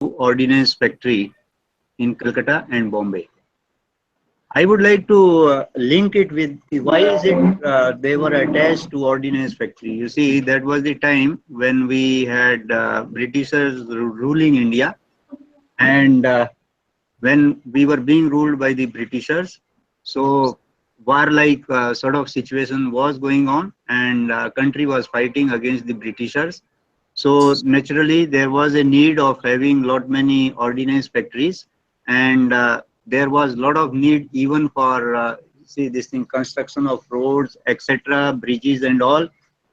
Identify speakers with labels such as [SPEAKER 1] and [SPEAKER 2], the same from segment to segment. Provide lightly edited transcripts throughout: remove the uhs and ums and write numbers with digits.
[SPEAKER 1] ordnance factory in Calcutta and Bombay. I would like to link it with why is it they were attached to ordnance factory. You see, that was the time when we had Britishers ruling India, and when we were being ruled by the Britishers, so war-like sort of situation was going on, and country was fighting against the Britishers. So naturally, there was a need of having lot many ordnance factories, and there was lot of need even for see this thing construction of roads, etc., bridges and all.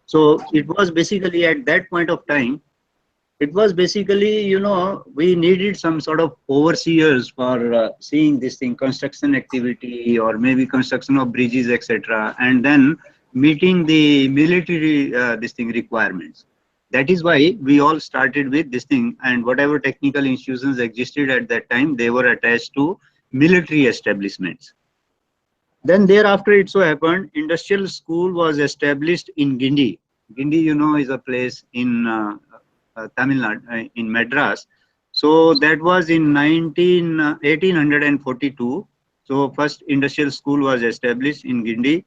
[SPEAKER 1] So it was basically at that point of time. It was basically, we needed some sort of overseers for seeing this thing, construction activity or maybe construction of bridges, etc., and then meeting the military this thing requirements. That is why we all started with this thing, and whatever technical institutions existed at that time, they were attached to military establishments. Then thereafter, it so happened, industrial school was established in Guindy. Guindy, is a place in Tamil Nadu, in Madras. So that was in 1842. So first industrial school was established in Guindy,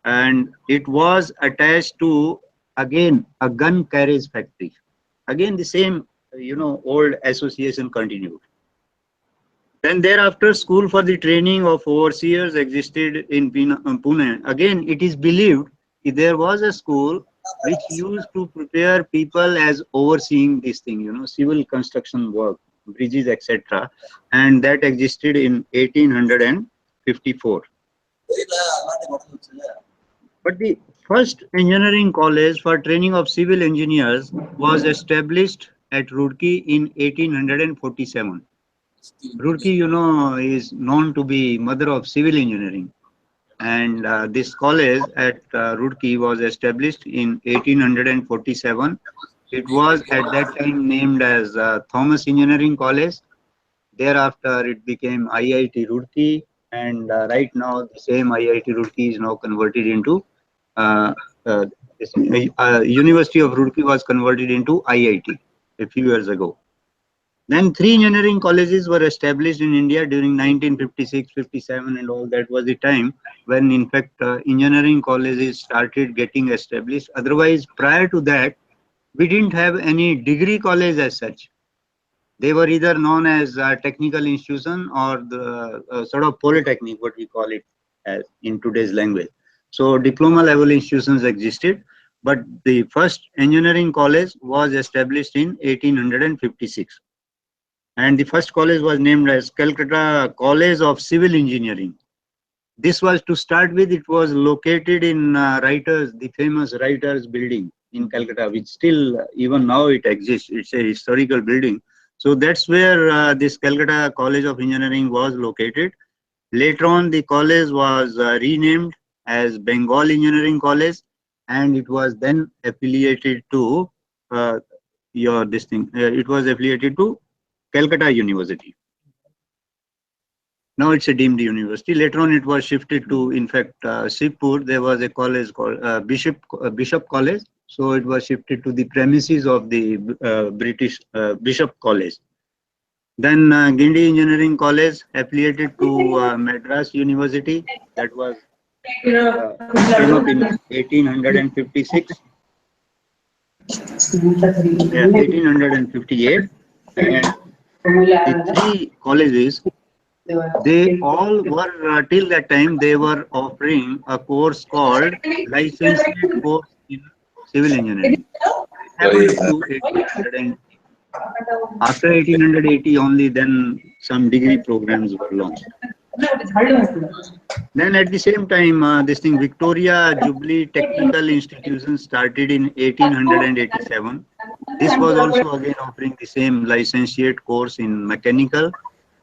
[SPEAKER 1] and it was attached to, again, a gun carriage factory. Again, the same, old association continued. Then thereafter, school for the training of overseers existed in Pune. Again, it is believed there was a school which used to prepare people as overseeing this thing, civil construction work, bridges, etc. And that existed in 1854. But the first engineering college for training of civil engineers was established at Roorkee in 1847. Roorkee, is known to be mother of civil engineering. And this college at Roorkee was established in 1847. It was at that time named as Thomas Engineering College. Thereafter, it became IIT Roorkee, and right now the same IIT Roorkee is now converted into University of Roorkee was converted into IIT a few years ago. Then 3 engineering colleges were established in India during 1956, 57, and all. That was the time when, in fact, engineering colleges started getting established. Otherwise, prior to that, we didn't have any degree college as such. They were either known as technical institution or the sort of polytechnic, what we call it as in today's language. So diploma level institutions existed, but the first engineering college was established in 1856. And the first college was named as Calcutta College of Civil Engineering. This was, to start with, it was located in the famous Writers Building in Calcutta, which still, even now it exists. It's a historical building. So that's where this Calcutta College of Engineering was located. Later on, the college was renamed as Bengal Engineering College, and it was then affiliated to it was affiliated to Calcutta University. Now it's a deemed university. Later on, it was shifted to, in fact, Shivpur. There was a college called Bishop College. So it was shifted to the premises of the British Bishop College. Then Guindy Engineering College affiliated to Madras University. That was came up in 1856. 1858. And the 3 colleges, they all were, till that time, they were offering a course called licentiate course in civil engineering. After 1880 only, then some degree programs were launched. Then at the same time, this thing, Victoria Jubilee Technical Institution started in 1887. This was also again offering the same licentiate course in mechanical,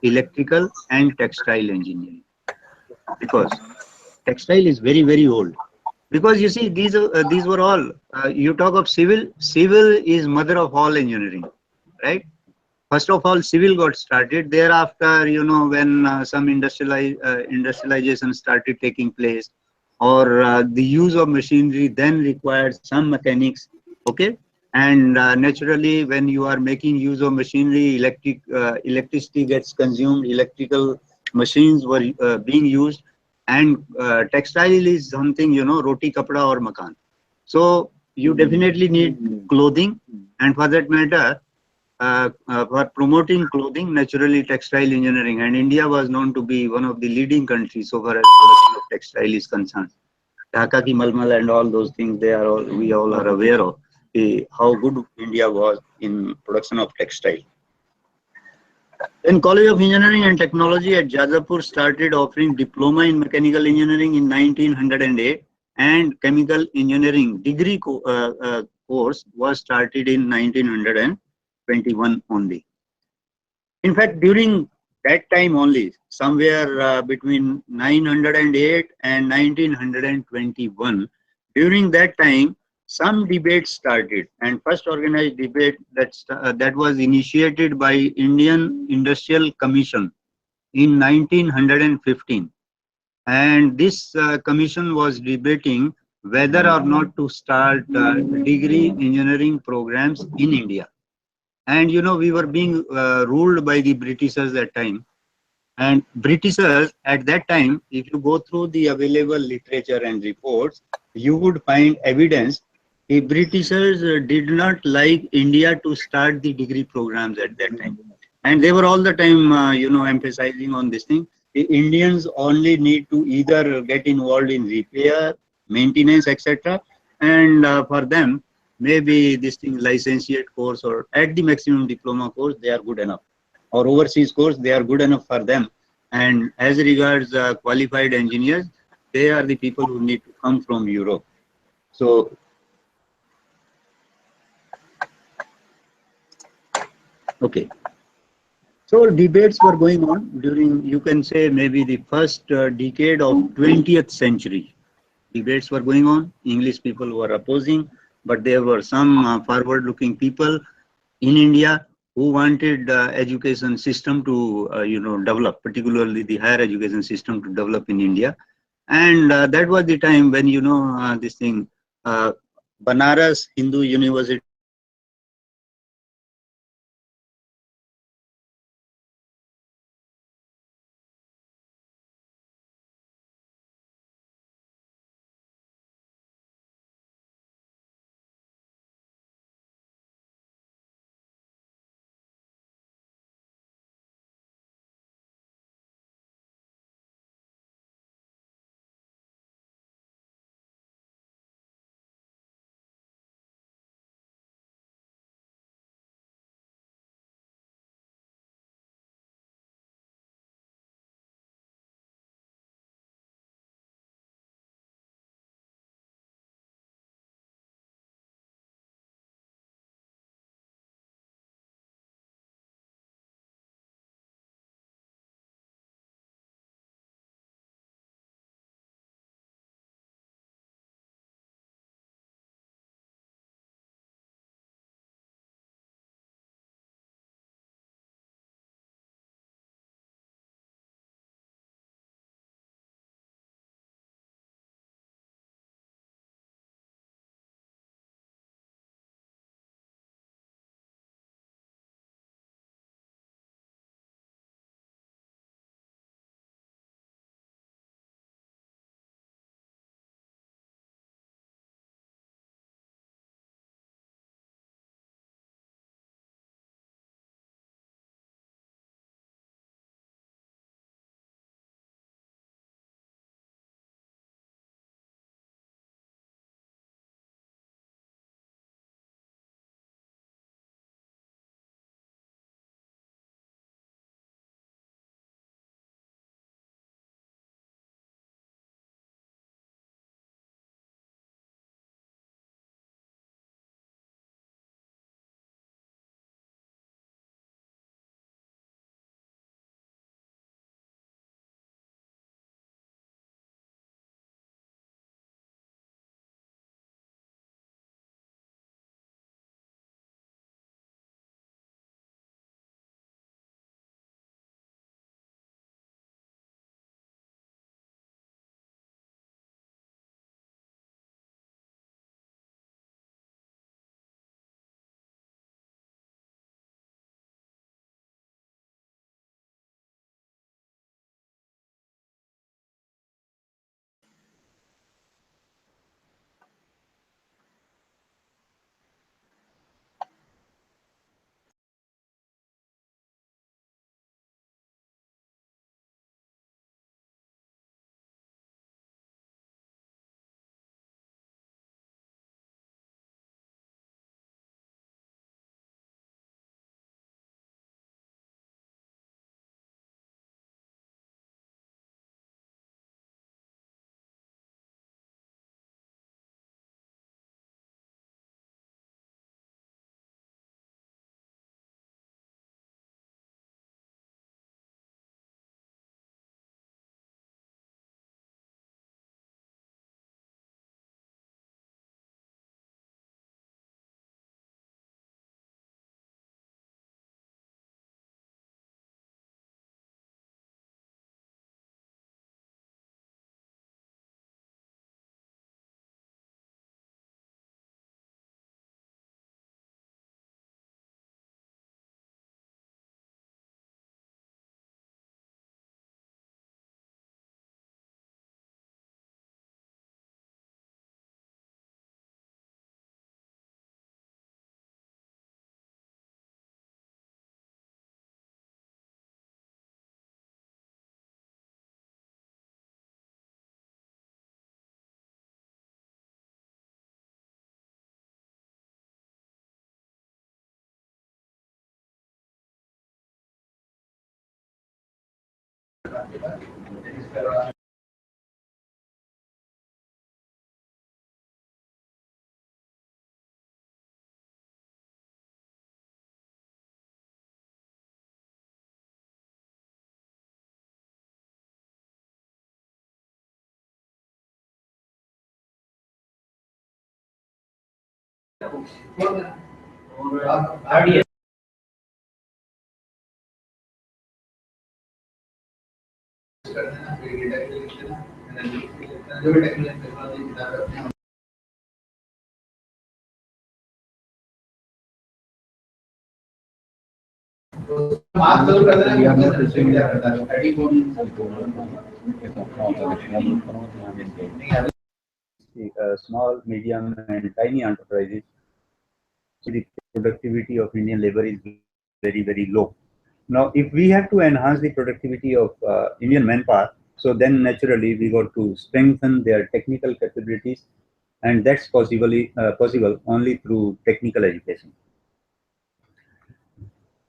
[SPEAKER 1] electrical and textile engineering. Because textile is very, very old. Because you see, these were all, you talk of civil is mother of all engineering, right? First of all, civil got started. Thereafter, when some industrialization started taking place, or the use of machinery then required some mechanics. Okay, And naturally, when you are making use of machinery, electricity gets consumed, electrical machines were being used, and textile is something, roti, kapda or makan. So you definitely need clothing, and for that matter, for promoting clothing, naturally textile engineering, and India was known to be one of the leading countries so far as production of textile is concerned. Dhaka ki Malmal and all those things, we all are aware of how good India was in production of textile. Then College of Engineering and Technology at Jadavpur started offering diploma in mechanical engineering in 1908, and chemical engineering degree course was started in 1921 only. In fact, during that time only, somewhere between 908 and 1921, during that time, some debates started, and first organized debate that was initiated by Indian Industrial Commission in 1915, and this commission was debating whether or not to start degree engineering programs in India. And we were being ruled by the Britishers at time. And Britishers at that time, if you go through the available literature and reports, you would find evidence the Britishers did not like India to start the degree programs at that time. And they were all the time, emphasizing on this thing. The Indians only need to either get involved in repair, maintenance, etc. And for them, maybe this thing licentiate course or at the maximum diploma course, they are good enough. Or overseas course, they are good enough for them. And as regards qualified engineers, they are the people who need to come from Europe. So, okay. So debates were going on during, you can say, maybe the first decade of 20th century. Debates were going on. English people were opposing, but there were some forward-looking people in India who wanted education system to, develop, particularly the higher education system to develop in India. And that was the time when, this thing, Banaras Hindu University
[SPEAKER 2] Small, medium, and tiny enterprises, the productivity of Indian labor is very, very low. Now, if we have to enhance the productivity of Indian manpower, so then naturally we got to strengthen their technical capabilities, and that's possible only through technical education.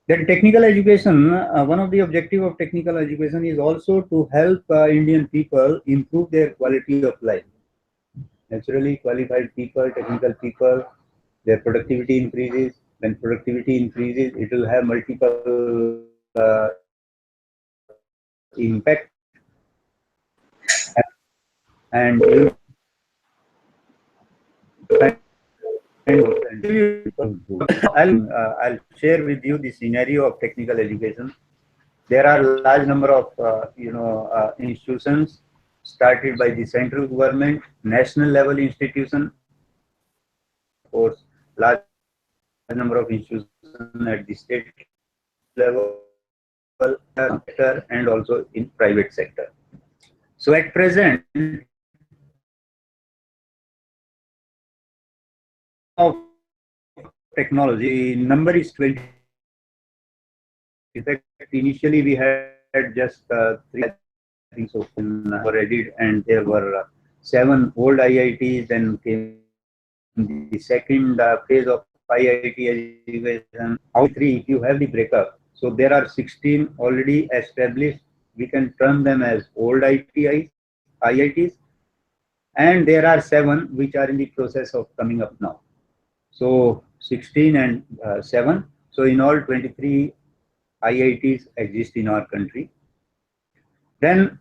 [SPEAKER 2] Then technical education, one of the objective of technical education is also to help Indian people improve their quality of life. Naturally, qualified people, technical people, their productivity increases. When productivity increases, it will have multiple impact, and I'll share with you the scenario of technical education. There are large number of institutions started by the central government, national level institution, of course, large number of institutions at the state level, sector, and also in private sector. So at present, of technology number is 20. In fact, initially we had just 3, I think so, were added, and there were 7 old IITs. Then came the second phase of IIT education. Out 3, if you have the breakup, so there are 16 already established. We can term them as old IITs, and there are 7 which are in the process of coming up now. So 16 and 7. So in all, 23 IITs exist in our country. Then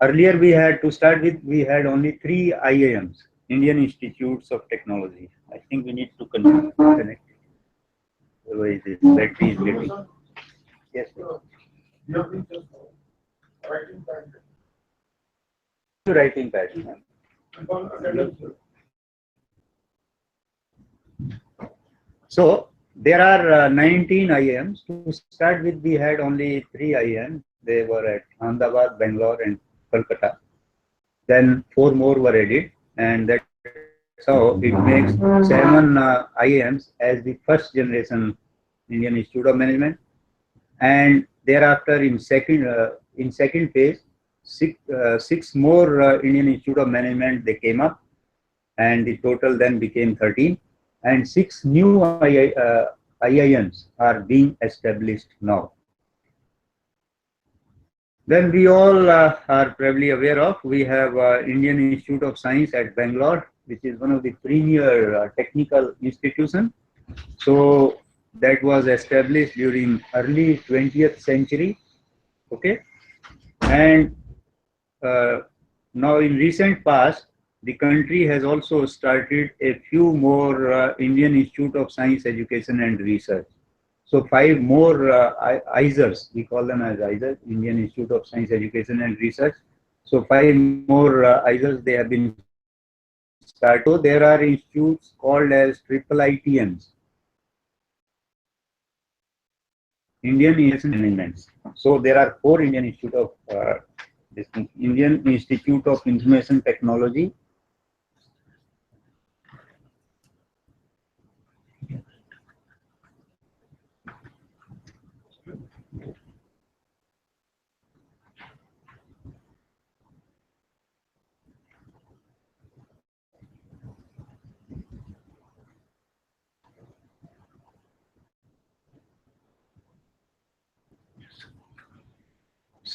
[SPEAKER 2] earlier we had to start with, we had only 3 IIMs, Indian Institutes of Technology. I think we need to connect. Otherwise, this battery is getting. Yes. Writing pad. So there are 19 IIMs. To start with, we had only 3 IIMs. They were at Ahmedabad, Bangalore, and Kolkata. Then 4 more were added, and that's how it makes 7 IIMs as the first generation Indian Institute of Management. And thereafter, in second phase, 6 more Indian Institute of Management they came up, and the total then became 13. And 6 new IIMs are being established now. Then we all are probably aware of, we have Indian Institute of Science at Bangalore, which is one of the premier technical institutions. So that was established during early 20th century. Okay. And now in recent past, the country has also started a few more Indian Institute of Science Education and Research. So 5 more ISERs, we call them as ISERs, Indian Institute of Science Education and Research. So 5 more ISERs, they have been started. So there are institutes called as triple ITMs, Indian Institute. So there are 4 Indian Institute of Indian Institute of Information Technology,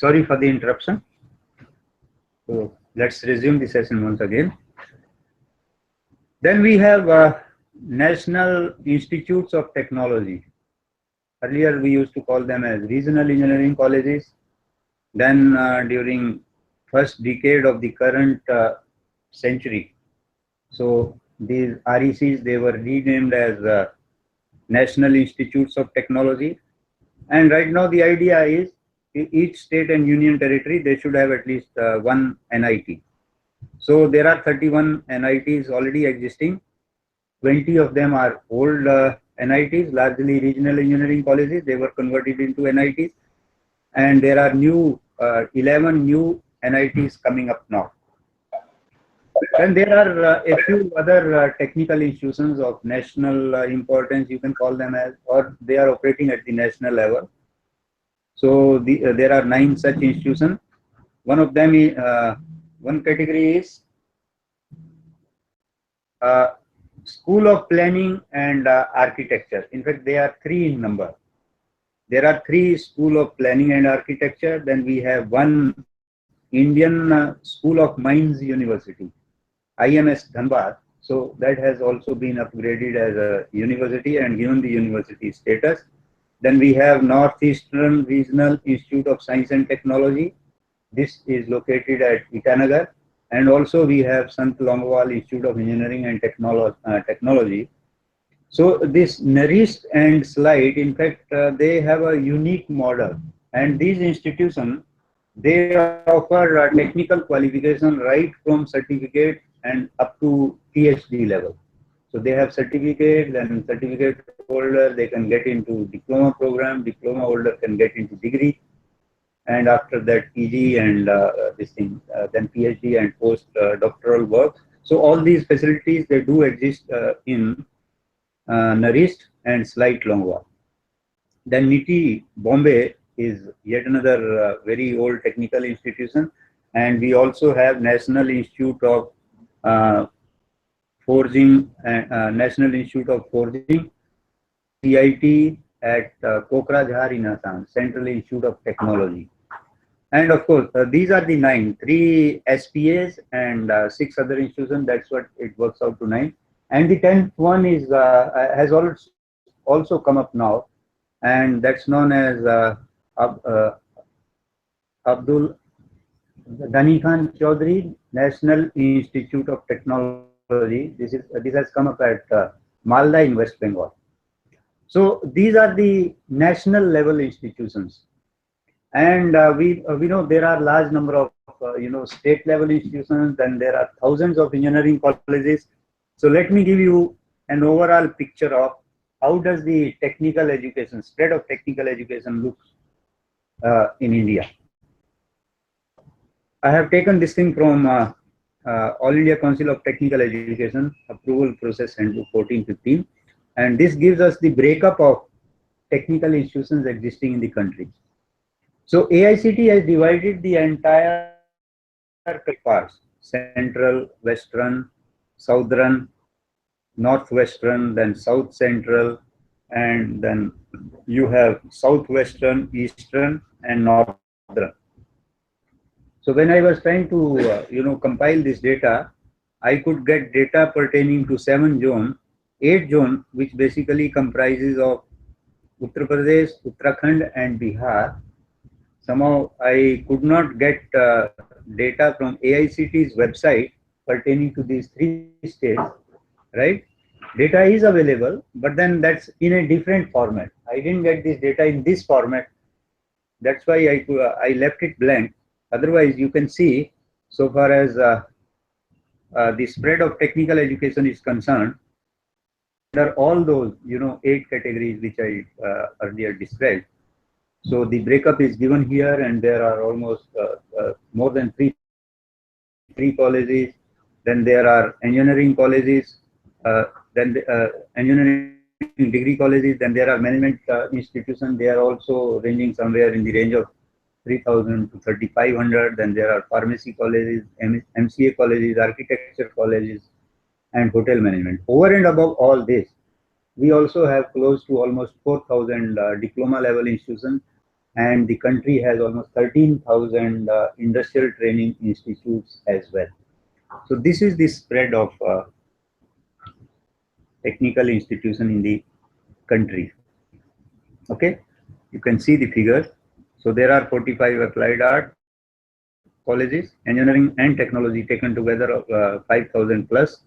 [SPEAKER 2] Sorry for the interruption. So let's resume the session once again. Then we have National Institutes of Technology. Earlier we used to call them as regional engineering colleges. Then during first decade of the current century, so these RECs, they were renamed as National Institutes of Technology. And right now the idea is each state and union territory, they should have at least one NIT. So there are 31 NITs already existing. 20 of them are old NITs, largely regional engineering colleges. They were converted into NITs. And there are 11 new NITs coming up now. And there are a few other technical institutions of national importance, you can call them as, or they are operating at the national level. So there are 9 such institutions. One of them is, one category is School of Planning and Architecture. In fact, they are 3 in number. There are 3 School of Planning and Architecture. Then we have one Indian School of Mines University, IMS Dhanbad. So that has also been upgraded as a university and given the university status. Then we have Northeastern Regional Institute of Science and Technology. This is located at Itanagar. And also we have Sant Longowal Institute of Engineering and Technology. So this NARIST and SLIDE, in fact, they have a unique model. And these institutions, they offer technical qualification right from certificate and up to PhD level. So they have certificate, then certificate holder, they can get into diploma program, diploma holder can get into degree. And after that, PG and then PhD and post-doctoral work. So all these facilities, they do exist in NARIST and SLIDE Longowal. Then NITI Bombay is yet another very old technical institution. And we also have National Institute of Forging, National Institute of Forging, CIT at Kokrajhar in Assam, Central Institute of Technology. And of course, these are the 9, 3 SPAs and 6 other institutions. That's what it works out to 9. And the 10th one is has also come up now, and that's known as Abdul Ghani Khan Chaudhary National Institute of Technology. This has come up at Malda in West Bengal. So these are the national level institutions, and we know there are large number of state level institutions, and there are thousands of engineering colleges. So let me give you an overall picture of how does the technical education, spread of technical education looks in India. I have taken this thing from All India Council of Technical Education Approval Process Handbook 1415, and this gives us the breakup of technical institutions existing in the country. So AICT has divided the entire parts: central, western, southern, northwestern, then south central, and then you have southwestern, eastern, and northern. So when I was trying to compile this data, I could get data pertaining to 7 zones, 8 zones, which basically comprises of Uttar Pradesh, Uttarakhand, and Bihar. Somehow I could not get data from AICT's website pertaining to these 3 states, right? Data is available, but then that's in a different format. I didn't get this data in this format. That's why I left it blank. Otherwise, you can see, so far as the spread of technical education is concerned, there are all those 8 categories which I earlier described. So the breakup is given here, and there are almost more than three colleges. Then there are engineering colleges, then engineering degree colleges. Then there are management institutions. They are also ranging somewhere in the range of 3,000 to 3,500. Then there are pharmacy colleges, MCA colleges, architecture colleges, and hotel management. Over and above all this, we also have close to almost 4,000 diploma level institutions, and the country has almost 13,000 industrial training institutes as well. So this is the spread of technical institution in the country. Okay, you can see the figures. So there are 45 applied art colleges, engineering and technology taken together of 5,000 plus,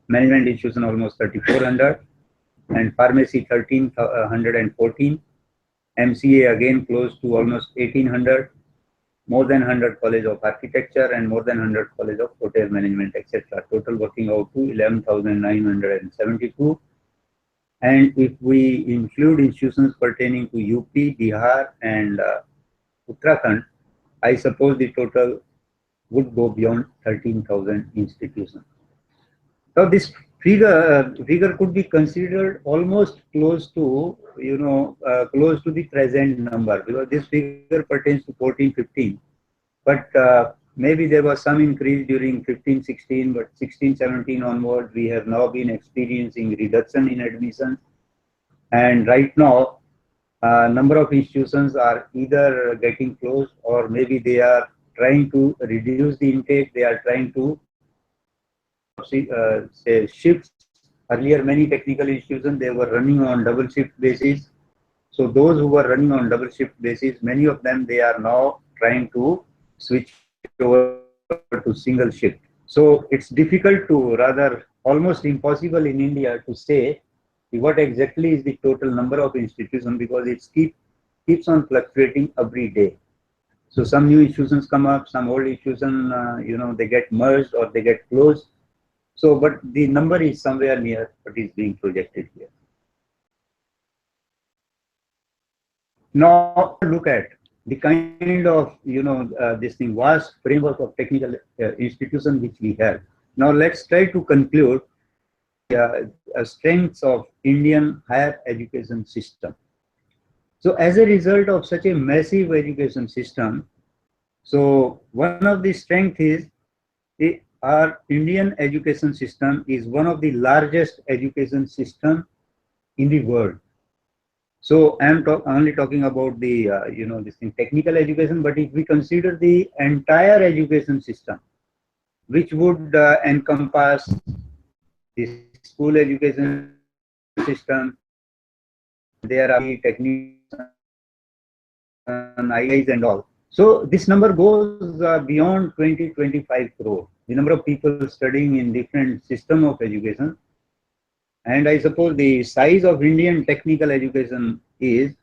[SPEAKER 2] management institution almost 3,400, and pharmacy 1,314, MCA again close to almost 1,800, more than 100 college of architecture and more than 100 college of hotel management, etc. Total working out to 11,972. And if we include institutions pertaining to UP, Bihar, and Uttarakhand, I suppose the total would go beyond 13,000 institutions. Now this figure could be considered almost close to, close to the present number, because this figure pertains to 14, 15. But maybe there was some increase during 15, 16, but 16, 17 onward, we have now been experiencing reduction in admissions. And right now, number of institutions are either getting closed or maybe they are trying to reduce the intake. They are trying to say shifts. Earlier, many technical institutions, they were running on double shift basis. So those who were running on double shift basis, many of them, they are now trying to switch over to single shift. So it's difficult to, rather almost impossible in India to say what exactly is the total number of institutions, because it keeps on fluctuating every day. So some new institutions come up, some old institutions, they get merged or they get closed. So, but the number is somewhere near what is being projected here. Now look at the kind of, this thing, vast framework of technical institution which we have. Now let's try to conclude strengths of Indian higher education system. So as a result of such a massive education system, so one of the strengths is our Indian education system is one of the largest education system in the world. So I'm only talking about the this thing, technical education, but if we consider the entire education system, which would encompass the school education system, there are technical IIs and all. So this number goes beyond 20-25 crore. The number of people studying in different system of education. And I suppose the size of Indian technical education is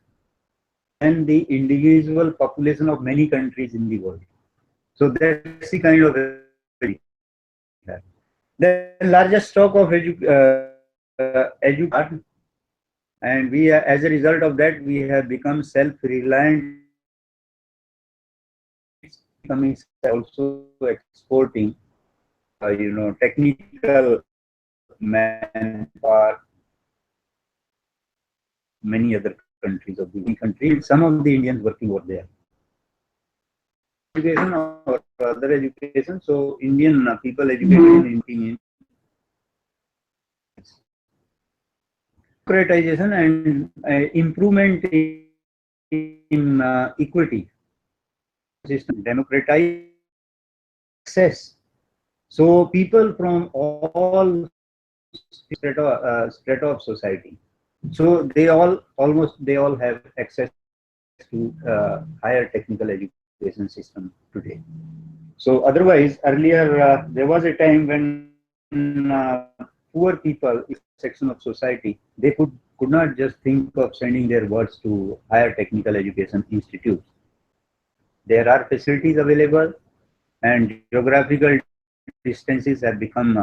[SPEAKER 2] and the individual population of many countries in the world. So that's the kind of education. The largest stock of education, and we, as a result of that, we have become self-reliant, becoming also exporting, technical manpower, many other countries of the country. Some of the Indians working over there. Education or other education. So Indian people educated in democratization and improvement in equity system, democratize access. So people from all strata of society. So they all have access to higher technical education system today. So otherwise, earlier there was a time when poor people, section of society, they could not just think of sending their words to higher technical education institutes. There are facilities available, and geographical distances have become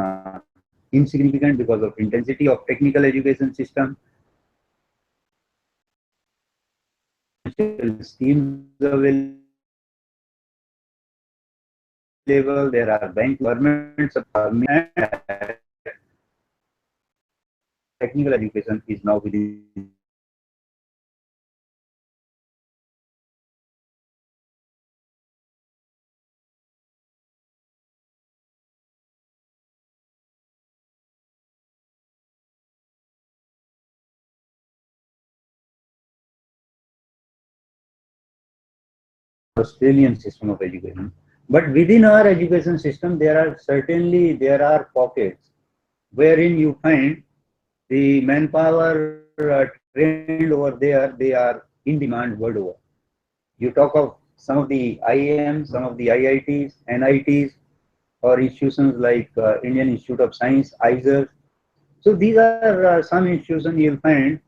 [SPEAKER 2] insignificant because of intensity of technical education system. Schemes available. There are bank governments, and technical education is now within Australian system of education. But within our education system, there are pockets wherein you find the manpower trained over there, they are in demand world over. You talk of some of the IIMs, some of the IITs, NITs, or institutions like Indian Institute of Science, ISER. So these are some institutions you'll find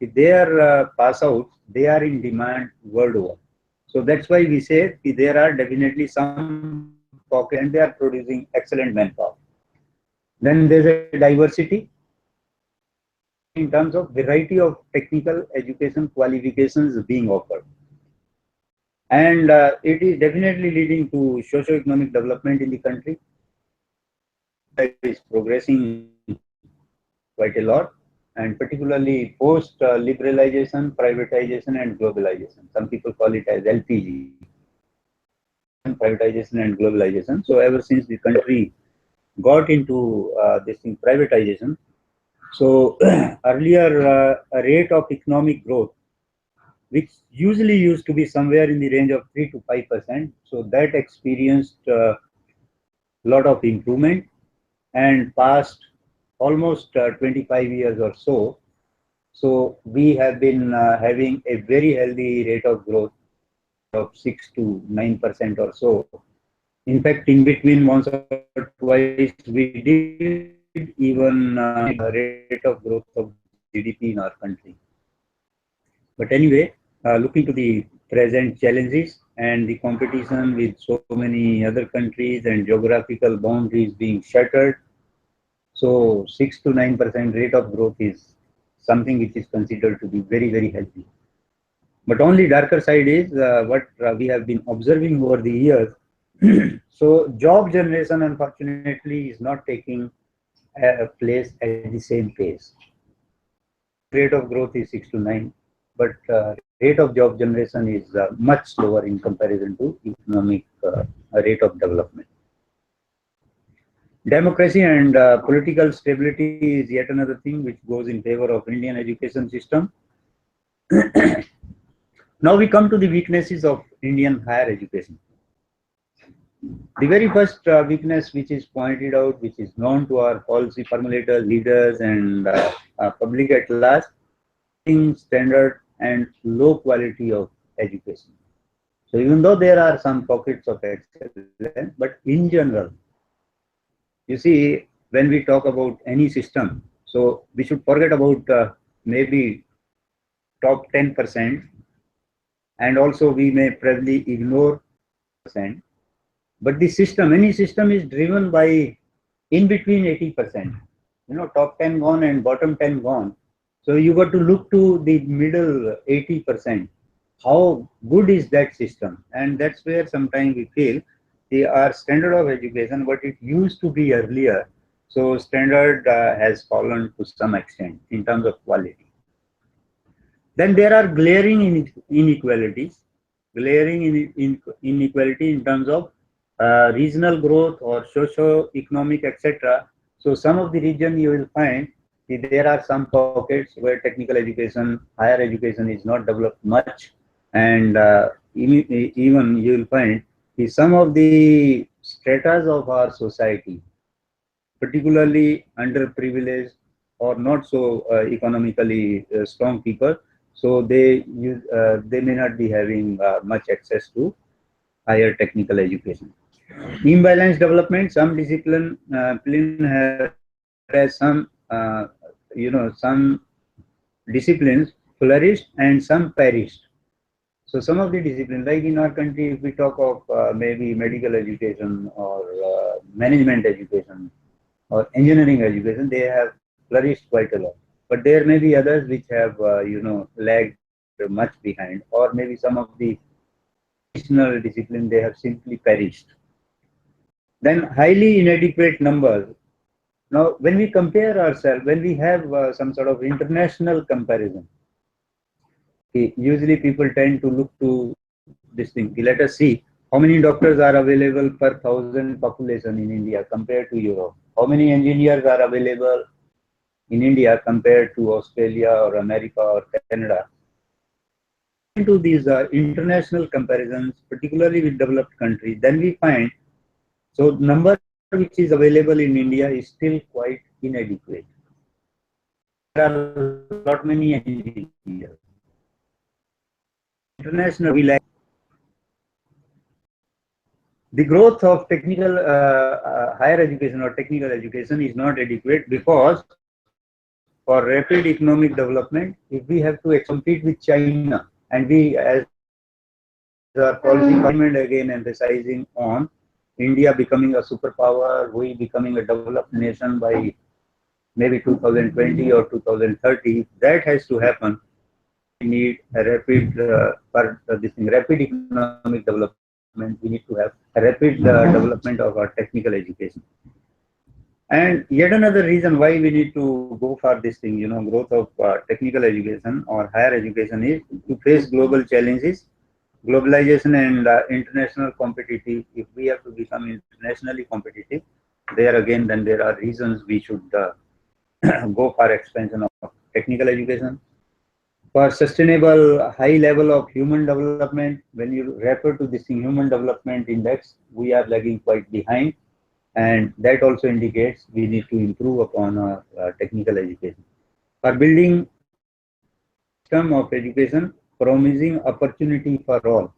[SPEAKER 2] if their pass outs, they are in demand world over. So that's why we say there are definitely some pockets and they are producing excellent manpower. Then there's a diversity in terms of variety of technical education qualifications being offered. And it is definitely leading to socio-economic development in the country. It is progressing quite a lot, and particularly post liberalization, privatization, and globalization. Some people call it as LPG, privatization and globalization. So ever since the country got into this thing, privatization, so earlier a rate of economic growth, which usually used to be somewhere in the range of 3 to 5%. So that experienced a lot of improvement, and past almost 25 years or so. So we have been having a very healthy rate of growth of 6 to 9% or so. In fact, in between once or twice, we did even a rate of growth of GDP in our country. But anyway, looking to the present challenges and the competition with so many other countries and geographical boundaries being shattered, so 6 to 9% rate of growth is something which is considered to be very, very healthy. But only darker side is what we have been observing over the years. So job generation, unfortunately, is not taking place at the same pace. Rate of growth is 6 to 9, but rate of job generation is much slower in comparison to economic rate of development. Democracy and political stability is yet another thing which goes in favor of Indian education system. Now we come to the weaknesses of Indian higher education. The very first weakness which is pointed out, which is known to our policy formulators, leaders, and public at large, standard and low quality of education. So even though there are some pockets of excellence, but in general, you see, when we talk about any system, so we should forget about maybe top 10%, and also we may probably ignore percent. But the system, any system is driven by in between 80%. You know, top 10 gone and bottom 10 gone. So you got to look to the middle 80%. How good is that system? And that's where sometimes we feel our standard of education, what it used to be earlier, so standard has fallen to some extent in terms of quality. Then there are glaring inequalities, inequality in terms of regional growth or socio-economic, etc. So some of the region you will find there are some pockets where technical education, higher education is not developed much, and even you will find some of the stratas of our society, particularly underprivileged or not so economically strong people, so they may not be having much access to higher technical education. Imbalanced development, some discipline has some some disciplines flourished and some perished. So some of the disciplines, like in our country, if we talk of maybe medical education or management education or engineering education, they have flourished quite a lot. But there may be others which have lagged much behind, or maybe some of the traditional discipline they have simply perished. Then highly inadequate numbers. Now, when we compare ourselves, when we have some sort of international comparison, usually people tend to look to this thing. Let us see how many doctors are available per 1,000 population in India compared to Europe. How many engineers are available in India compared to Australia or America or Canada. into these international comparisons, particularly with developed countries, then we find so number which is available in India is still quite inadequate. There are not many engineers. International, we lack. The growth of technical higher education or technical education is not adequate because for rapid economic development, if we have to compete with China, and we as our policy government again emphasizing on India becoming a superpower, we becoming a developed nation by maybe 2020 or 2030, that has to happen. We need a rapid rapid economic development. We need to have a rapid development of our technical education. And yet another reason why we need to go for this thing, growth of technical education or higher education is to face global challenges, globalization and international competitive. If we have to become internationally competitive, there again, then there are reasons we should go for expansion of technical education. For sustainable high level of human development, when you refer to this human development index, we are lagging quite behind. And that also indicates we need to improve upon our technical education. For building system of education, promising opportunity for all.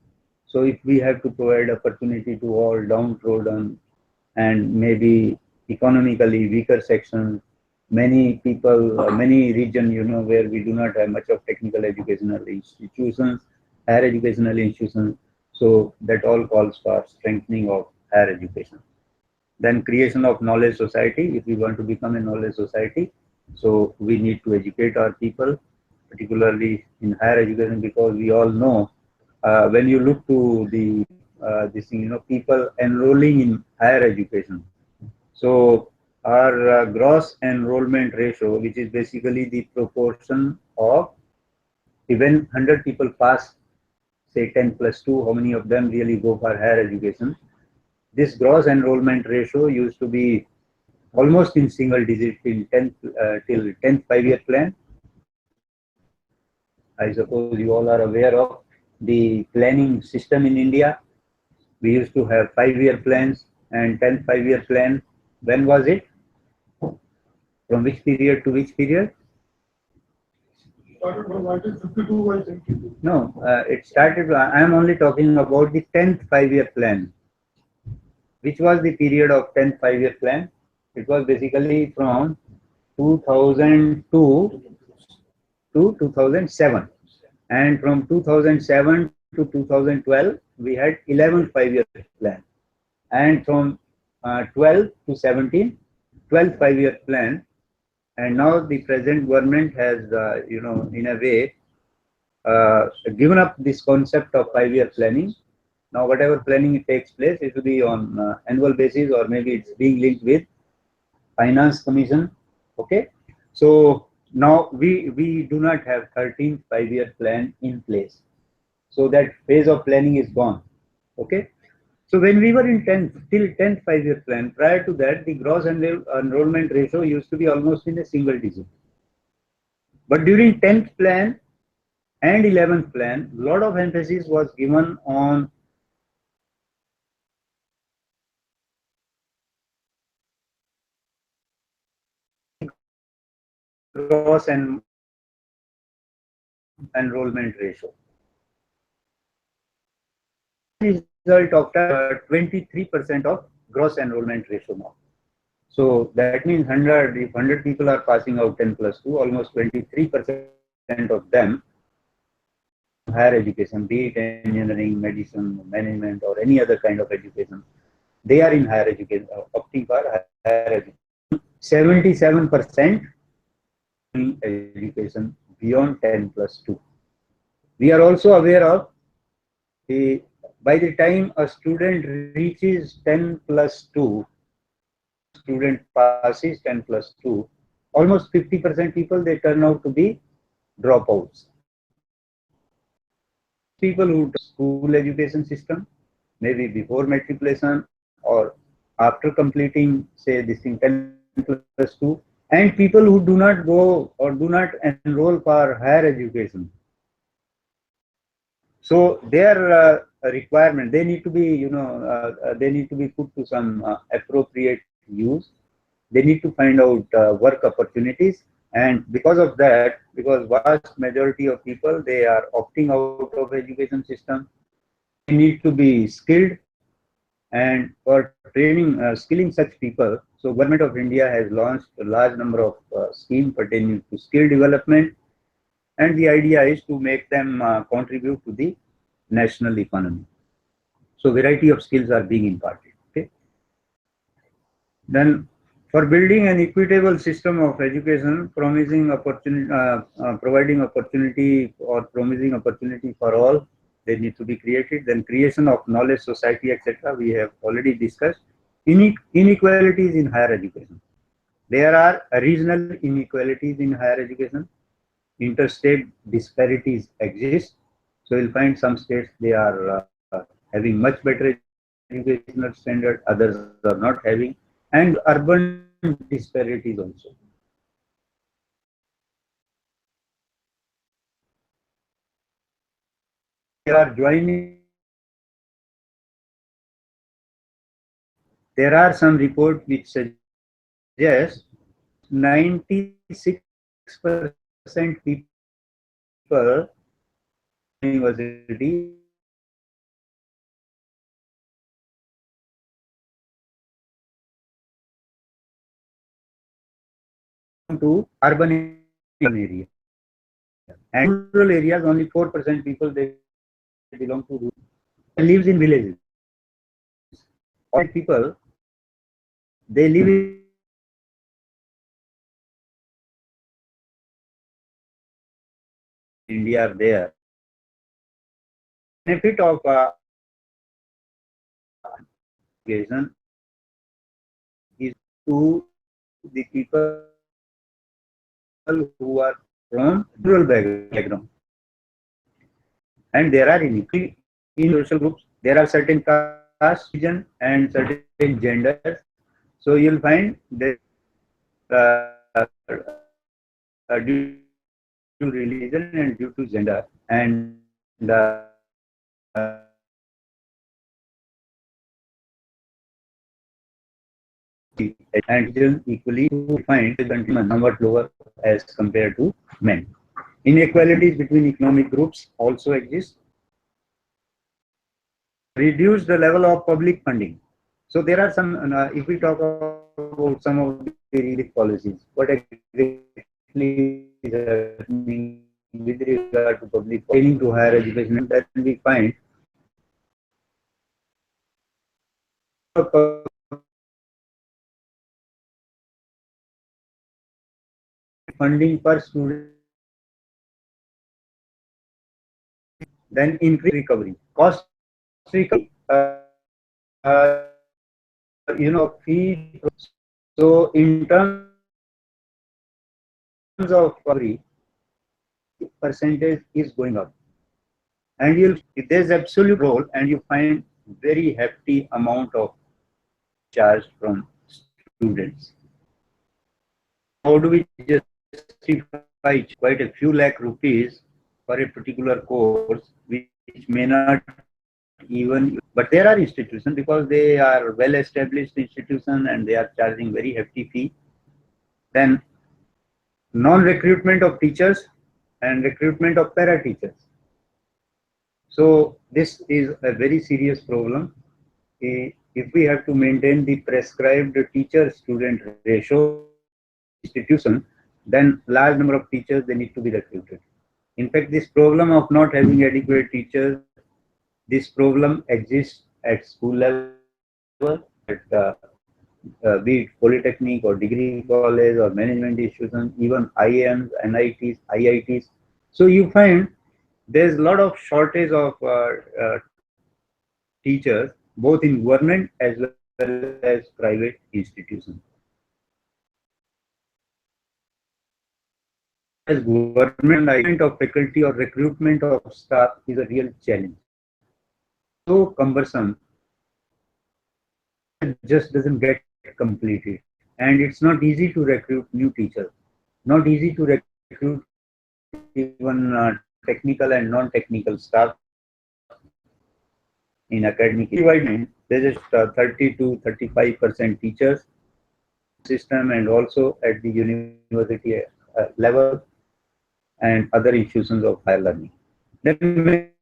[SPEAKER 2] So if we have to provide opportunity to all downtrodden and maybe economically weaker sections, many people, many regions, where we do not have much of technical educational institutions, higher educational institutions. So that all calls for strengthening of higher education. Then creation of knowledge society. If we want to become a knowledge society, so we need to educate our people, particularly in higher education, because we all know when you look to the people enrolling in higher education. So our gross enrollment ratio, which is basically the proportion of even 100 people pass, say 10+2, how many of them really go for higher education? This gross enrollment ratio used to be almost in single digit till 10th 5-year plan. I suppose you all are aware of the planning system in India. We used to have 5-year plans and 10th 5-year plan. When was it? From which period to which period?
[SPEAKER 3] Started from 1952, I think.
[SPEAKER 2] No, it started, I am only talking about the 10th 5-year plan. Which was the period of 10th 5-year plan? It was basically from 2002 to 2007. And from 2007 to 2012, we had 11th 5-year plan. And from 12 to 17, 12th 5-year plan. And now the present government has, in a way, given up this concept of 5-year planning. Now, whatever planning takes place, it will be on annual basis, or maybe it's being linked with Finance Commission. Okay, so now we do not have 13th 5-year plan in place. So that phase of planning is gone. Okay, so when we were in 10th, till 10th 5-year plan, prior to that, the gross enrollment ratio used to be almost in a single digit. But during 10th plan and 11th plan, a lot of emphasis was given on gross and enrollment ratio. Result of 23% of gross enrollment ratio now. So that means 100, if 100 people are passing out 10+2, almost 23% of them higher education, be it engineering, medicine, management, or any other kind of education, they are in higher education, opting for higher education. 77% in education beyond 10+2. We are also aware of by the time a student reaches 10+2, student passes 10+2, almost 50% people, they turn out to be dropouts. People who school education system, maybe before matriculation or after completing, say, this thing 10+2, and people who do not go or do not enroll for higher education. So their requirement, they need to be, they need to be put to some appropriate use. They need to find out work opportunities, and because of that, because vast majority of people, they are opting out of education system, they need to be skilled, and for training, skilling such people, so Government of India has launched a large number of schemes pertaining to skill development, and the idea is to make them contribute to the national economy. So variety of skills are being imparted. Okay. Then for building an equitable system of education, providing opportunity or promising opportunity for all, they need to be created. Then creation of knowledge society, etc. We have already discussed. Inequalities in higher education. There are regional inequalities in higher education. Interstate disparities exist. So you'll find some states, they are having much better educational standard, others are not having, and urban disparities also. There are there are some reports which suggest 96% people university to urban area, and rural areas only 4% people they belong to rural. Lives in villages. All people they live in India are there. Benefit of education is to the people who are from rural background, and there are in social groups, there are certain caste, region, and certain genders. So you'll find that due to religion and due to gender, and and equally find somewhat lower as compared to men. Inequalities between economic groups also exist. Reduce the level of public funding. So there are some, if we talk about some of the relief policies, what exactly is happening with regard to public funding to higher education, that we find funding per student, then increase recovery, cost recovery, fee. So in terms of recovery, percentage is going up, and there's absolute role, and you find very hefty amount of charge from students. How do we justify quite a few lakh rupees for a particular course, which may not even, but there are institutions, because they are well established institutions and they are charging very hefty fee. Then non-recruitment of teachers and recruitment of para teachers. So this is a very serious problem. If we have to maintain the prescribed teacher-student ratio institution, then large number of teachers, they need to be recruited. In fact, this problem of not having adequate teachers, this problem exists at school level, at be it polytechnic or degree college or management institutions, even IIMs, NITs, IITs. So you find there's a lot of shortage of teachers, both in government as well as private institutions. As government of faculty or recruitment of staff is a real challenge. So cumbersome, it just doesn't get completed, and it's not easy to recruit new teachers, not easy to recruit even technical and non-technical staff in academic environment. There's just 30 to 35% teachers system, and also at the university level and other institutions of higher learning. Then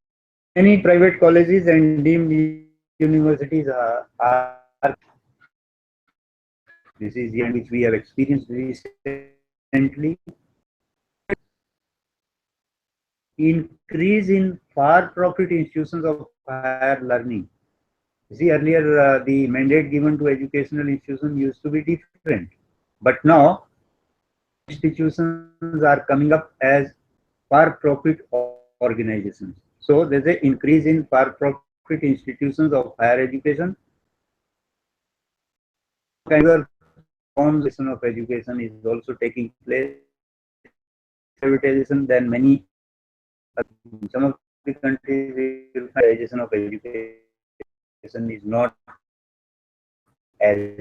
[SPEAKER 2] many private colleges and deemed universities are this is the end which we have experienced recently. Increase in for-profit institutions of higher learning. See, earlier the mandate given to educational institutions used to be different, but now institutions are coming up as for-profit organizations. So there's an increase in for-profit institutions of higher education. Kind of forms of education is also taking place. Privatization, then many some of the countries privatization of education is not as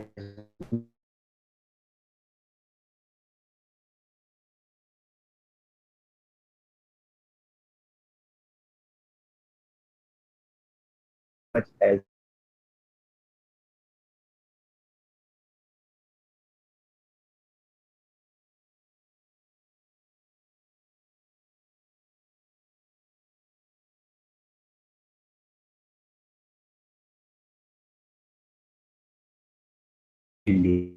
[SPEAKER 2] much as India.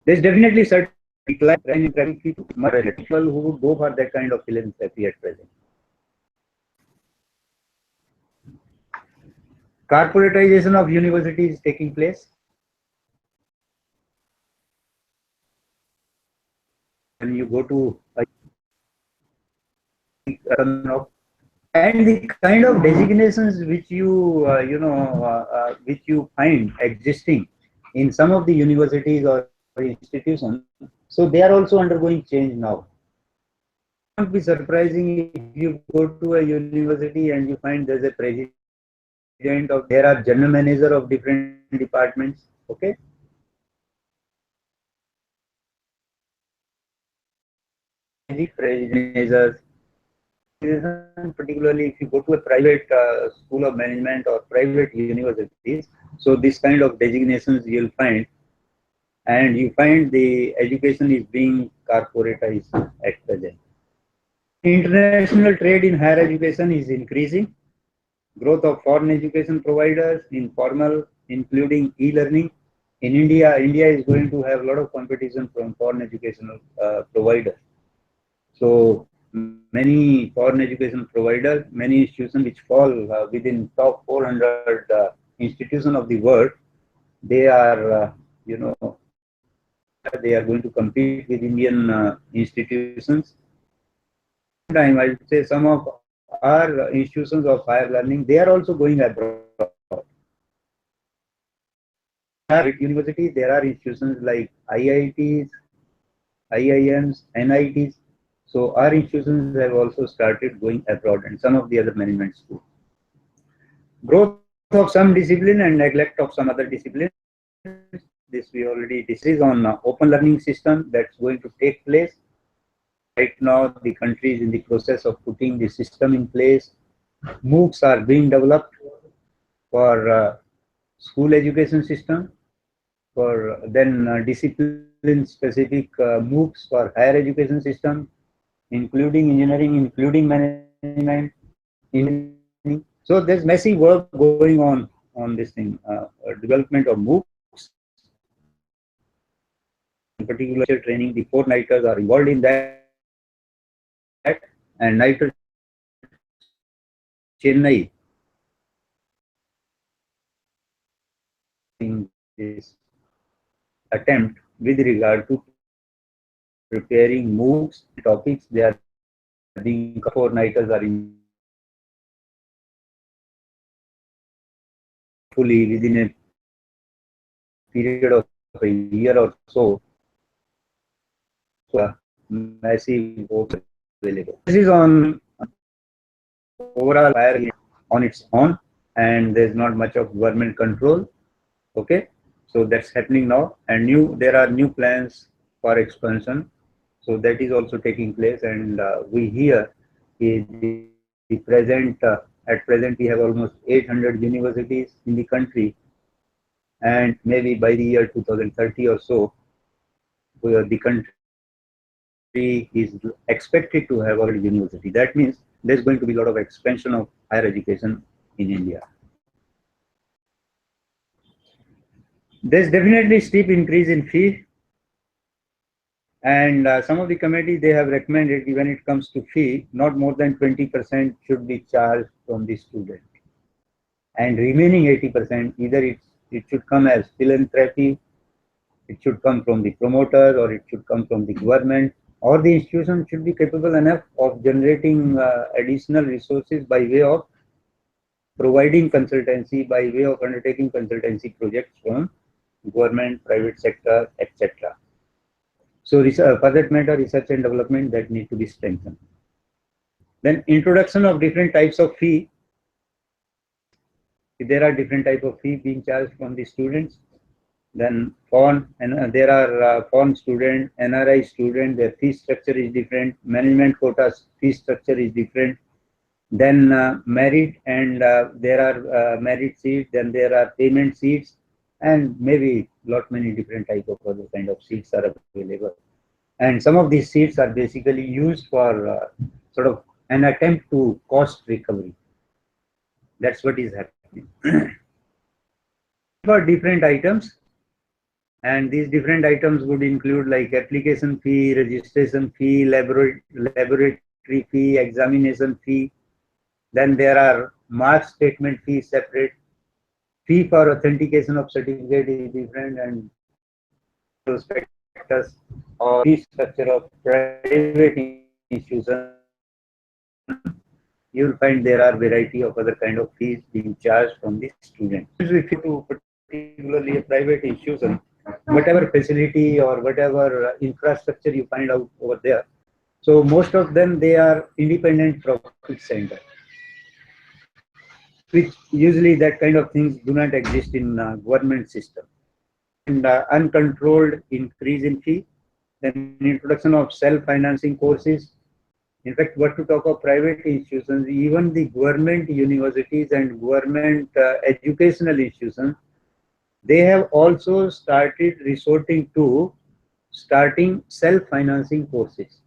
[SPEAKER 2] There's definitely certain decline in people who would go for that kind of philanthropy at present. Corporatization of universities is taking place. When you go to and the kind of designations which you which you find existing in some of the universities or institutions, so they are also undergoing change now. It won't be surprising if you go to a university and you find there's a president of, there are general manager of different departments. Okay. The president, particularly if you go to a private school of management or private universities, so this kind of designations you'll find, and you find the education is being corporatized at present. International trade in higher education is increasing. Growth of foreign education providers in formal, including e-learning. In India, India is going to have a lot of competition from foreign educational providers. So many foreign education providers, many institutions which fall within top 400 institutions of the world, they are, they are going to compete with Indian institutions. Time, I would say some of our institutions of higher learning, they are also going abroad. At universities, there are institutions like IITs, IIMs, NITs. So our institutions have also started going abroad, and some of the other management schools. Growth of some discipline and neglect of some other disciplines. This we already discussed on open learning system that's going to take place. Right now, the country is in the process of putting the system in place. MOOCs are being developed for school education system, for then discipline-specific MOOCs for higher education system, including engineering, including management. So there's massive work going on this thing, development of MOOCs. In particular, training, the 4 NITers are involved in that. And NITer Chennai in this attempt with regard to preparing MOOCs topics. They are being 4 NITers are in fully within a period of a year or so. So massive work available. This is on overall on its own, and there's not much of government control. Okay, so that's happening now, and there are new plans for expansion. So that is also taking place, and we hear the present At present, we have almost 800 universities in the country, and maybe by the year 2030 or so, the country is expected to have a university. That means there's going to be a lot of expansion of higher education in India. There's definitely steep increase in fee, and some of the committee, they have recommended when it comes to fee, not more than 20% should be charged from the student, and remaining 80% either it should come as philanthropy, it should come from the promoter, or it should come from the government, or the institution should be capable enough of generating additional resources by way of providing consultancy, by way of undertaking consultancy projects from government, private sector, etc. So for that matter, research and development that need to be strengthened. Then introduction of different types of fee. If there are different type of fee being charged from the students, then foreign, and there are foreign student, NRI student, their fee structure is different, management quotas fee structure is different, then merit, and there are merit seats, then there are payment seats, and maybe many different type of other kind of seats are available. And some of these seats are basically used for sort of an attempt to cost recovery. That's what is happening. For different items, and these different items would include like application fee, registration fee, laboratory fee, examination fee. Then there are mark statement fee separate. Fee for authentication of certificate is different, and prospectus or fee structure of private institutions. You will find there are variety of other kind of fees being charged from the student. If you to particularly a private institution, whatever facility or whatever infrastructure you find out over there, so most of them, they are independent profit center, which usually that kind of things do not exist in government system. And uncontrolled increase in fee, then introduction of self-financing courses. In fact, what to talk of private institutions, even the government universities and government educational institutions, they have also started resorting to starting self-financing courses.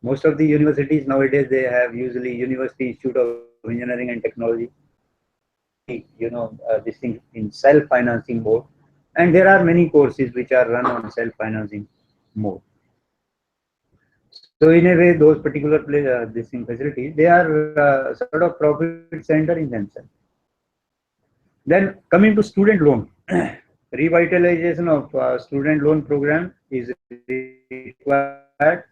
[SPEAKER 2] Most of the universities nowadays, they have usually University Institute of Engineering and Technology, this thing in self-financing mode, and there are many courses which are run on self-financing mode. So in a way, those particular facilities, they are sort of profit center in themselves. Then coming to student loan, revitalization of student loan program is required.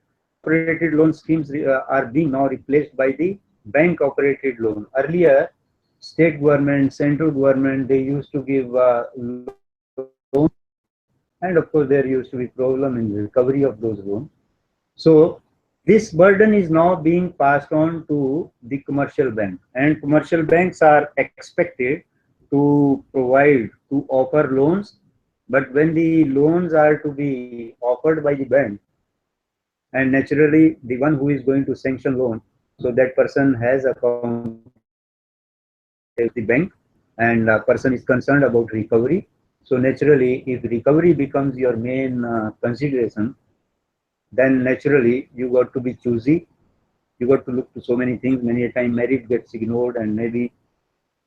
[SPEAKER 2] Operated loan schemes are being now replaced by the bank operated loan. Earlier, state government, central government, they used to give loans, and of course there used to be problem in the recovery of those loans. So this burden is now being passed on to the commercial bank, and commercial banks are expected to provide, to offer loans. But when the loans are to be offered by the bank, and naturally the one who is going to sanction loan, so that person has account with the bank, and a person is concerned about recovery. So naturally, if recovery becomes your main consideration, then naturally you got to be choosy. You got to look to so many things. Many a time merit gets ignored, and maybe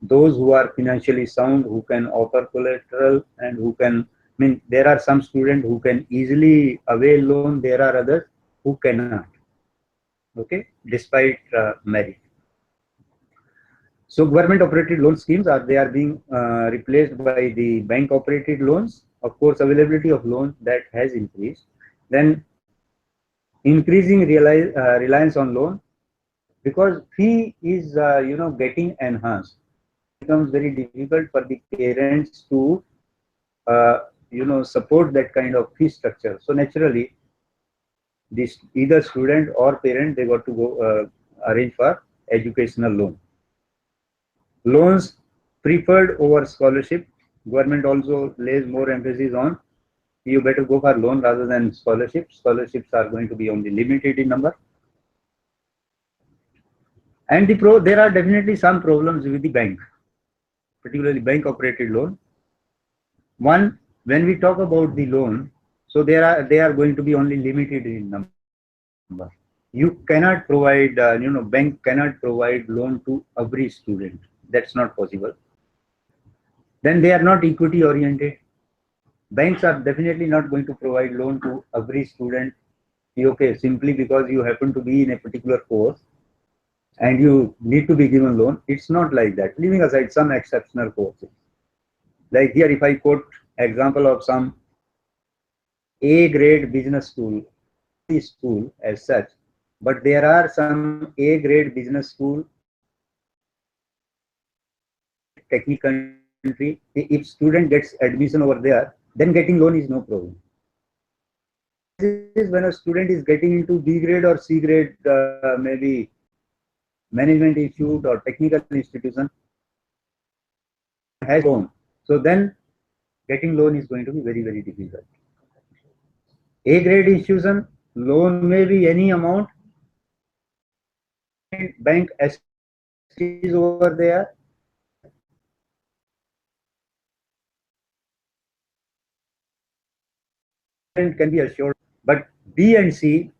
[SPEAKER 2] those who are financially sound, who can offer collateral, and who can, there are some students who can easily avail loan. There are others who cannot. Okay, despite merit. So government operated loan schemes are being replaced by the bank operated loans. Of course, availability of loans that has increased. Then increasing reliance on loan, because fee is getting enhanced. It becomes very difficult for the parents to support that kind of fee structure. So naturally, this either student or parent, they got to go arrange for educational loan. Loans preferred over scholarship. Government also lays more emphasis on you better go for loan rather than scholarships. Scholarships are going to be only limited in number. And there are definitely some problems with the bank, particularly bank operated loan. One, when we talk about the loan, so they are going to be only limited in number. You cannot provide, bank cannot provide loan to every student. That's not possible. Then they are not equity oriented. Banks are definitely not going to provide loan to every student, okay, simply because you happen to be in a particular course and you need to be given loan. It's not like that. Leaving aside some exceptional courses. Like here, if I quote example of some A grade business school as such, but there are some A grade business school, technical country, if student gets admission over there, then getting loan is no problem. This is when a student is getting into B grade or C grade, maybe management institute or technical institution has loan. So then getting loan is going to be very, very difficult. A grade institution, loan may be any amount. Bank is over there. Can be assured, but B and C,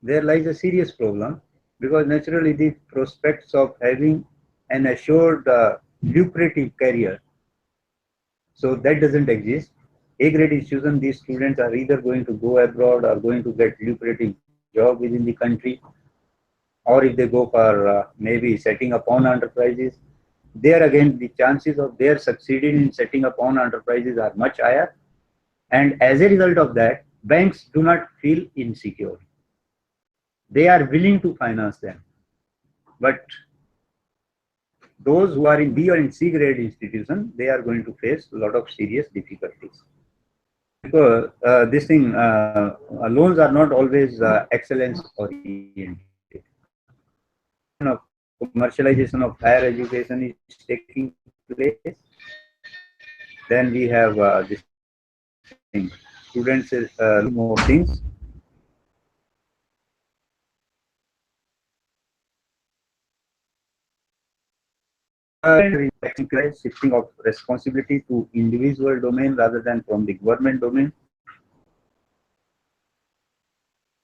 [SPEAKER 2] there lies a serious problem, because naturally the prospects of having an assured lucrative career, so that doesn't exist. A grade institution, these students are either going to go abroad or going to get lucrative job within the country, or if they go for maybe setting up own enterprises, there again the chances of their succeeding in setting up own enterprises are much higher. And as a result of that, banks do not feel insecure. They are willing to finance them. But those who are in B or in C grade institution, they are going to face a lot of serious difficulties. Because loans are not always excellence oriented. Commercialization of higher education is taking place. Then we have this thing. Students more things. Shifting of responsibility to individual domain rather than from the government domain.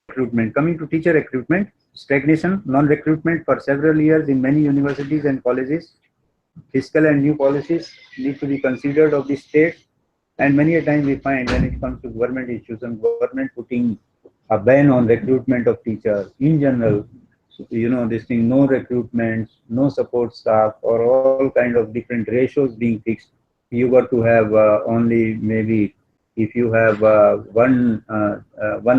[SPEAKER 2] Recruitment. Coming to teacher recruitment, stagnation, non-recruitment for several years in many universities and colleges. Fiscal and new policies need to be considered of the state, and many a time we find when it comes to government institutions, government putting a ban on recruitment of teachers in general. This thing, no recruitments, no support staff, or all kind of different ratios being fixed. You got to have only maybe, if you have one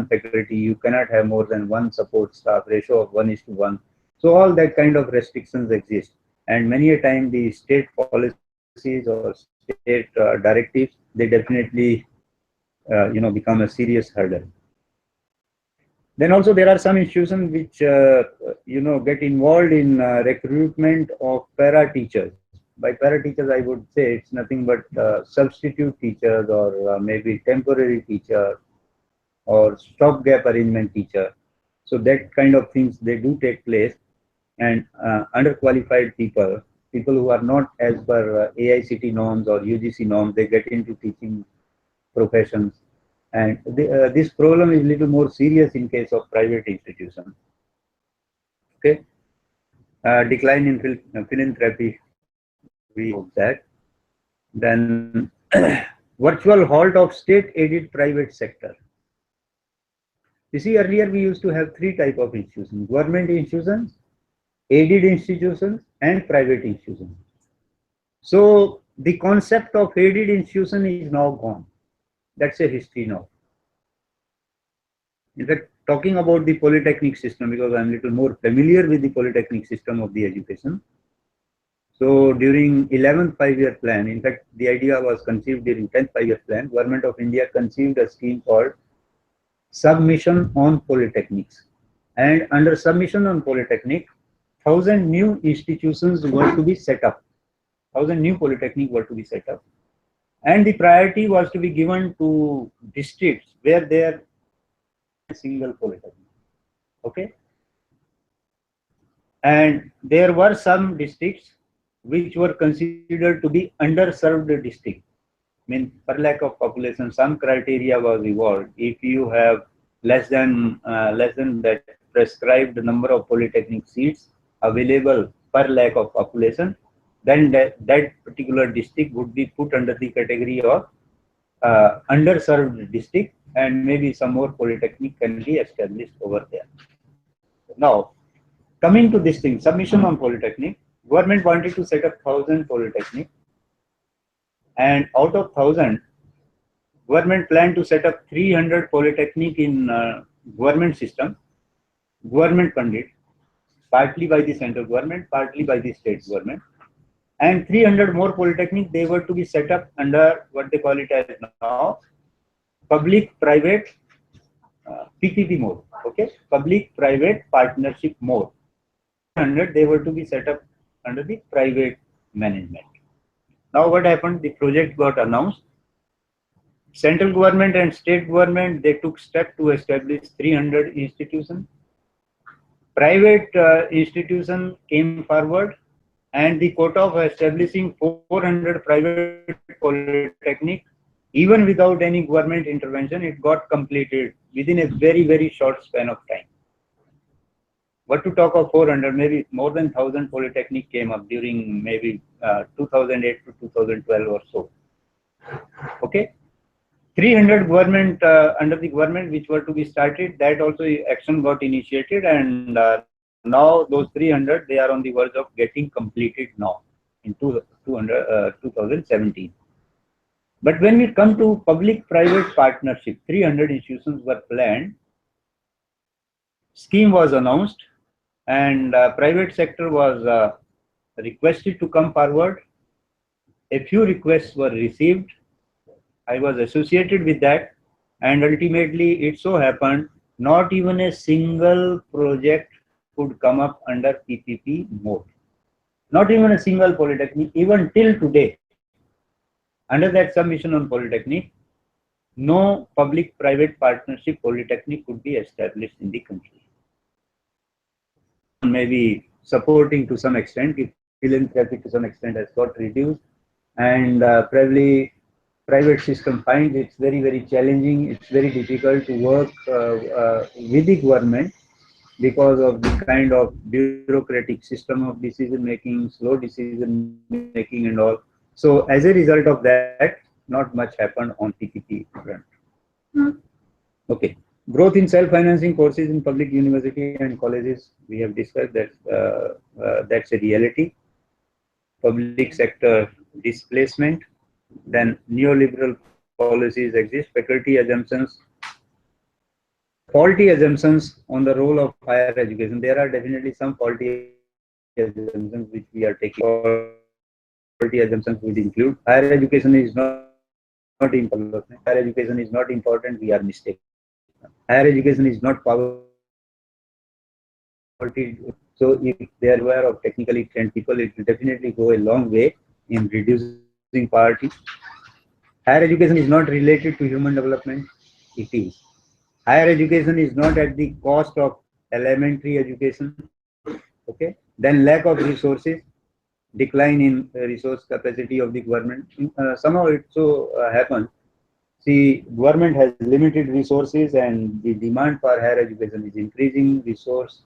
[SPEAKER 2] faculty, you cannot have more than one support staff, ratio of 1:1. So all that kind of restrictions exist, and many a time the state policies or state directives, they definitely become a serious hurdle. Then also there are some institutions which get involved in recruitment of para teachers. By para teachers, I would say it's nothing but substitute teachers, or maybe temporary teacher, or stopgap arrangement teacher. So that kind of things, they do take place, and underqualified people who are not as per AICT norms or UGC norms, they get into teaching professions. And this problem is little more serious in case of private institutions. Okay, decline in philanthropy, we hope that. Then virtual halt of state-aided private sector. You see, earlier we used to have three types of institutions: government institutions, aided institutions, and private institutions. So the concept of aided institution is now gone. That's a history now. In fact, talking about the polytechnic system, because I'm a little more familiar with the polytechnic system of the education. So during 11th 5-year plan, in fact, the idea was conceived during 10th 5-year plan. Government of India conceived a scheme called Submission on Polytechnics. And under Submission on Polytechnic, 1,000 new institutions were to be set up. 1,000 new polytechnic were to be set up. And the priority was to be given to districts where there is a single polytechnic. Okay. And there were some districts which were considered to be underserved district. I mean, per lakh of population, some criteria was evolved. If you have less than that prescribed number of polytechnic seats available per lakh of population, then that particular district would be put under the category of underserved district, and maybe some more polytechnic can be established over there. Now, coming to this thing, submission on polytechnic, government wanted to set up 1,000 polytechnic, and out of 1,000, government planned to set up 300 polytechnic in government system, government funded, partly by the central government, partly by the state government, and 300 more polytechnic, they were to be set up under what they call it as now public-private PPP mode. Okay, public-private partnership mode. 300 they were to be set up under the private management. Now what happened? The project got announced. Central government and state government, they took step to establish 300 institutions. Private institution came forward, and the quota of establishing 400 private polytechnic, even without any government intervention, it got completed within a very, very short span of time. What to talk of 400, maybe more than 1,000 polytechnic came up during maybe 2008 to 2012 or so. Okay. 300 government, under the government which were to be started, that also action got initiated, and now those 300, they are on the verge of getting completed now in 2017. But when we come to public-private partnership, 300 institutions were planned, scheme was announced, and private sector was requested to come forward. A few requests were received. I was associated with that, and ultimately it so happened not even a single project could come up under PPP mode. Not even a single polytechnic, even till today. Under that submission on polytechnic, no public-private partnership polytechnic could be established in the country. Maybe supporting to some extent, if philanthropy to some extent has got reduced, and probably private system finds it's very, very challenging, it's very difficult to work with the government because of the kind of bureaucratic system of decision making, slow decision making and all. So as a result of that, not much happened on PPP front. Okay. Growth in self-financing courses in public university and colleges, we have discussed that that's a reality. Public sector displacement, then neoliberal policies exist, faculty assumptions, faulty assumptions on the role of higher education. There are definitely some faulty assumptions which we are taking. Faulty assumptions would include higher education is not important. Higher education is not important. We are mistaken. Higher education is not poverty. So if they are aware of technically trained people, it will definitely go a long way in reducing poverty. Higher education is not related to human development. It is. Higher education is not at the cost of elementary education. Okay. Then lack of resources, decline in resource capacity of the government. Somehow it so happens. See, government has limited resources, and the demand for higher education is increasing. Resource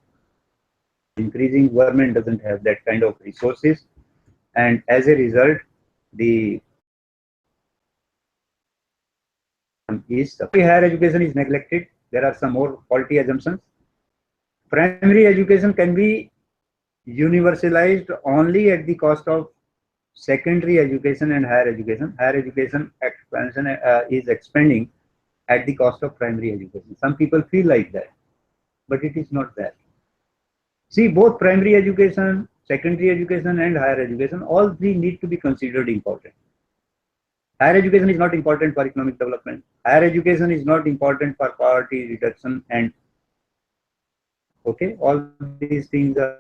[SPEAKER 2] increasing. Government doesn't have that kind of resources, and as a result, the higher education is neglected. There are some more faulty assumptions. Primary education can be universalized only at the cost of secondary education and higher education. Higher education expansion is expanding at the cost of primary education. Some people feel like that, but it is not that. See, both primary education, secondary education and higher education, all three need to be considered important. Higher education is not important for economic development. Higher education is not important for poverty reduction, and okay, all these things are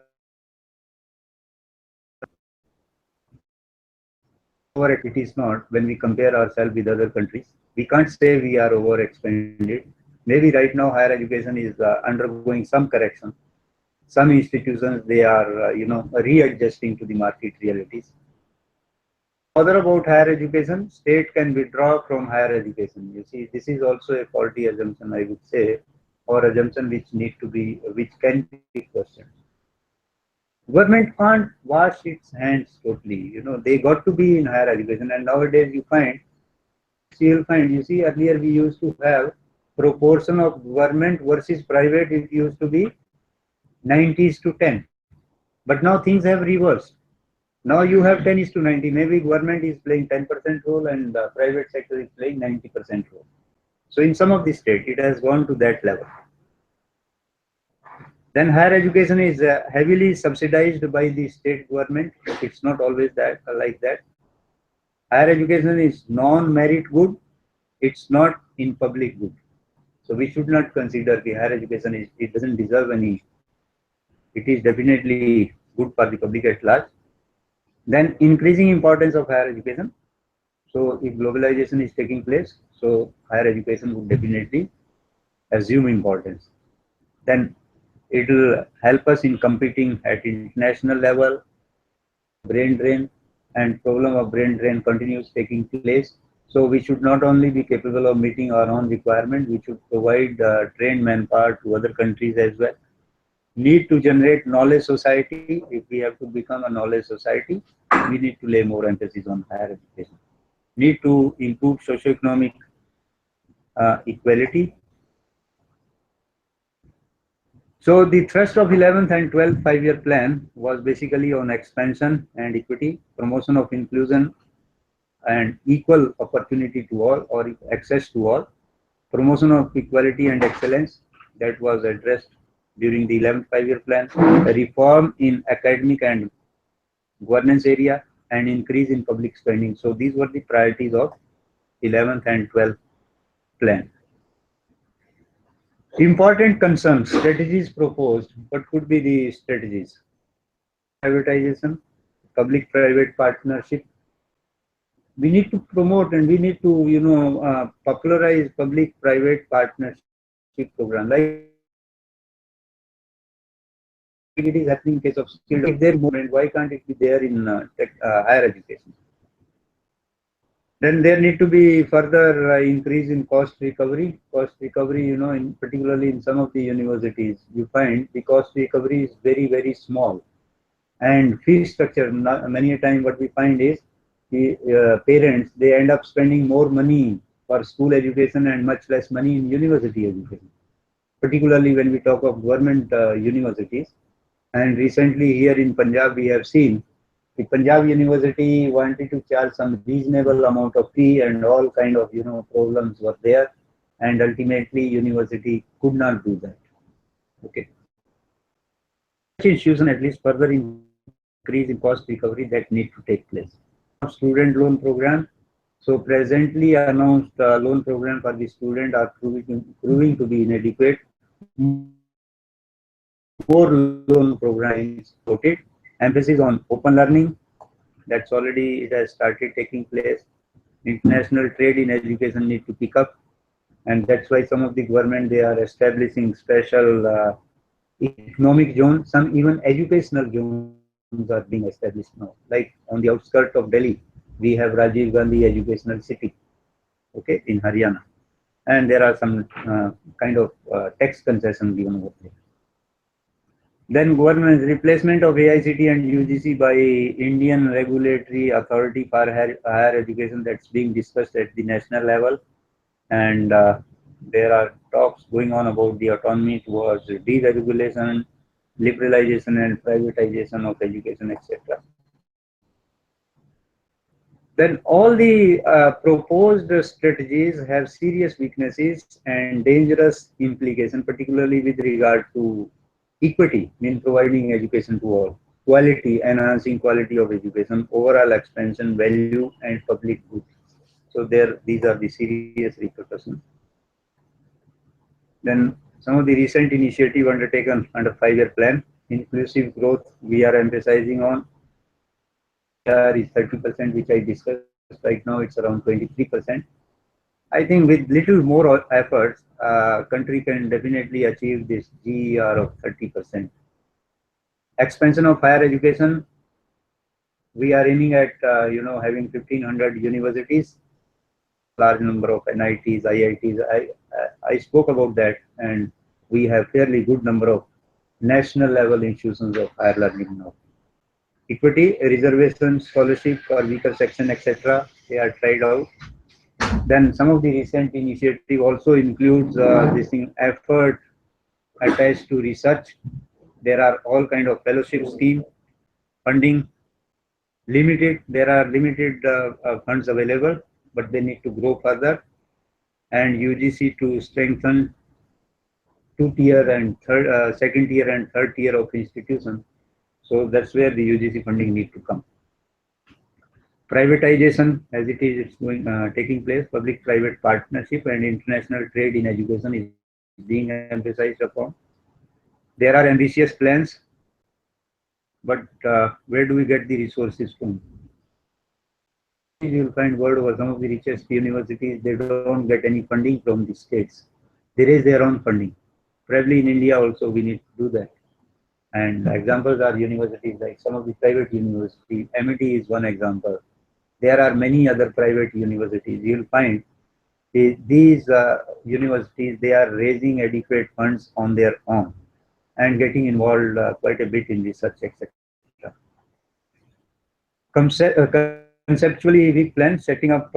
[SPEAKER 2] it is not when we compare ourselves with other countries. We can't say we are overexpanded. Maybe right now higher education is undergoing some correction. Some institutions, they are, readjusting to the market realities. Further about higher education, state can withdraw from higher education. You see, this is also a faulty assumption, I would say, or assumption which can be questioned. Government can't wash its hands totally. They got to be in higher education, and nowadays you'll find, you see, earlier we used to have proportion of government versus private. It used to be 90s to 10, but now things have reversed. Now you have 10 is to 90. Maybe government is playing 10% role and the private sector is playing 90% role. So in some of the state, it has gone to that level. Then higher education is heavily subsidized by the state government. It's not always that like that. Higher education is non-merit good. It's not in public good. So we should not consider the higher education it doesn't deserve any. It is definitely good for the public at large. Then increasing importance of higher education. So if globalization is taking place, so higher education would definitely assume importance. Then it will help us in competing at international level. Brain drain and problem of brain drain continues taking place. So we should not only be capable of meeting our own requirement, we should provide trained manpower to other countries as well. Need to generate knowledge society. If we have to become a knowledge society, we need to lay more emphasis on higher education. Need to improve socioeconomic equality. So the thrust of 11th and 12th 5-year plan was basically on expansion and equity, promotion of inclusion and equal opportunity to all or access to all, promotion of equality and excellence that was addressed during the 11th 5-year plan, a reform in academic and governance area, and increase in public spending. So these were the priorities of 11th and 12th plan. Important concerns, strategies proposed. What could be the strategies? Privatization, public-private partnership. We need to promote and we need to, popularize public-private partnership program. Like it is happening in case of skilled. If there movement, why can't it be there in higher education? Then there need to be further increase in cost recovery. Cost recovery, particularly in some of the universities, you find the cost recovery is very, very small. And fee structure, many a time what we find is the parents, they end up spending more money for school education and much less money in university education. Particularly when we talk of government universities. And recently here in Punjab, we have seen the Punjab University wanted to charge some reasonable amount of fee and all kind of, problems were there. And ultimately university could not do that. Okay. Institution at least further increase in cost recovery that need to take place. Student loan program. So presently announced loan program for the student are proving to be inadequate. More loan programs quoted. Emphasis on open learning. That's already, it has started taking place. International trade in education need to pick up. And that's why some of the government, they are establishing special economic zones. Some even educational zones are being established now. Like on the outskirts of Delhi, we have Rajiv Gandhi Educational City, okay, in Haryana. And there are some kind of tax concession given over there. Then government's replacement of AICT and UGC by Indian Regulatory Authority for Higher Education, that's being discussed at the national level. And there are talks going on about the autonomy towards deregulation, liberalization and privatization of education, etc. Then all the proposed strategies have serious weaknesses and dangerous implications, particularly with regard to equity in providing education to all, quality, enhancing quality of education, overall expansion, value, and public good. So these are the serious repercussions. Then some of the recent initiative undertaken under 5-year plan, inclusive growth, we are emphasizing on. Is 30%, which I discussed. Right now it's around 23%. I think with little more efforts, country can definitely achieve this GER of 30%. Expansion of higher education. We are aiming at having 1,500 universities, large number of NITs, IITs. I spoke about that, and we have fairly good number of national level institutions of higher learning now. Equity, reservation, scholarship for weaker section, etc. They are tried out. Then some of the recent initiative also includes this thing, effort attached to research. There are all kind of fellowship scheme, funding limited. There are limited funds available, but they need to grow further. And UGC to strengthen second tier and third tier of institution. So that's where the UGC funding need to come. Privatization, as it is, it's going taking place. Public-private partnership and international trade in education is being emphasized upon. There are ambitious plans, but where do we get the resources from? You will find world over some of the richest universities, they don't get any funding from the states. They raise their own funding. Probably in India also we need to do that. And examples are universities like some of the private universities. MIT is one example. There are many other private universities. You'll find these universities, they are raising adequate funds on their own and getting involved quite a bit in research, etc. Conceptually, we plan setting up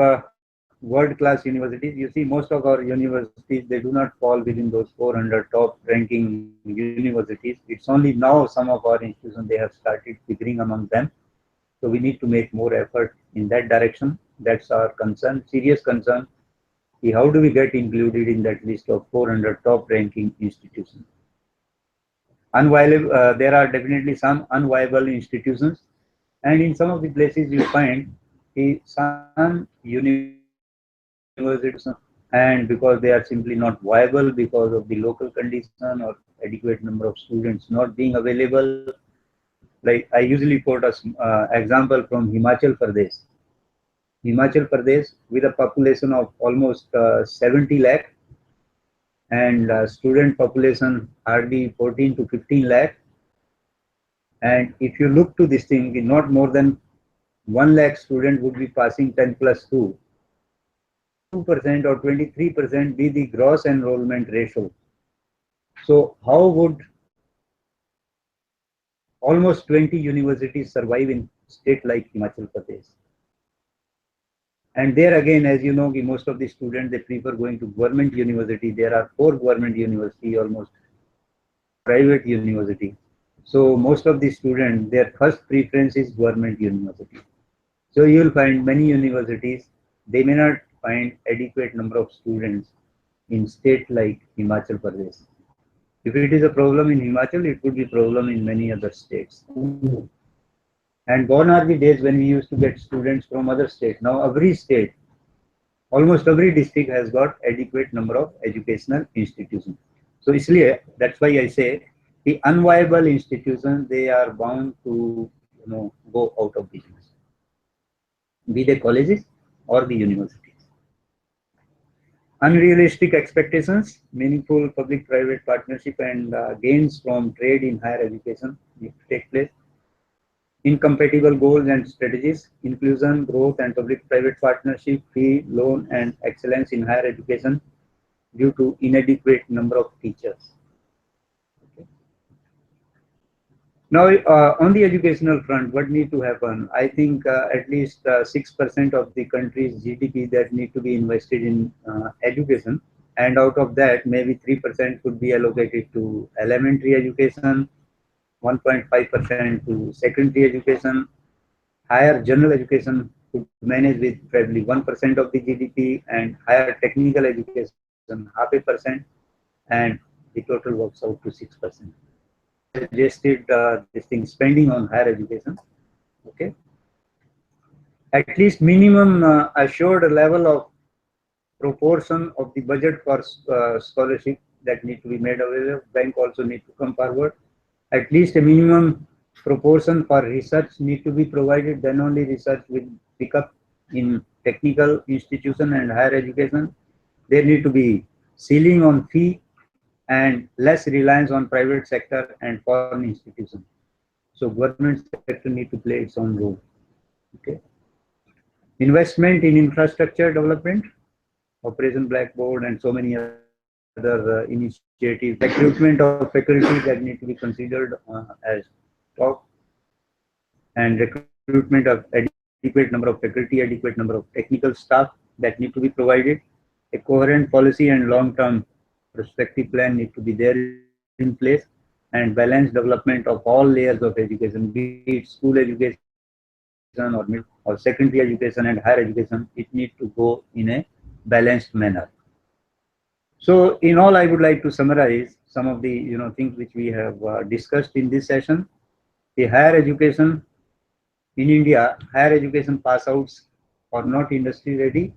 [SPEAKER 2] world-class universities. You see, most of our universities, they do not fall within those 400 top-ranking universities. It's only now some of our institutions, they have started figuring among them. So we need to make more effort in that direction. That's our concern, serious concern. How do we get included in that list of 400 top-ranking institutions? Unviable, there are definitely some unviable institutions. And in some of the places you find some universities, and because they are simply not viable because of the local condition or adequate number of students not being available. Like I usually quote as example from Himachal Pradesh. Himachal Pradesh with a population of almost 70 lakh and student population hardly 14 to 15 lakh. And if you look to this thing, not more than 1 lakh student would be passing 10 plus 2. 2% or 23% be the gross enrollment ratio. So how would almost 20 universities survive in state like Himachal Pradesh? And there again, as you know, most of the students, they prefer going to government university. There are 4 government university, almost private university. So most of the students, their first preference is government university. So you will find many universities, they may not find adequate number of students in state like Himachal Pradesh. If it is a problem in Himachal, it could be a problem in many other states. And gone are the days when we used to get students from other states. Now every state, almost every district has got adequate number of educational institutions. So isliye, that's why I say the unviable institutions, they are bound to go out of business, be they colleges or the universities. Unrealistic expectations, meaningful public-private partnership and gains from trade in higher education need to take place. Incompatible goals and strategies, inclusion, growth and public-private partnership, fee, loan and excellence in higher education due to inadequate number of teachers. Okay. Now, on the educational front, what need to happen? I think at least 6% of the country's GDP that need to be invested in education, and out of that, maybe 3% could be allocated to elementary education, 1.5% to secondary education, higher general education could manage with probably 1% of the GDP, and higher technical education 0.5%, and the total works out to 6%. Suggested this thing spending on higher education. Okay, at least minimum assured level of proportion of the budget for scholarship that need to be made available. Bank also need to come forward. At least a minimum proportion for research need to be provided. Then only research will pick up in technical institution and higher education. There need to be ceiling on fee and less reliance on private sector and foreign institutions. So government sector need to play its own role. Okay. Investment in infrastructure development, Operation Blackboard, and so many other initiatives. Recruitment of faculty that need to be considered as top, and recruitment of adequate number of faculty, adequate number of technical staff that need to be provided. A coherent policy and long-term prospective plan need to be there in place, and balanced development of all layers of education, be it school education or mid or secondary education and higher education. It needs to go in a balanced manner. So in all, I would like to summarize some of the things which we have discussed in this session. The higher education in India, higher education pass outs are not industry ready,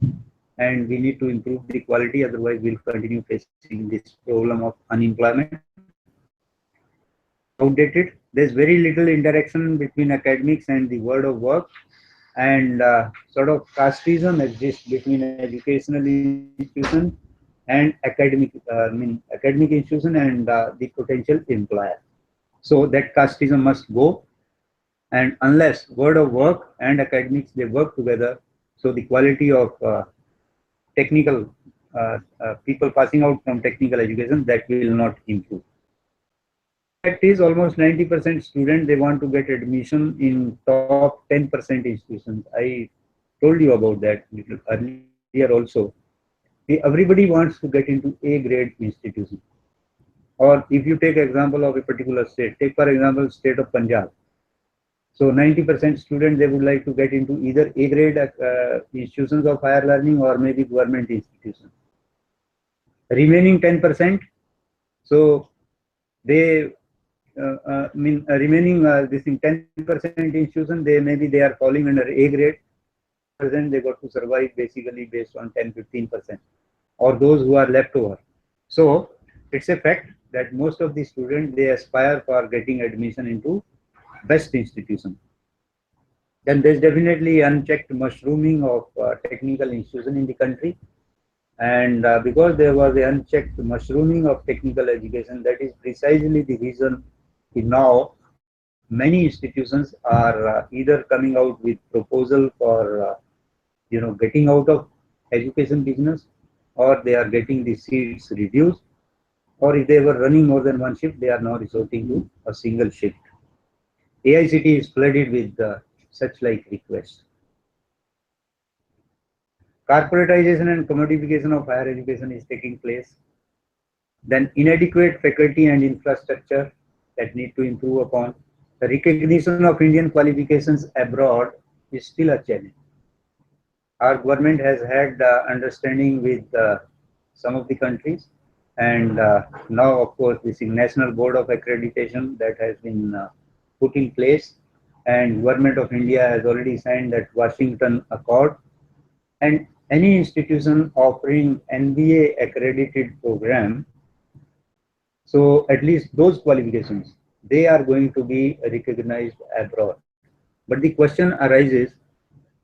[SPEAKER 2] and we need to improve the quality, otherwise we'll continue facing this problem of unemployment. Outdated. There's very little interaction between academics and the world of work, and sort of casteism exists between educational institution and academic institution and the potential employer. So that casteism must go, and unless world of work and academics they work together, so the quality of technical people passing out from technical education, that will not improve. Fact is, almost 90% students, they want to get admission in top 10% institutions. I told you about that earlier also. Everybody wants to get into A grade institution. Or if you take example of a particular state, take for example state of Punjab. So 90% students, they would like to get into either A grade institutions of higher learning or maybe government institutions. Remaining 10%, so they remaining this in 10% institution, they are falling under A grade. Present they got to survive basically based on 10-15%, or those who are left over. So it's a fact that most of the students, they aspire for getting admission into best institution. Then there's definitely unchecked mushrooming of technical institution in the country, and because there was the unchecked mushrooming of technical education, that is precisely the reason now many institutions are either coming out with proposal for getting out of education business, or they are getting the seats reduced, or if they were running more than one shift, they are now resorting to a single shift. AICT is flooded with such like requests. Corporatization and commodification of higher education is taking place. Then inadequate faculty and infrastructure that need to improve upon. The recognition of Indian qualifications abroad is still a challenge. Our government has had understanding with some of the countries, and now of course this National Board of Accreditation that has been put in place, and Government of India has already signed that Washington Accord, and any institution offering NBA accredited program, so at least those qualifications, they are going to be recognized abroad. But the question arises,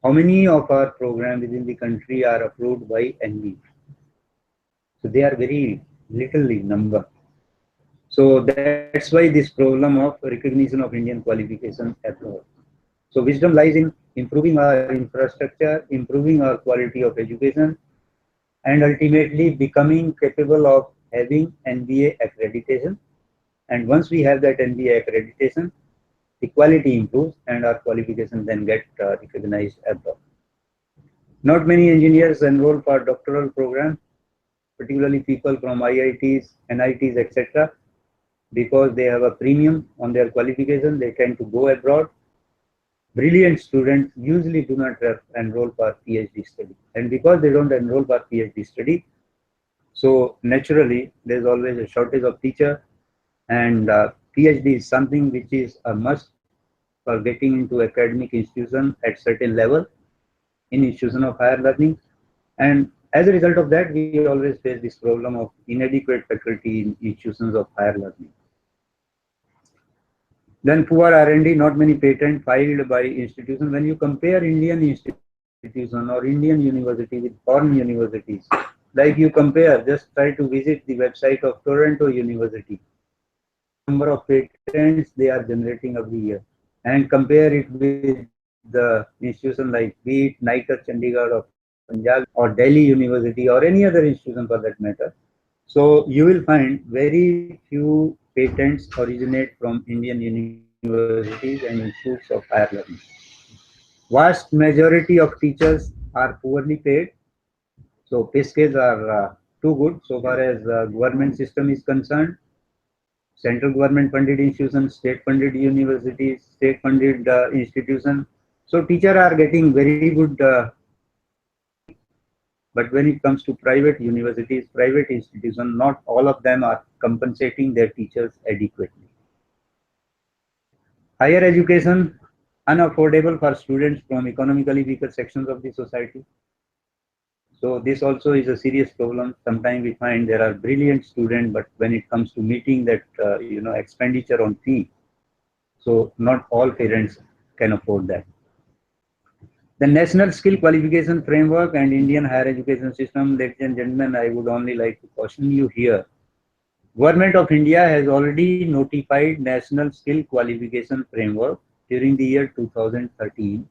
[SPEAKER 2] how many of our programs within the country are approved by NBA? So they are very little in number. So that's why this problem of recognition of Indian qualification abroad. So wisdom lies in improving our infrastructure, improving our quality of education, and ultimately becoming capable of having NBA accreditation. And once we have that NBA accreditation, the quality improves and our qualifications then get recognized abroad. Not many engineers enroll for doctoral programs, particularly people from IITs, NITs, etc. Because they have a premium on their qualification, they tend to go abroad. Brilliant students usually do not enroll for PhD study. And because they don't enroll for PhD study, so naturally there's always a shortage of teacher, and PhD is something which is a must for getting into academic institution at certain level in institution of higher learning. And as a result of that, we always face this problem of inadequate faculty in institutions of higher learning. Then poor R&D, not many patents filed by institutions. When you compare Indian institution or Indian university with foreign universities, like you compare, just try to visit the website of Toronto University. number of patents they are generating every year, and compare it with the institution like be it NITER Chandigarh or Punjab or Delhi University or any other institution for that matter. So you will find very few patents originate from Indian universities and institutes of higher learning. Vast majority of teachers are poorly paid, so pay scales are too good so far as government system is concerned. Central government funded institutions, state funded universities, state funded institutions. So teachers are getting very good, but when it comes to private universities, private institutions, not all of them are compensating their teachers adequately. Higher education, unaffordable for students from economically weaker sections of the society. So this also is a serious problem. Sometimes we find there are brilliant students, but when it comes to meeting that expenditure on fee, so not all parents can afford that. The National Skill Qualification Framework and Indian higher education system, ladies and gentlemen, I would only like to caution you here. Government of India has already notified National Skill Qualification Framework during the year 2013.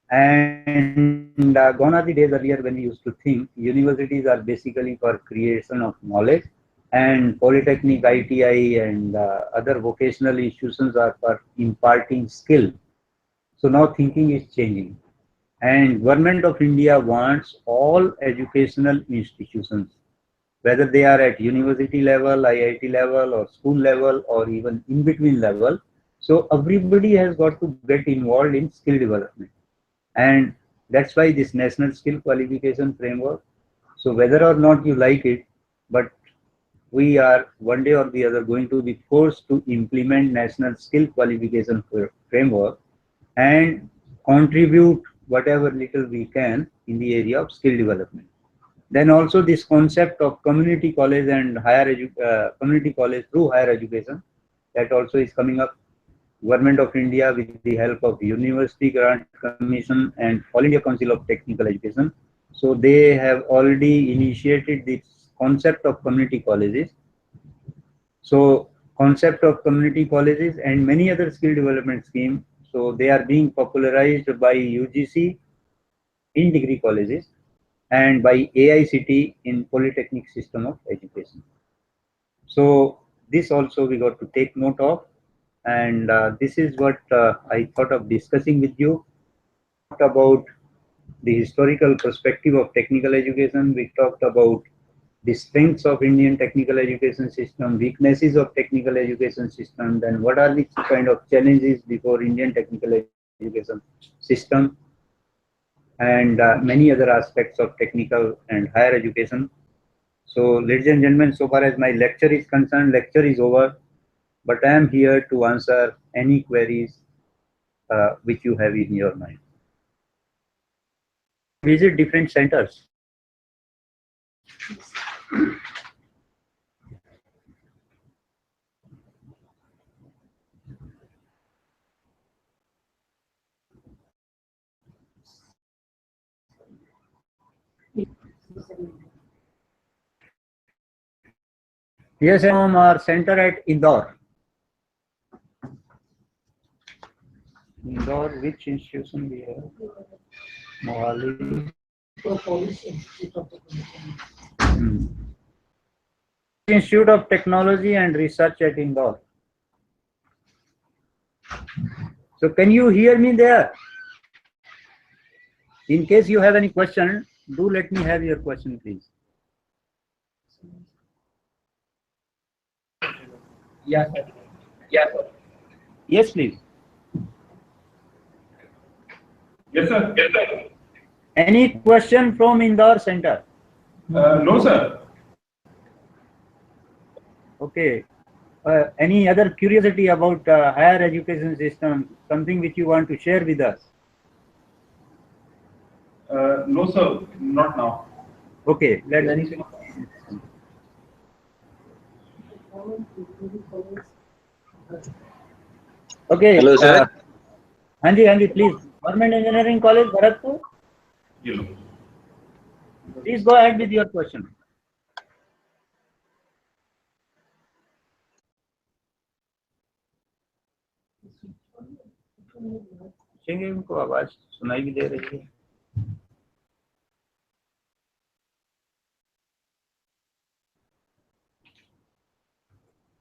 [SPEAKER 2] And gone are the days earlier when we used to think universities are basically for creation of knowledge, and polytechnic, ITI, and other vocational institutions are for imparting skill. So now thinking is changing, and Government of India wants all educational institutions, whether they are at university level, IIT level, or school level, or even in between level. So everybody has got to get involved in skill development. And that's why this National Skill Qualification Framework. So whether or not you like it, but we are one day or the other going to be forced to implement National Skill Qualification Framework and contribute whatever little we can in the area of skill development. Then also this concept of community college and community college through higher education, that also is coming up. Government of India with the help of University Grant Commission and All India Council of Technical Education. So they have already initiated this concept of community colleges. So concept of community colleges and many other skill development schemes. So they are being popularized by UGC in degree colleges and by AICT in polytechnic system of education. So this also we got to take note of. And this is what I thought of discussing with you. We talked about the historical perspective of technical education. We talked about the strengths of Indian technical education system, weaknesses of technical education system, then what are the kind of challenges before Indian technical education system, and many other aspects of technical and higher education. So ladies and gentlemen, so far as my lecture is concerned, lecture is over. But I am here to answer any queries which you have in your mind. Visit different centers. Yes, our center at Indore. Indore, which institution we have? Mohali. Institute of Technology and Research at Indore. So can you hear me there? In case you have any question, do let me have your question, please.
[SPEAKER 4] Yes, sir. Yes, sir.
[SPEAKER 2] Yes, please.
[SPEAKER 4] Yes, sir. Yes, sir.
[SPEAKER 2] Any question from Indore center?
[SPEAKER 4] No, sir.
[SPEAKER 2] Okay. Any other curiosity about higher education system? Something which you want to share with us?
[SPEAKER 4] No, sir. Not now.
[SPEAKER 2] Okay. Let's. Okay.
[SPEAKER 5] Hello, sir.
[SPEAKER 2] Hanji, please. Government Engineering College, Bharatpur.
[SPEAKER 4] Yellow.
[SPEAKER 2] Please go ahead with your question. पूछेंगे उनको, आवाज सुनाई भी दे रही है।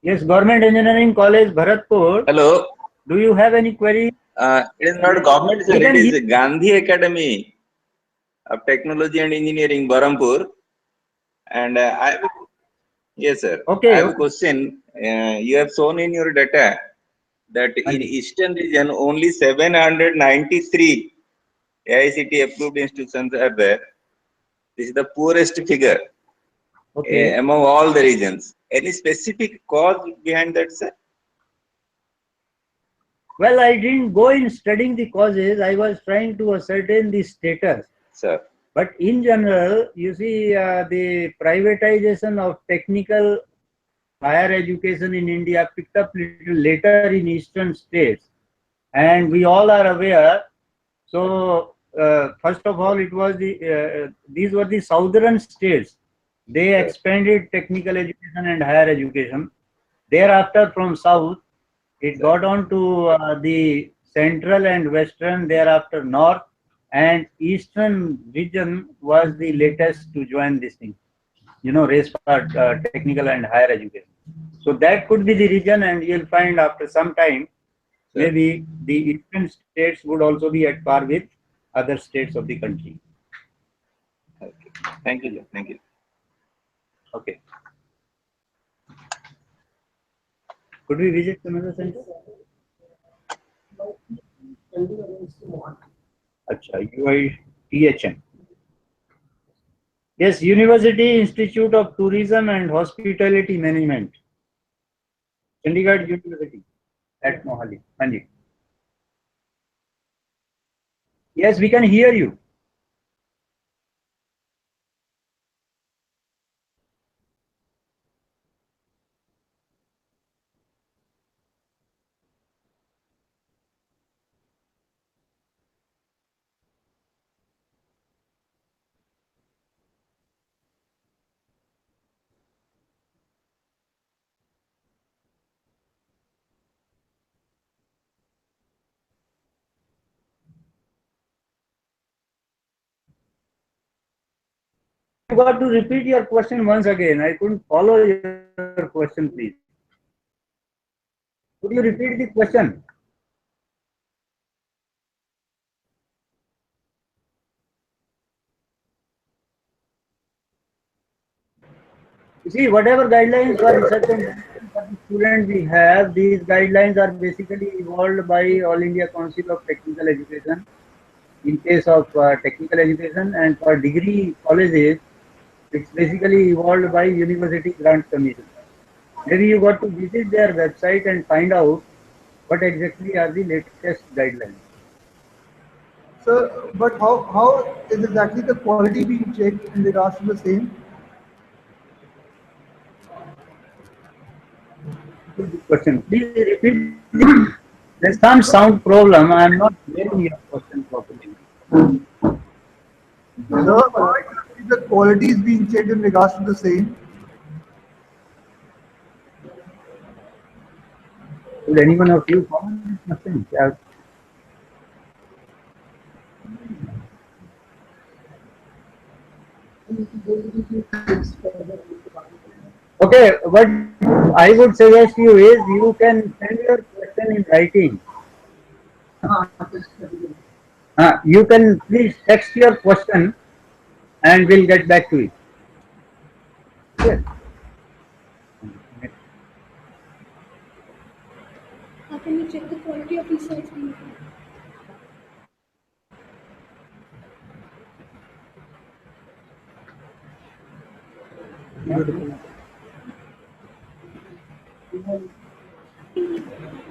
[SPEAKER 2] Yes, Government Engineering College, Bharatpur.
[SPEAKER 5] Hello.
[SPEAKER 2] Do you have any query?
[SPEAKER 5] It is not government, sir.
[SPEAKER 2] You can
[SPEAKER 5] It is Gandhi Academy of Technology and Engineering, Barampur. And yes, sir.
[SPEAKER 2] Okay,
[SPEAKER 5] I have a
[SPEAKER 2] okay.
[SPEAKER 5] question. You have shown in your data that in
[SPEAKER 2] ਹਾਂਜੀ.
[SPEAKER 5] Eastern region only 793 AICT approved institutions are there. This is the poorest figure
[SPEAKER 2] Okay.
[SPEAKER 5] among all the regions. Any specific cause behind that, sir?
[SPEAKER 2] Well, I didn't go in studying the causes. I was trying to ascertain the status.
[SPEAKER 5] Sir.
[SPEAKER 2] But in general, you see, the privatization of technical higher education in India picked up little later in eastern states, and we all are aware. So, first of all, it was these were the southern states. They expanded technical education and higher education. Thereafter, from south, it got on to the central and western, thereafter north, and eastern region was the latest to join this thing. You know, race for technical and higher education. So that could be the region, and you'll find after some time, maybe the eastern states would also be at par with other states of the country.
[SPEAKER 5] Okay. Thank you, sir. Thank you.
[SPEAKER 2] Okay. Could we visit another center? Acha, UITHM. Yes, University Institute of Tourism and Hospitality Management. Chandigarh University at Mohali. Hanji. Yes, we can hear you. You got to repeat your question once again. I couldn't follow your question, please. Could you repeat the question? You see, whatever guidelines for research and development for the student we have, these guidelines are basically evolved by All India Council of Technical Education in case of technical education, and for degree colleges, it's basically evolved by University Grant Commission. Maybe you got to visit their website and find out what exactly are the latest guidelines.
[SPEAKER 3] Sir, but how is exactly the quality being checked in regards to the same?
[SPEAKER 2] Good question. Please repeat. There's some sound problem. I'm not hearing your question properly.
[SPEAKER 3] Sir, how exactly the quality is being checked in regards to the same?
[SPEAKER 2] Would anyone of you comment? Nothing. Okay, what I would suggest you is you can send your question in writing. You can please text your question and we'll get back to it. Yes.
[SPEAKER 6] How can we check the quality of research being done?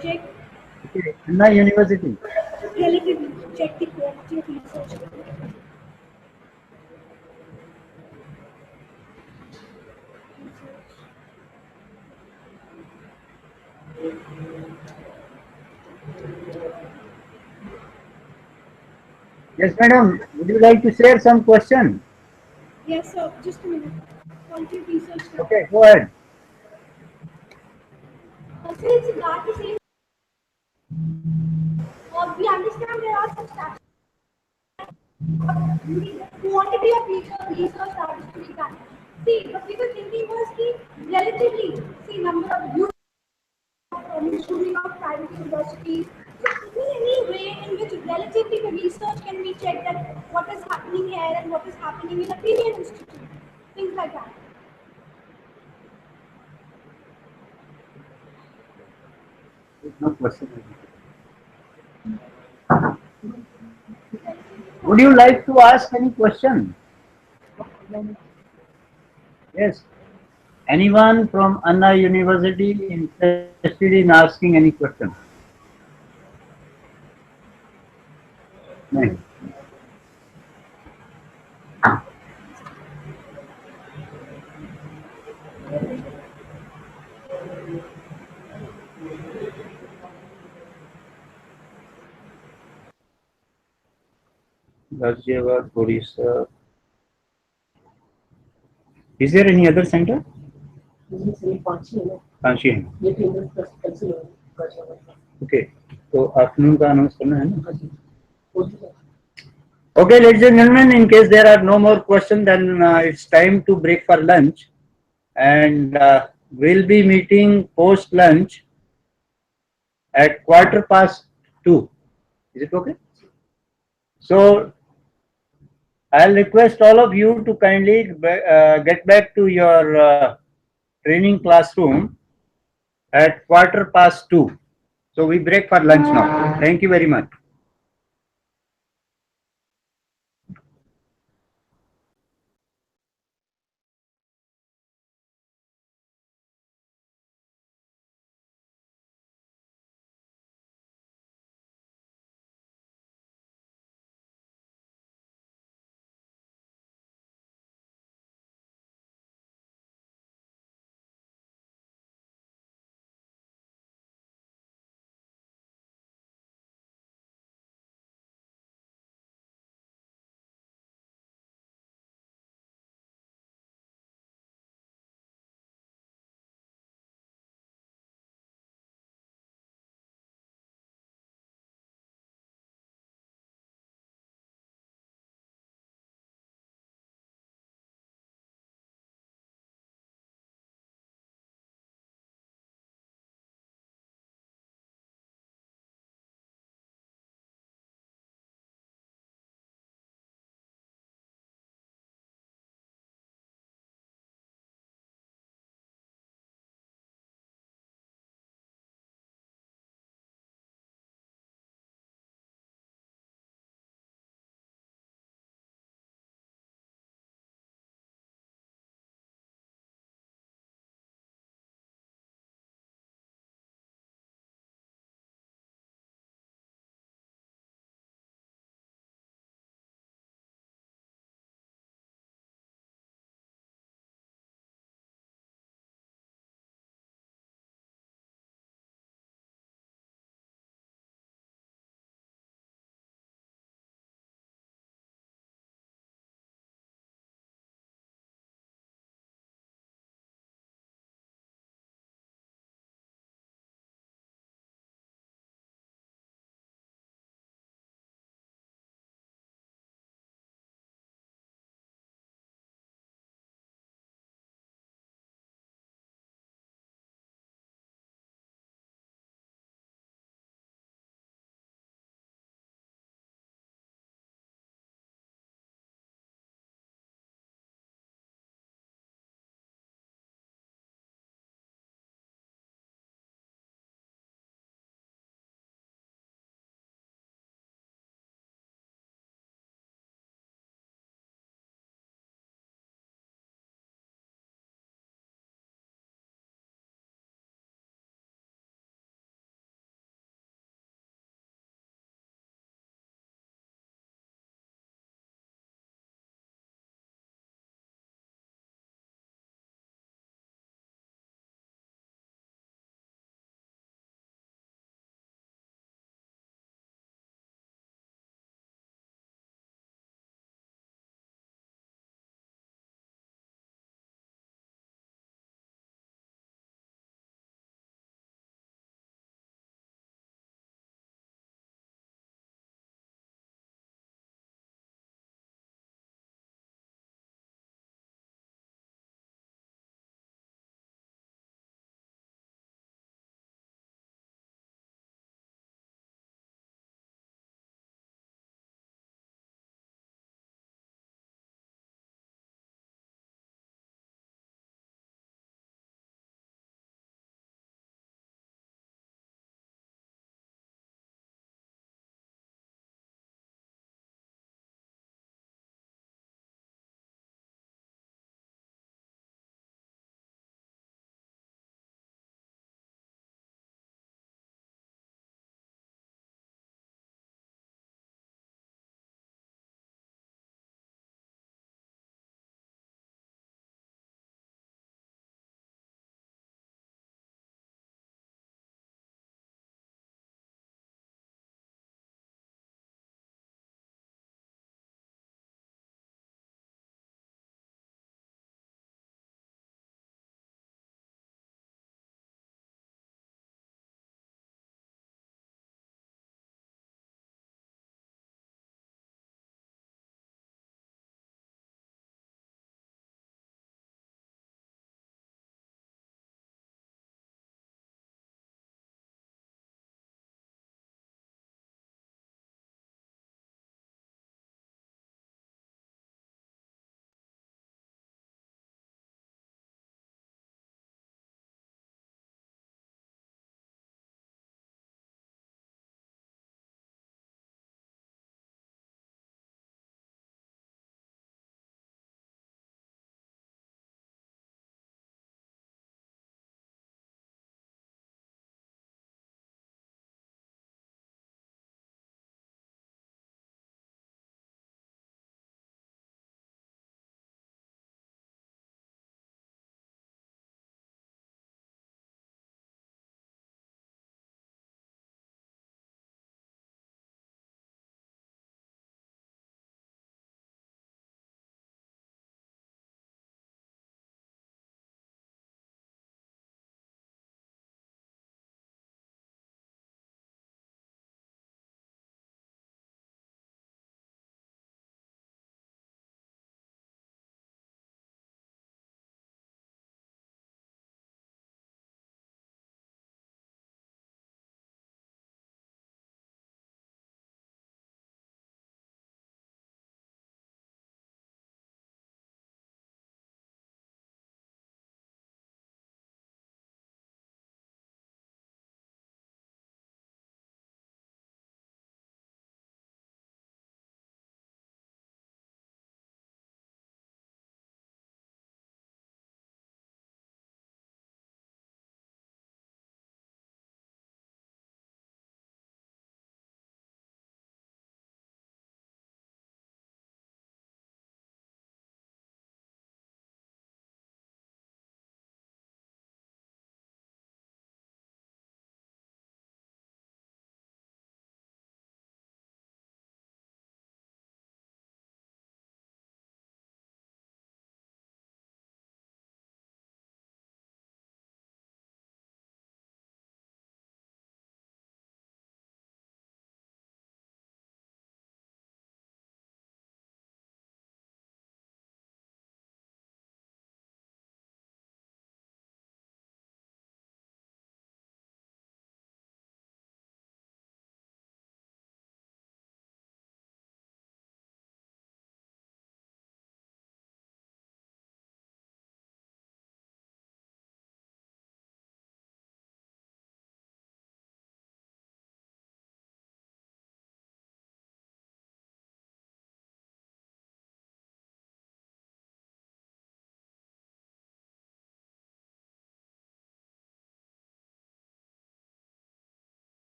[SPEAKER 6] Check
[SPEAKER 2] Okay. Anna University.
[SPEAKER 6] relatively check the quality of research.
[SPEAKER 2] Yes, madam. Would you like to share some question?
[SPEAKER 6] Yes, sir. Just a minute. Quality of research.
[SPEAKER 2] Okay, go ahead.
[SPEAKER 6] Also, it's that the same. We understand there are some statistics. Quantity of research that is to be done. See, what we were thinking was the relatively, see, number of youth students of private universities. So, is there any way in which relatively the research can be checked that what is happening here and what is happening in a Indian institute? Things like that.
[SPEAKER 2] No question. Would you like to ask any question? Yes. Anyone from Anna University interested in asking any question? No. Ghaziabad, Odisha. Is there any other center? Kanchi है. Okay. तो afternoon का announce करना है ना? Okay, ladies and gentlemen, in case there are no more questions, then it's time to break for lunch, and we'll be meeting post lunch at 2:15. Is it okay? So I'll request all of you to kindly get back to your training classroom at 2:15. So we break for lunch now. Thank you very much.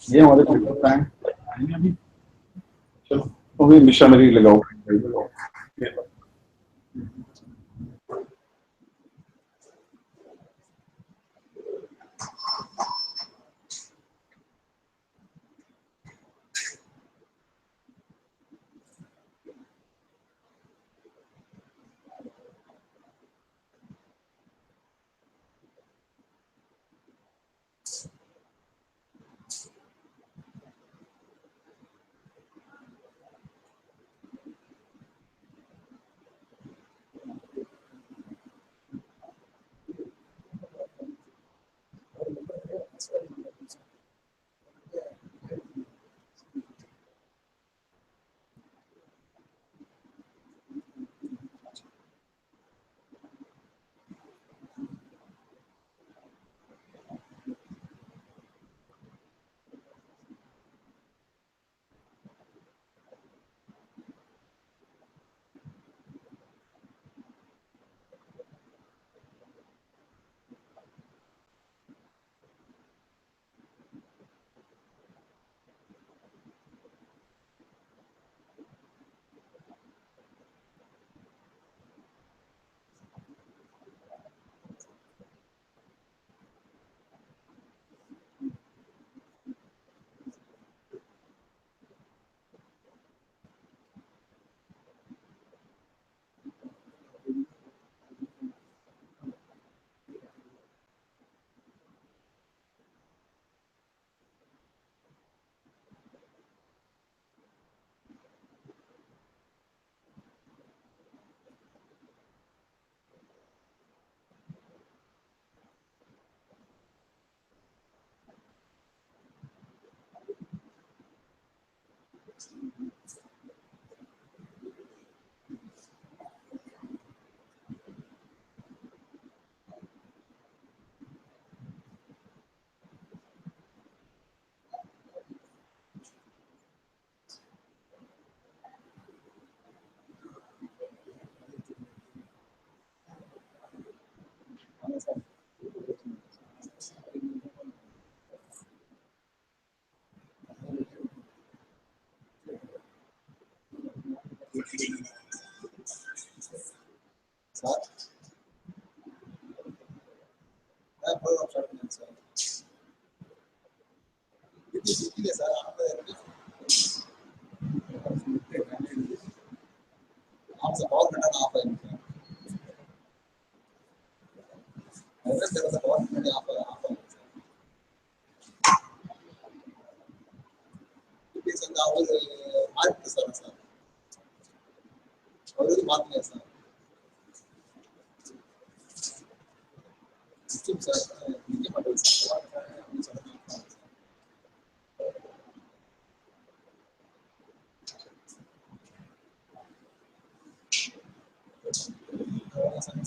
[SPEAKER 4] ये हमारे trip का है आएंगे अभी चलो तो भी missionary लगाओ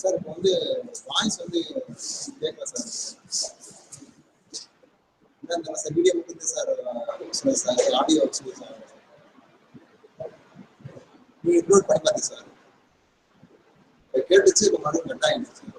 [SPEAKER 7] சார் இப்போ வந்து வாய்ஸ் வந்து கேட்கல சார். சார் வீடியோ மட்டும் சார் சொல்லுங்க சார், ஆடியோ சொல்லுங்க சார். நீங்க இன்க்ளூட் பண்ணி பாருங்க சார். கேட்டுச்சு இப்போ மறுபடியும் கட் ஆயிடுச்சு சார்.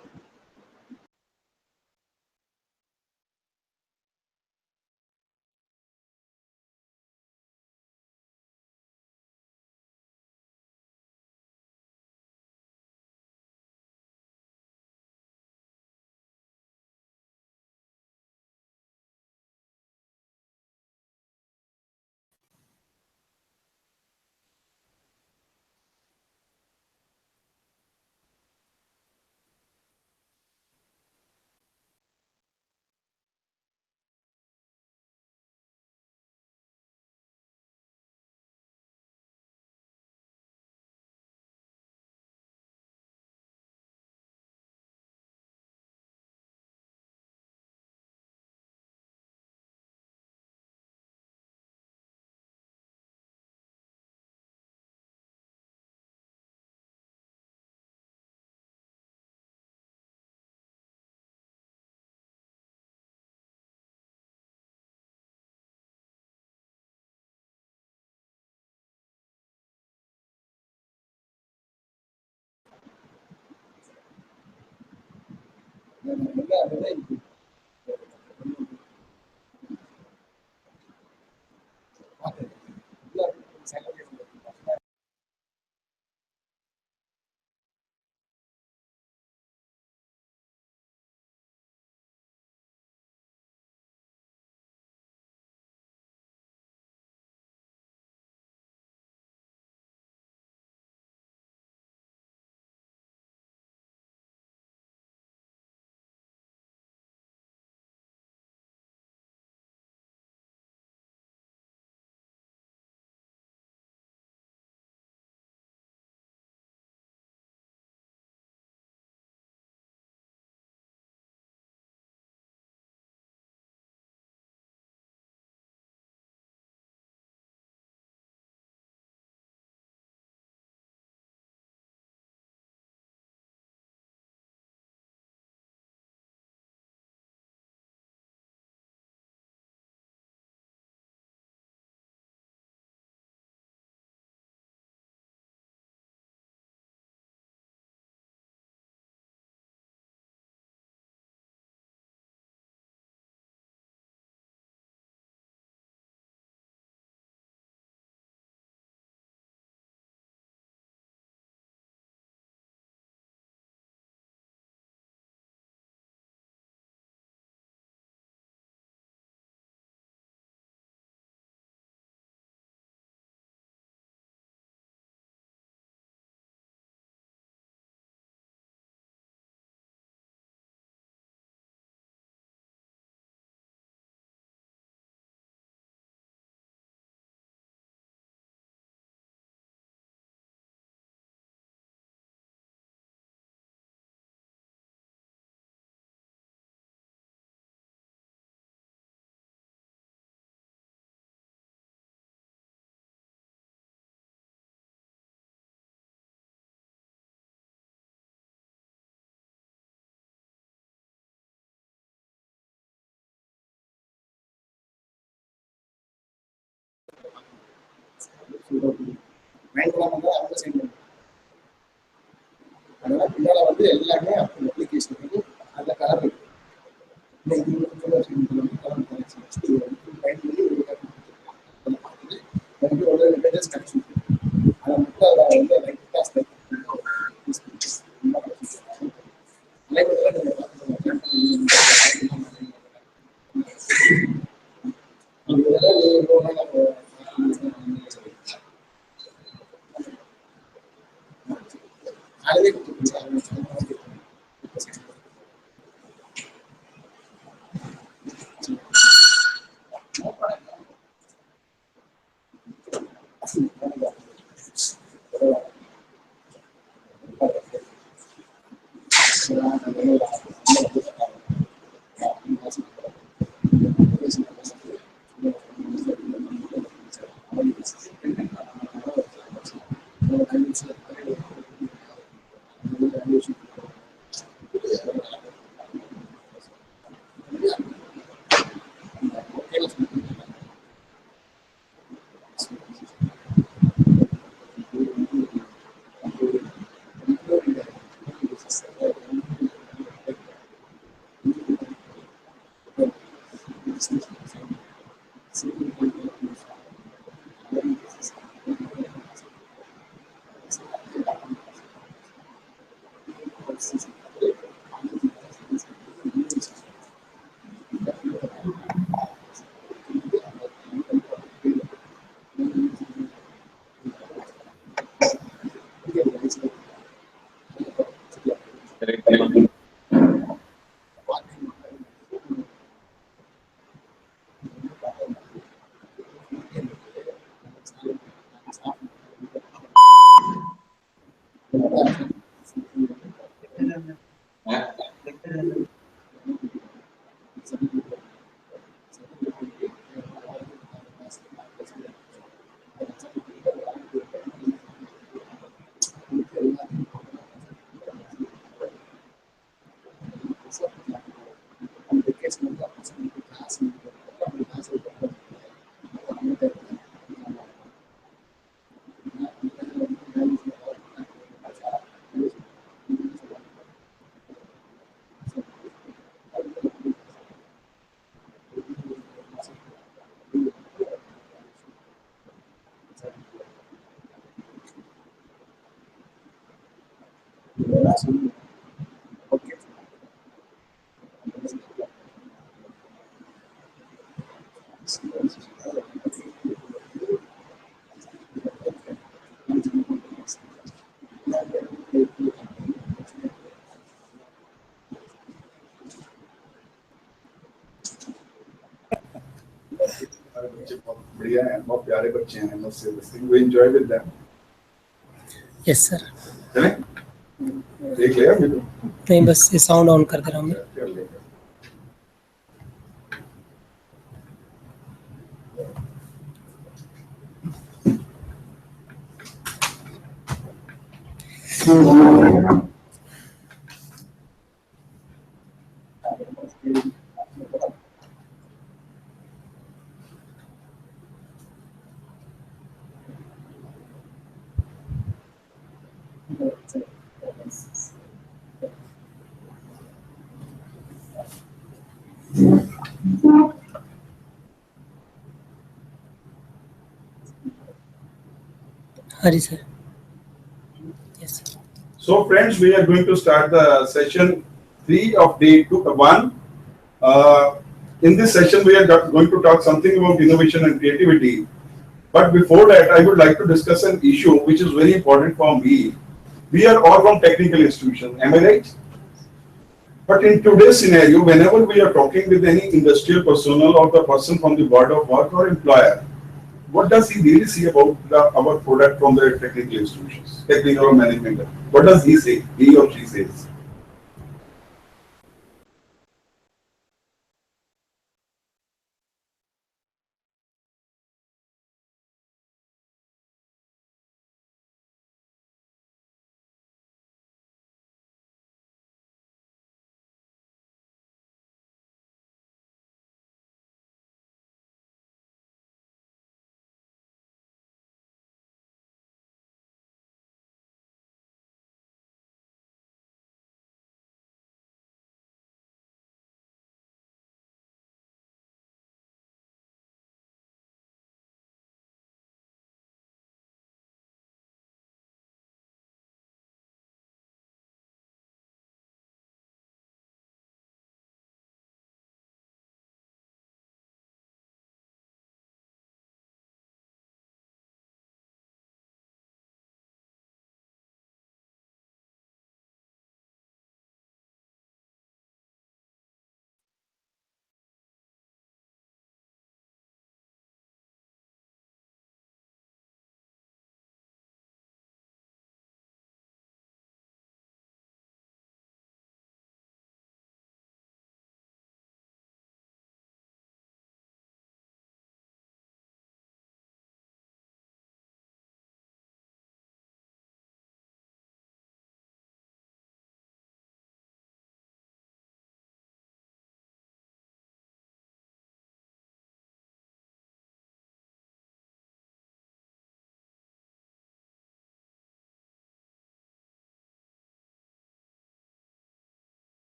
[SPEAKER 7] பயங்கரமாக வந்து அவங்க சைன் அதனால பின்னால வந்து எல்லாமே அப்ளிகேஷன் வந்து அந்த கலர் இருக்கு
[SPEAKER 5] Correct.
[SPEAKER 4] हमारे बच्चे बहुत बढ़िया हैं, बहुत प्यारे बच्चे हैं, मस्त से listening we enjoy with them.
[SPEAKER 8] Yes sir.
[SPEAKER 4] चलें देख लिया अभी तो
[SPEAKER 8] नहीं, बस ये साउंड ऑन कर दे रहा हूँ मैं।
[SPEAKER 4] कर लेगा।
[SPEAKER 8] हाँ जी sir. Yes.
[SPEAKER 4] So friends, we are going to start the session 3 of day 1. In this session, we are going to talk something about innovation and creativity. But before that, I would like to discuss an issue which is very important for me. We are all from technical institutions, am I right? But in today's scenario, whenever we are talking with any industrial personnel or the person from the board of work or employer, what does he really see about our product from the technical institutions, technical or management? What does he say? He or she says.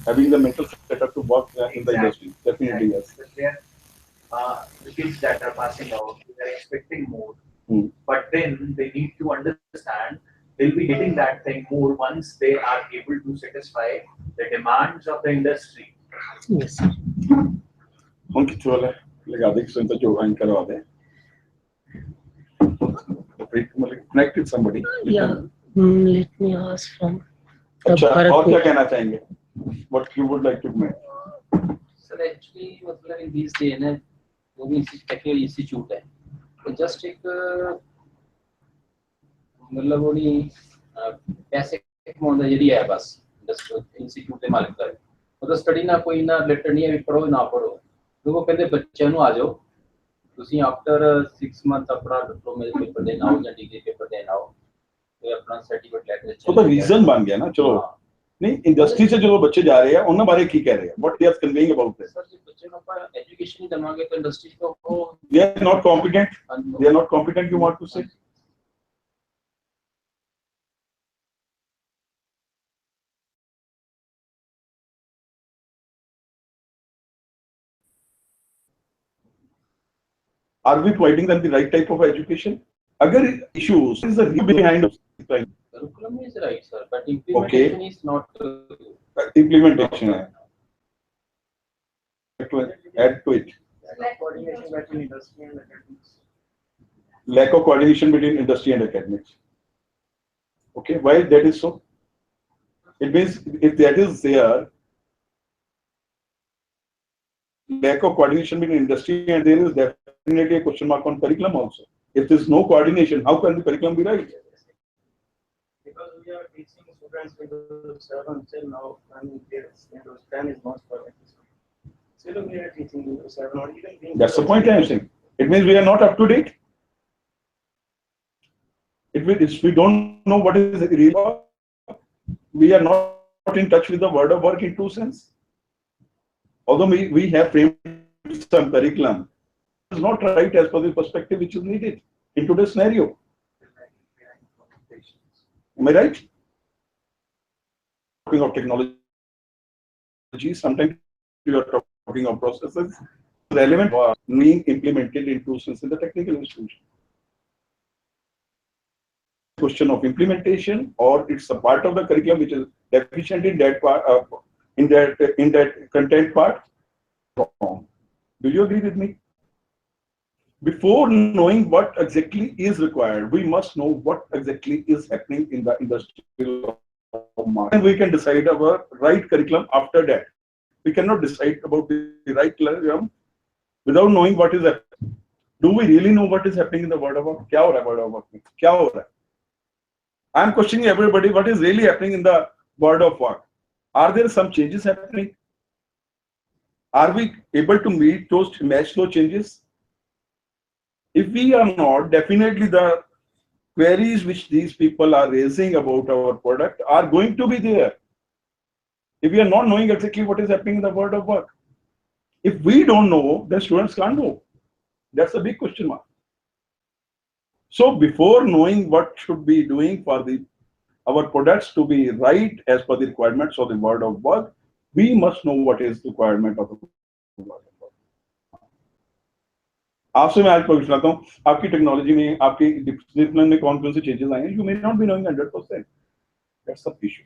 [SPEAKER 4] having the mental setup to work in the industry. Definitely yes.
[SPEAKER 9] But then, the kids that are passing out, they are expecting more.
[SPEAKER 4] Hmm.
[SPEAKER 9] But then they need to understand they'll be getting that thing more once they are able to satisfy the demands of the industry.
[SPEAKER 8] Yes, sir.
[SPEAKER 4] हम कितने वाले लगा दे किसी ने जो join करवा दे connect with somebody.
[SPEAKER 8] Yeah. Let me ask from
[SPEAKER 4] अच्छा और क्या
[SPEAKER 8] Bharat.
[SPEAKER 4] कहना चाहेंगे? What you would like to make?
[SPEAKER 10] Sir actually मतलब इन दिस डे ना वो भी टेक्निकल इंस्टीट्यूट है तो जस्ट एक मतलब वो नहीं पैसे कमाने जरिए है बस इंस्टीट्यूट ਦੇ ਮਾਲਕ ਦਾ ਮਤਲਬ ਸਟੱਡੀ ਨਾ ਕੋਈ ਨਾ ਰਿਲੇਟਡ ਨਹੀਂ ਹੈ ਪੜੋ ਨਾ ਪੜੋ ਉਹ ਕਹਿੰਦੇ ਬੱਚਿਆਂ ਨੂੰ ਆ ਜਾਓ ਤੁਸੀਂ ਆਫਟਰ 6 ਮੰਥ ਆਪਣਾ ਡਿਪਲੋਮਾ ਦੇ ਪੇਪਰ ਦੇਣ ਆਓ ਜਾਂ ਡਿਗਰੀ ਪੇਪਰ ਦੇਣ ਆਓ ਤੇ ਆਪਣਾ ਸਰਟੀਫਿਕੇਟ ਲੈ ਕੇ
[SPEAKER 4] तो रीजन बन गया ना चलो नहीं इंडस्ट्री से जो बच्चे जा रहे हैं उन बारे की कह रहे हैं what they are conveying about this
[SPEAKER 10] sir जी बच्चे को ਆਪਾਂ एजुकेशन ही दवांगे तो इंडस्ट्री को
[SPEAKER 4] they are not competent you want to say are we providing them the right type of education agar issues is the reason behind
[SPEAKER 10] curriculum is right sir but implementation is not
[SPEAKER 4] implementation hai add to it
[SPEAKER 9] Coordination between industry and academics.
[SPEAKER 4] lack of coordination between industry and academics okay why that is so it means if that is there lack of coordination between industry and there is definitely a question mark on curriculum also if there is no coordination how can the curriculum be right
[SPEAKER 9] Because we are teaching students Windows 7 till now, and Windows 10 is not perfect. Still, we are teaching Windows 7 or even being.
[SPEAKER 4] that's the point I am saying it means we are not up to date if we don't know what is real work we are not in touch with the world of work in true sense although we have framed some curriculum it is not right as per the perspective which is needed in today's scenario am I right talking of technology sometimes you are talking of processes relevant or being implemented in true sense in the technical institution question of implementation or it's a part of the curriculum which is deficient in that part in that content part wrong do you agree with me before knowing what exactly is required we must know what exactly is happening in the industrial market and we can decide our right curriculum after that we cannot decide about the right curriculum without knowing what is happening do we really know what is happening in the world of work kya ho raha hai world of work mein kya ho raha hai I am questioning everybody what is really happening in the world of work are there some changes happening are we able to match those changes if we are not definitely the queries which these people are raising about our product are going to be there if we are not knowing exactly what is happening in the world of work if we don't know then students can't know that's a big question mark so before knowing what should be doing for our products to be right as per the requirements of the world of work we must know what is the requirement of the world of work आपसे मैं आज पूछना हूँ आपकी technology में आपकी discipline में कौन कौन से चेंजेस आए हैं you may not be knowing 100% that's the issue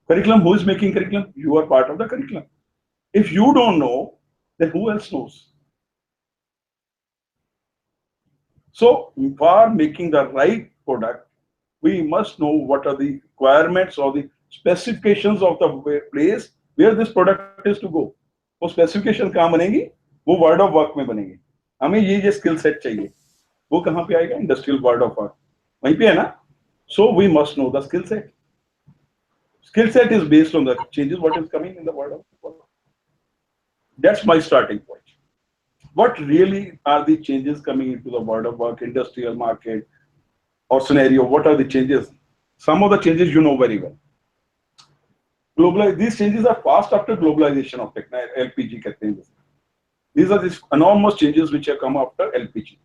[SPEAKER 4] curriculum who is making curriculum you are part of the curriculum if you don't know then who else knows so for making the right product we must know what are the requirements or the specifications of the place where this product is to go वो specification कहाँ बनेगी वो word of work में बनेगी हमें ये skill set चाहिए वो कहाँ पे आएगा इंडस्ट्रियल वर्ड ऑफ वर्क वहीं पे है ना so we must know the skill set is based on the changes what is coming in the world of work that's my starting point what really are the changes coming into the world of work industrial market or scenario what are the changes some of the changes you know very well these changes are fast after globalization of technology LPG कहते हैं these are these enormous changes which have come after LPG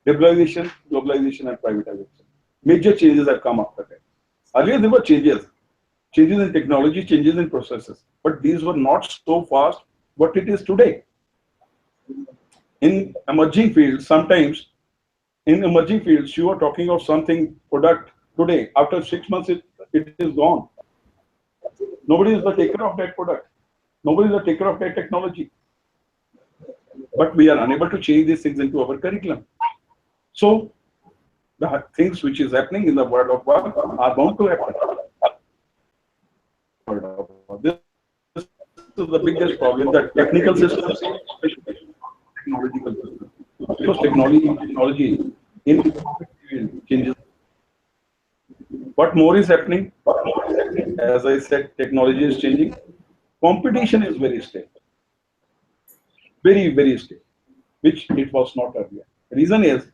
[SPEAKER 4] liberalization globalization and privatization major changes have come after that earlier there were changes changes in technology, changes in processes, but these were not so fast what it is today. In emerging fields, sometimes in emerging fields, you are talking of something product today. After 6 months, it is gone. Nobody is the taker of that product. Nobody is the taker of that technology. But we are unable to change these things into our curriculum. So the things which is happening in the world of work are bound to happen. This is the biggest problem, that technical systems, technological systems. Because technology in changes. What more is happening? As I said, technology is changing. Competition is very stable. Very, very stable, which it was not earlier. Reason is,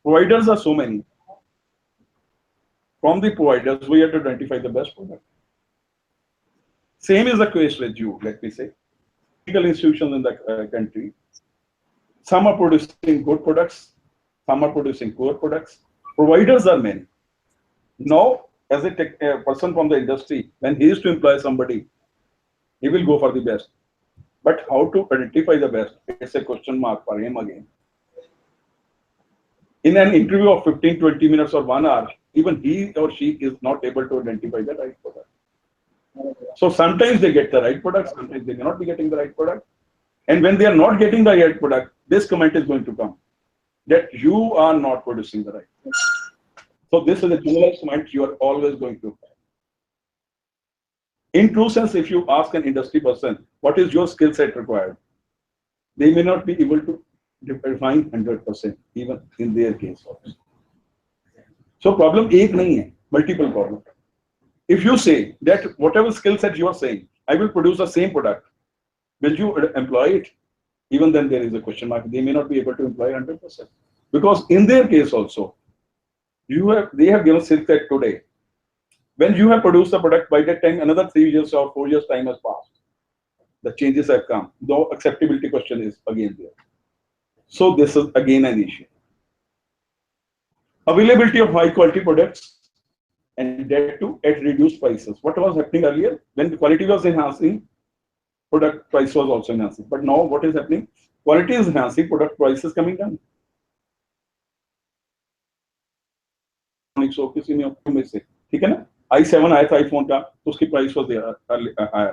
[SPEAKER 4] providers are so many. From the providers, we have to identify the best product. Same is the case with you, let me say. Medical institutions in the country, some are producing good products, some are producing poor products. Providers are many. Now, as a person from the industry, when he is to employ somebody, he will go for the best. But how to identify the best? It's a question mark for him again. In an interview of 15-20 minutes or 1 hour, even he or she is not able to identify the right product. So sometimes they get the right product, sometimes they may not be getting the right product. And when they are not getting the right product, this comment is going to come that you are not producing the right product. So this is a general comment you are always going to have. In true sense, if you ask an industry person, what is your skill set required? They may not be able to define 100%, even in their case also. So problem एक नहीं है, multiple problem. If you say that whatever skill set you are saying, I will produce the same product, will you employ it? Even then there is a question mark. They may not be able to employ 100%. Because in their case also, they have given skill set today. When you have produced the product, by that time, another 3 years or 4 years time has passed. The changes have come. The acceptability question is again there. So this is again an issue. Availability of high quality products and that too at reduced prices. What was happening earlier? When the quality was enhancing, product price was also enhancing. But now what is happening? Quality is enhancing, product price is coming down. So किसी में से ठीक है ना? i7 आया था iPhone का, तो उसकी price was there.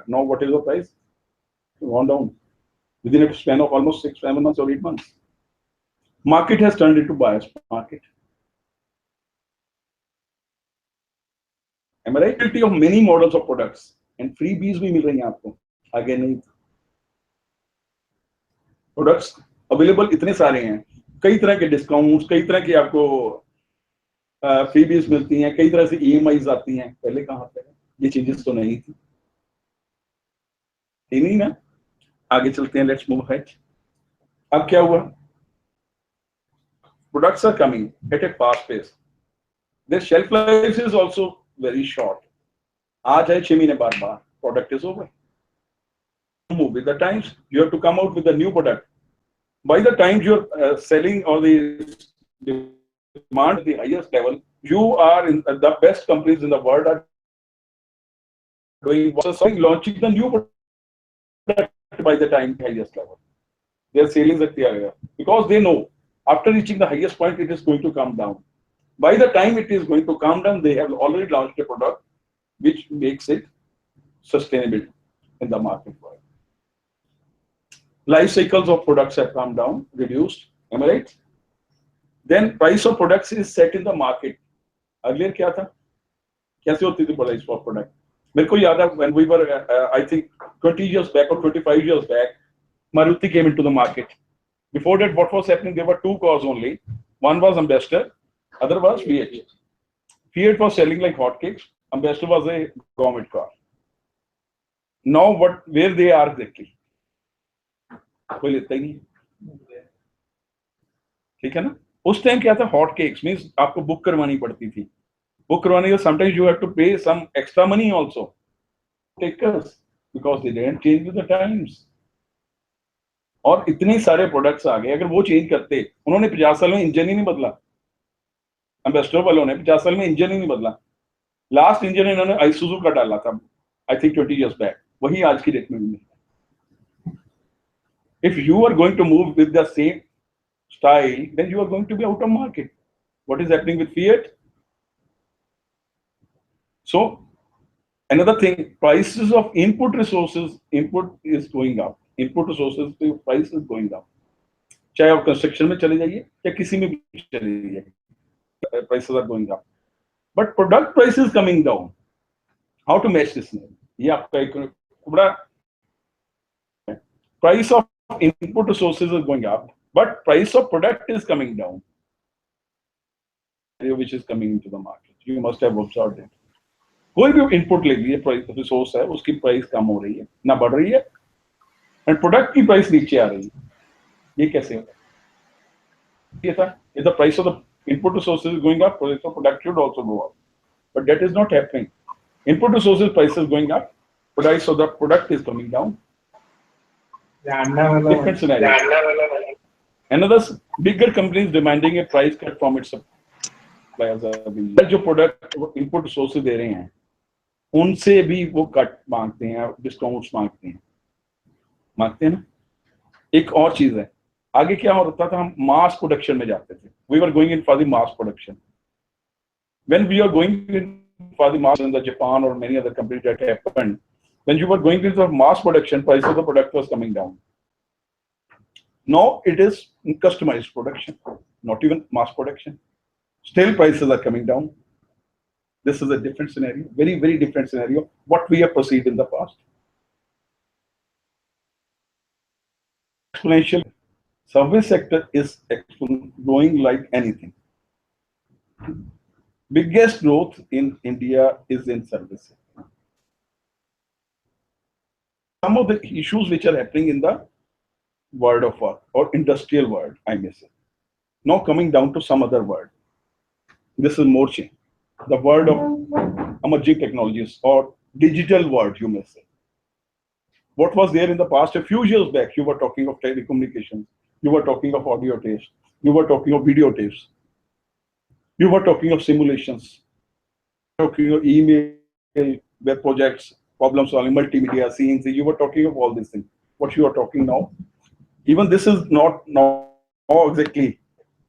[SPEAKER 4] Now what is the price? Gone down within a span of almost 6-7 months or 8 months. Market has turned into buyer's market. Am I right? Availability of many models of products and freebies भी मिल रही हैं आपको. आगे नहीं. Products available इतने सारे हैं. कई तरह के discounts, कई तरह के आपको freebies मिलती हैं, कई तरह से EMIs आती हैं. पहले कहाँ पे ये चीजें तो नहीं थी. नहीं ना. आगे चलते हैं. Let's move ahead. अब क्या हुआ? Products are coming at a fast pace. Their shelf life is also very short. आज है 6 महीने बाद product is over. Move with the times. You have to come out with a new product. By the time you're selling or the demand at the highest level, you are in the best companies in the world are doing launching the new product by the time highest level. Their sales at the higher because they know after reaching the highest point it is going to come down. By the time it is going to come down, they have already launched a product which makes it sustainable in the market world. Life cycles of products have come down, reduced. Am I right? Then price of products is set in the market. Earlier क्या था? कैसे होती थी price for product? मेरे को याद है when we were, I think 20 years back or 25 years back, Maruti came into the market. Before that, what was happening? There were 2 cars only. One was Ambassador, other was Fiat. Fiat was selling like hotcakes. Ambassador was a government car. Now, where they are exactly? कोई लेता ही नहीं. ठीक है ना? उस time क्या था? Hot cakes means आपको बुक करवानी पड़ती थी. बुक करवाने के sometimes you have to pay some extra money also takers because they didn't change with the times. और इतने सारे प्रोडक्ट्स आ गए. अगर वो चेंज करते, उन्होंने 50 साल में इंजन ही नहीं बदला. एम्बेसडर वालों ने 50 साल में इंजन ही नहीं बदला.
[SPEAKER 11] लास्ट इंजन इन्होंने आइसुजू का डाला था, आई थिंक 20 years बैक, वही आज की डेट में भी है। If you are going to move with the same style, then you are going to be out of market. What is happening with Fiat? So another thing, prices of input resources, input is going up. Input resources the price is going up. चाहे आप construction में चले जाइए या किसी में भी चले जाइए, prices are going up. But product price is coming down. How to match this? ये आपका एक बड़ा price of input resources is going up, but price of product is coming down. Which is coming into the market. You must have observed it. कोई भी input ले लीजिए, price resource है, उसकी प्राइस कम हो रही है, ना बढ़ रही है, एंड प्रोडक्ट की प्राइस नीचे आ रही है। ये कैसे होगा? ये था, if the price of the input resources is going up, price of product should also go up, but that is not happening. Input resources price is going up, price of the product is coming down. Different scenario. Another bigger company is demanding a price cut from its suppliers. जो product input resources दे रहे हैं उनसे भी वो cut मांगते हैं, discounts मांगते हैं ना। एक और चीज है, आगे क्या होता था, हम मास प्रोडक्शन में जाते थे। We were going in for the mass production. When we are going in for the mass in the Japan और many other countries that happened, when you were going in for mass production, price of the product was coming down. Now it is customized production, not even mass production. Still prices are coming down. This is a different scenario, very, very different scenario, what we have perceived in the past. Exponential. Service sector is growing like anything. Biggest growth in India is in service sector. Some of the issues which are happening in the world of work or industrial world, I may say, now coming down to some other word. This is more change. The word of emerging technologies or digital world, you may say. What was there in the past? A few years back, you were talking of telecommunications, you were talking of audio tapes, you were talking of video tapes, you were talking of simulations, talking of email, web projects, problem solving, multimedia, CNC, you were talking of all these things. What you are talking now, even this is not exactly,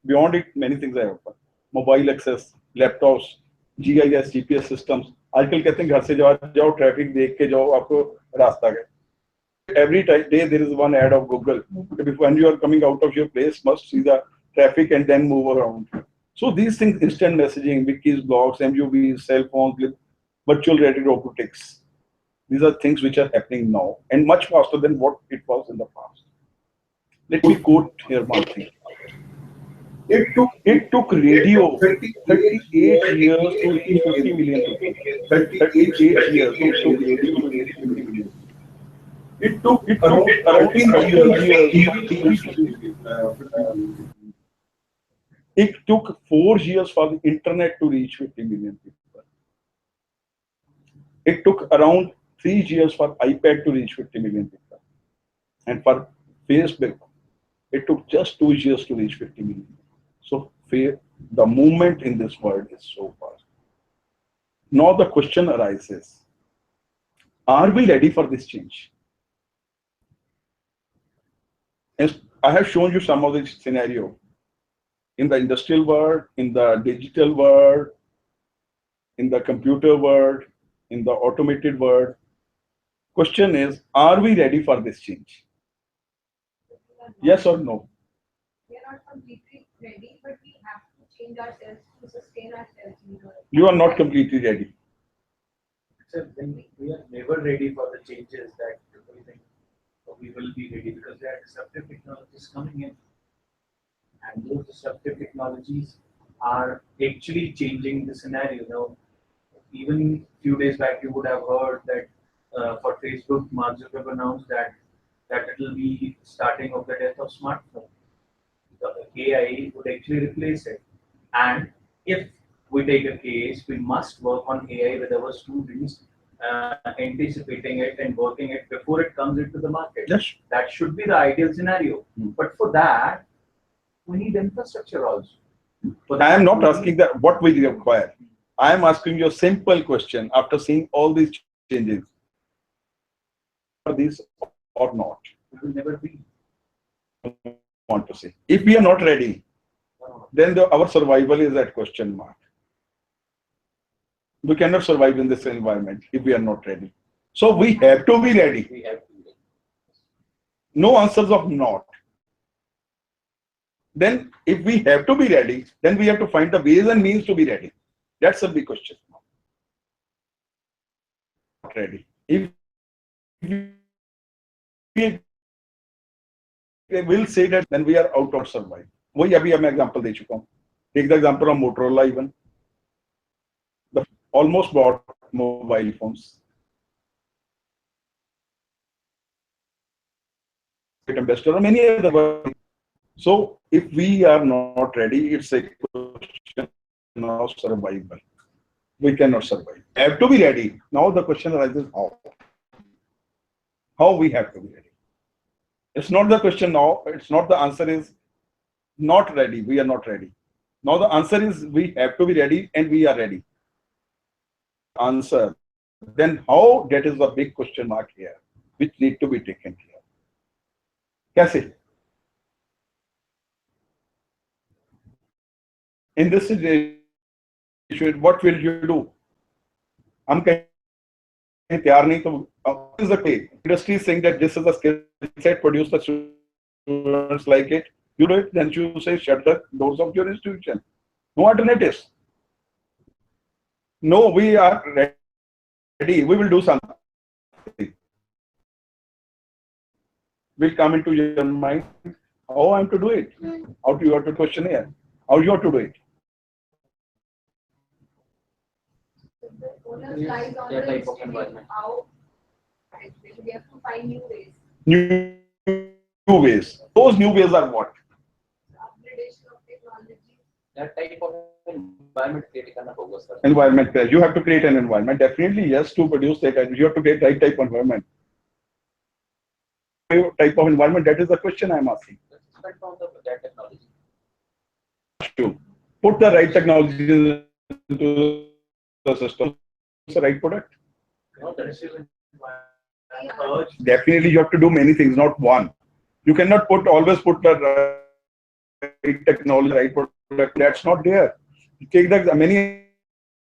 [SPEAKER 11] beyond it, many things are happening. Mobile access, laptops, GIS, GPS systems. आजकल कहते हैं घर से जाओ traffic देख के जाओ, आपको रास्ता गए. Every day there is one ad of Google. When you are coming out of your place, must see the traffic and then move around. So these things, instant messaging, wikis, blogs, MUVs, cell phones, virtual reality robotics. These are things which are happening now and much faster than what it was in the past. Let me quote here one thing. It took radio 38 years to reach 50 million people. 38 years to reach 50 million. It took around 13 years. It took 4 years for the internet to reach 50 million people. It took around 3 years for iPad to reach 50 million people. And for Facebook, it took just 2 years to reach 50 million. So the movement in this world is so fast. Now the question arises, are we ready for this change? As I have shown you some of this scenario in the industrial world, in the digital world, in the computer world, in the automated world. Question is, are we ready for this change? Yes or no?
[SPEAKER 6] We are not completely ready, but we have to change ourselves to sustain ourselves.
[SPEAKER 11] You are not completely ready.
[SPEAKER 9] So then we are never ready for the changes that we think we will be ready, because there are disruptive technologies coming in. And those disruptive technologies are actually changing the scenario. Now, even a few days back, you would have heard that for Facebook, Mark Zuckerberg announced that it will be starting of the death of smartphone. The AI would actually replace it. And if we take a case, we must work on AI with our students, anticipating it and working it before it comes into the market.
[SPEAKER 11] Yes.
[SPEAKER 9] That should be the ideal scenario. But for that, we need infrastructure also.
[SPEAKER 11] I am not asking that what we require. I am asking you a simple question after seeing all these changes. Are these or not?
[SPEAKER 9] It will never be.
[SPEAKER 11] I want to say. If we are not ready, then our survival is at question mark. We cannot survive in this environment if we are not ready. So we have to be ready.
[SPEAKER 10] We have to be ready.
[SPEAKER 11] No answers of not. Then if we have to be ready, then we have to find the ways and means to be ready. That's a big question. Ready. If we will say that, then we are out of survival. वही अभी मैं example दे चुका हूँ. Take the example of Motorola even. The almost bought mobile phones. Investor or many other. So if we are not ready, it's a question of survival. We cannot survive. We have to be ready. Now the question arises how. How we have to be ready. It's not the question now. It's not the answer is not ready. We are not ready. Now the answer is we have to be ready and we are ready. Answer. Then how? That is the big question mark here, which need to be taken care. कैसे? In this situation, what will you do? हम कहीं तैयार नहीं तो is the way. Industry is saying that this is a skill set, produce the students like it. You do it, then you say shut the doors of your institution. No alternatives. No, we are ready. We will do something. Will come into your mind. How I'm to do it? How do you have to question here? How you have to do it?
[SPEAKER 6] The onus lies on the institute. How we have to find new ways.
[SPEAKER 11] New ways. Those new ways are what?
[SPEAKER 6] Upgradation of technology.
[SPEAKER 10] That type of environment create करना होगा sir.
[SPEAKER 11] Environment. You have to create an environment. Definitely, yes, to produce that. You have to create right type of environment. Type of environment, that is the question I am asking.
[SPEAKER 10] Depend on that technology.
[SPEAKER 11] To put the right technology into the system, it's the right product.
[SPEAKER 9] No, that is even
[SPEAKER 11] Definitely, you have to do many things, not one. You cannot always put the right technology, right product. That's not there. You take the many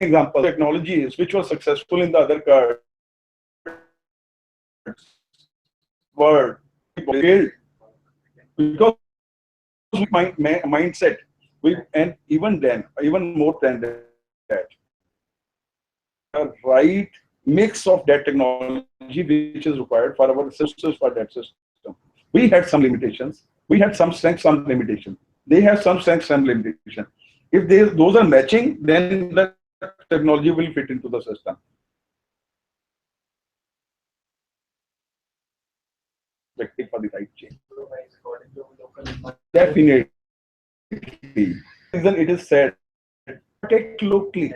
[SPEAKER 11] examples, technologies which were successful in the other cards. Word failed because mindset. And even then, even more than that, a right mix of that technology which is required for our systems for that system. We had some limitations. We had some strengths, some limitations. They have some strengths, some limitations. If those are matching, then the technology will fit into the system. For the right change. Definitely. Reason it is said, take locally.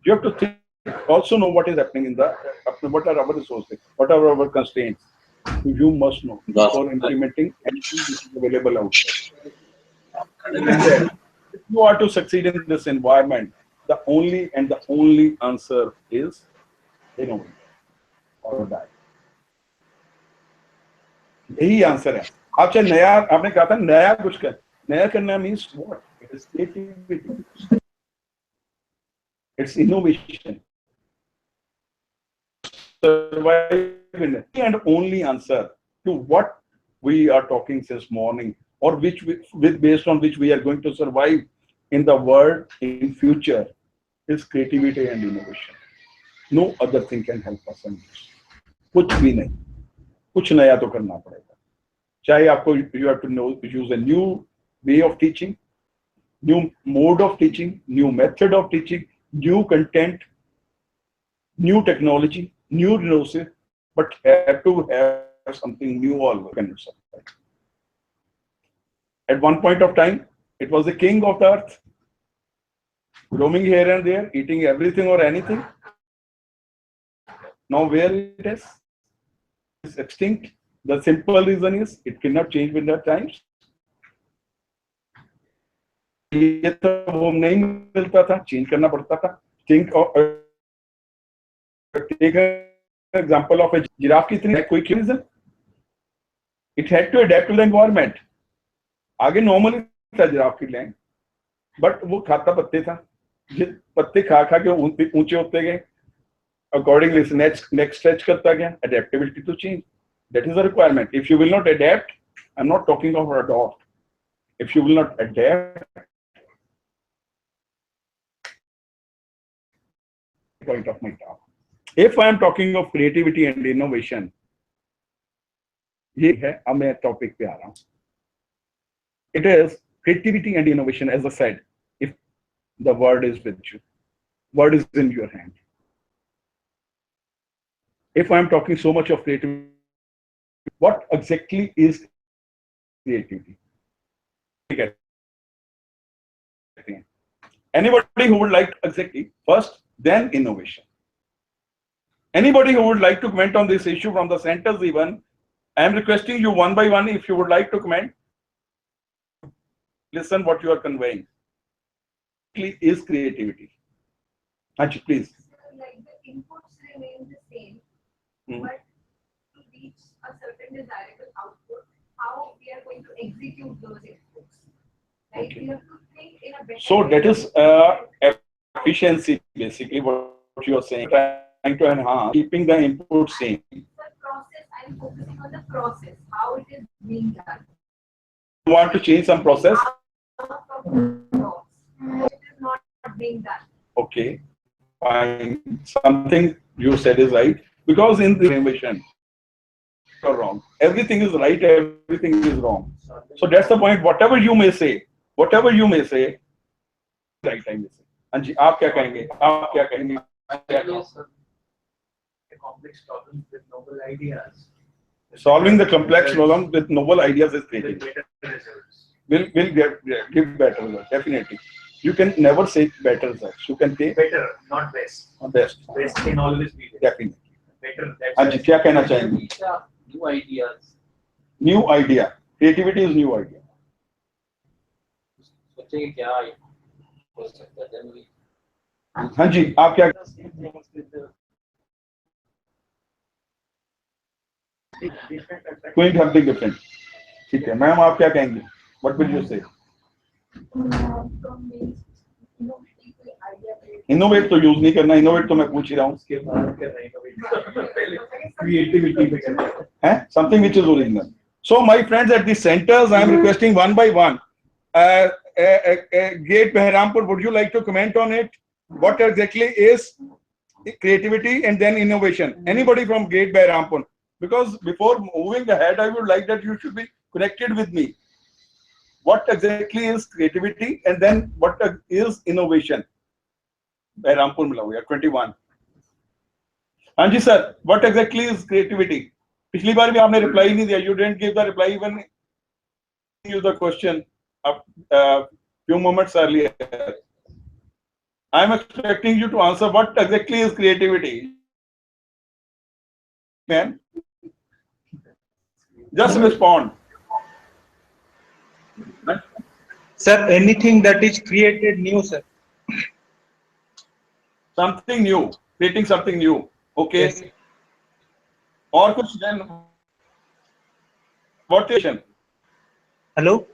[SPEAKER 11] You have to think, also know what is happening in the, what are our resources, what are our constraints. You must know before implementing anything which is available out there. If you are to succeed in this environment, the only answer is innovate or die. यही answer है. आप चाहे नया, आपने कहा था नया कुछ कर, नया करना means what? It is creativity. It's innovation. Survive and only answer to what we are talking since morning, or based on which we are going to survive in the world in future, is creativity and innovation. No other thing can help us in this. कुछ भी नहीं. कुछ नया तो करना पड़ेगा. चाहे आपको you have to know use a new way of teaching, new mode of teaching, new method of teaching, new content, new technology, new resources, but have to have something new always. At one point of time, it was the king of the earth, roaming here and there, eating everything or anything. Now where it is? It's extinct. The simple reason is it cannot change with the times. चाहिए था वो नहीं मिलता था, change करना पड़ता था. Think take example of a giraffe की इतनी कोई क्यों reason, it had to adapt to the environment. आगे नॉर्मली था जिराफ की लैंग, बट वो खाता पत्ते था, पत्ते खा खा के ऊंचे होते गए, अकॉर्डिंगली नेक्स्ट स्ट्रेच करता गया. Adaptability to change, that is a requirement. If you will not adapt, I'm not talking of adopt, if you will not adapt, point of my talk. If I am talking of creativity and innovation, ये है, अब मैं topic पे आ रहा हूं. It is creativity and innovation, as I said, if the word is with you, word is in your hand. If I am talking so much of creativity, what exactly is creativity? Anybody who would like exactly first, then innovation. Anybody who would like to comment on this issue from the centers even, I am requesting you one by one, if you would like to comment, listen what you are conveying. Is creativity. Anji, please.
[SPEAKER 6] Like the inputs remain the same, but to reach a certain desirable output, how we are going to execute those inputs. Like
[SPEAKER 11] Okay.
[SPEAKER 6] we have to think in a better
[SPEAKER 11] So
[SPEAKER 6] way.
[SPEAKER 11] that is efficiency, basically what you are saying, trying to enhance, keeping the input same.
[SPEAKER 6] The process, I am focusing on the process, how it is being done.
[SPEAKER 11] You want to change some process?
[SPEAKER 6] It is not being done.
[SPEAKER 11] Okay, fine. Something you said is right, because in the innovation, you're wrong. Everything is right, everything is wrong. So that's the point. Whatever you may say, right, I may say. Anji, आप क्या कहेंगे? आप क्या कहेंगे?
[SPEAKER 9] Complex problems with novel ideas.
[SPEAKER 11] Solving the complex problem with novel ideas is
[SPEAKER 9] With
[SPEAKER 11] creativity.
[SPEAKER 9] better results.
[SPEAKER 11] Will give better results, definitely. You can never say better results. You can say
[SPEAKER 9] Better, not best.
[SPEAKER 11] best,
[SPEAKER 9] Best can always be there.
[SPEAKER 11] definitely.
[SPEAKER 9] Better, that's
[SPEAKER 11] Anji, क्या कहना चाहेंगे?
[SPEAKER 10] New ideas.
[SPEAKER 11] New idea. Creativity is new idea.
[SPEAKER 10] सोचेंगे क्या हो सकता है generally.
[SPEAKER 11] हाँ जी, आप क्या going something different. ठीक है, मैम आप क्या कहेंगे? What will you say? Innovate तो यूज नहीं करना, innovate तो मैं पूछ ही रहा हूँ.
[SPEAKER 9] उसके बाद कर रहे हैं creativity पे करना है.
[SPEAKER 11] हैं? Something which is original. So my friends at the centers, I am requesting one by one. Gate Behrampur, would you like to comment on it? What exactly is creativity and then innovation? Anybody from Gate Behrampur? Because before moving ahead, I would like that you should be connected with me. What exactly is creativity and then what is innovation? Behrampur मिला हुआ 21. हाँ जी sir, what exactly is creativity? पिछली बार भी आपने reply नहीं दिया. You didn't give the reply even you the question a few moments earlier. I am expecting you to answer what exactly is creativity. Man, just respond.
[SPEAKER 12] Sir, anything that is created new, sir.
[SPEAKER 11] Something new, creating something new. Okay.
[SPEAKER 12] Yes.
[SPEAKER 11] और कुछ then what is it?
[SPEAKER 12] Hello?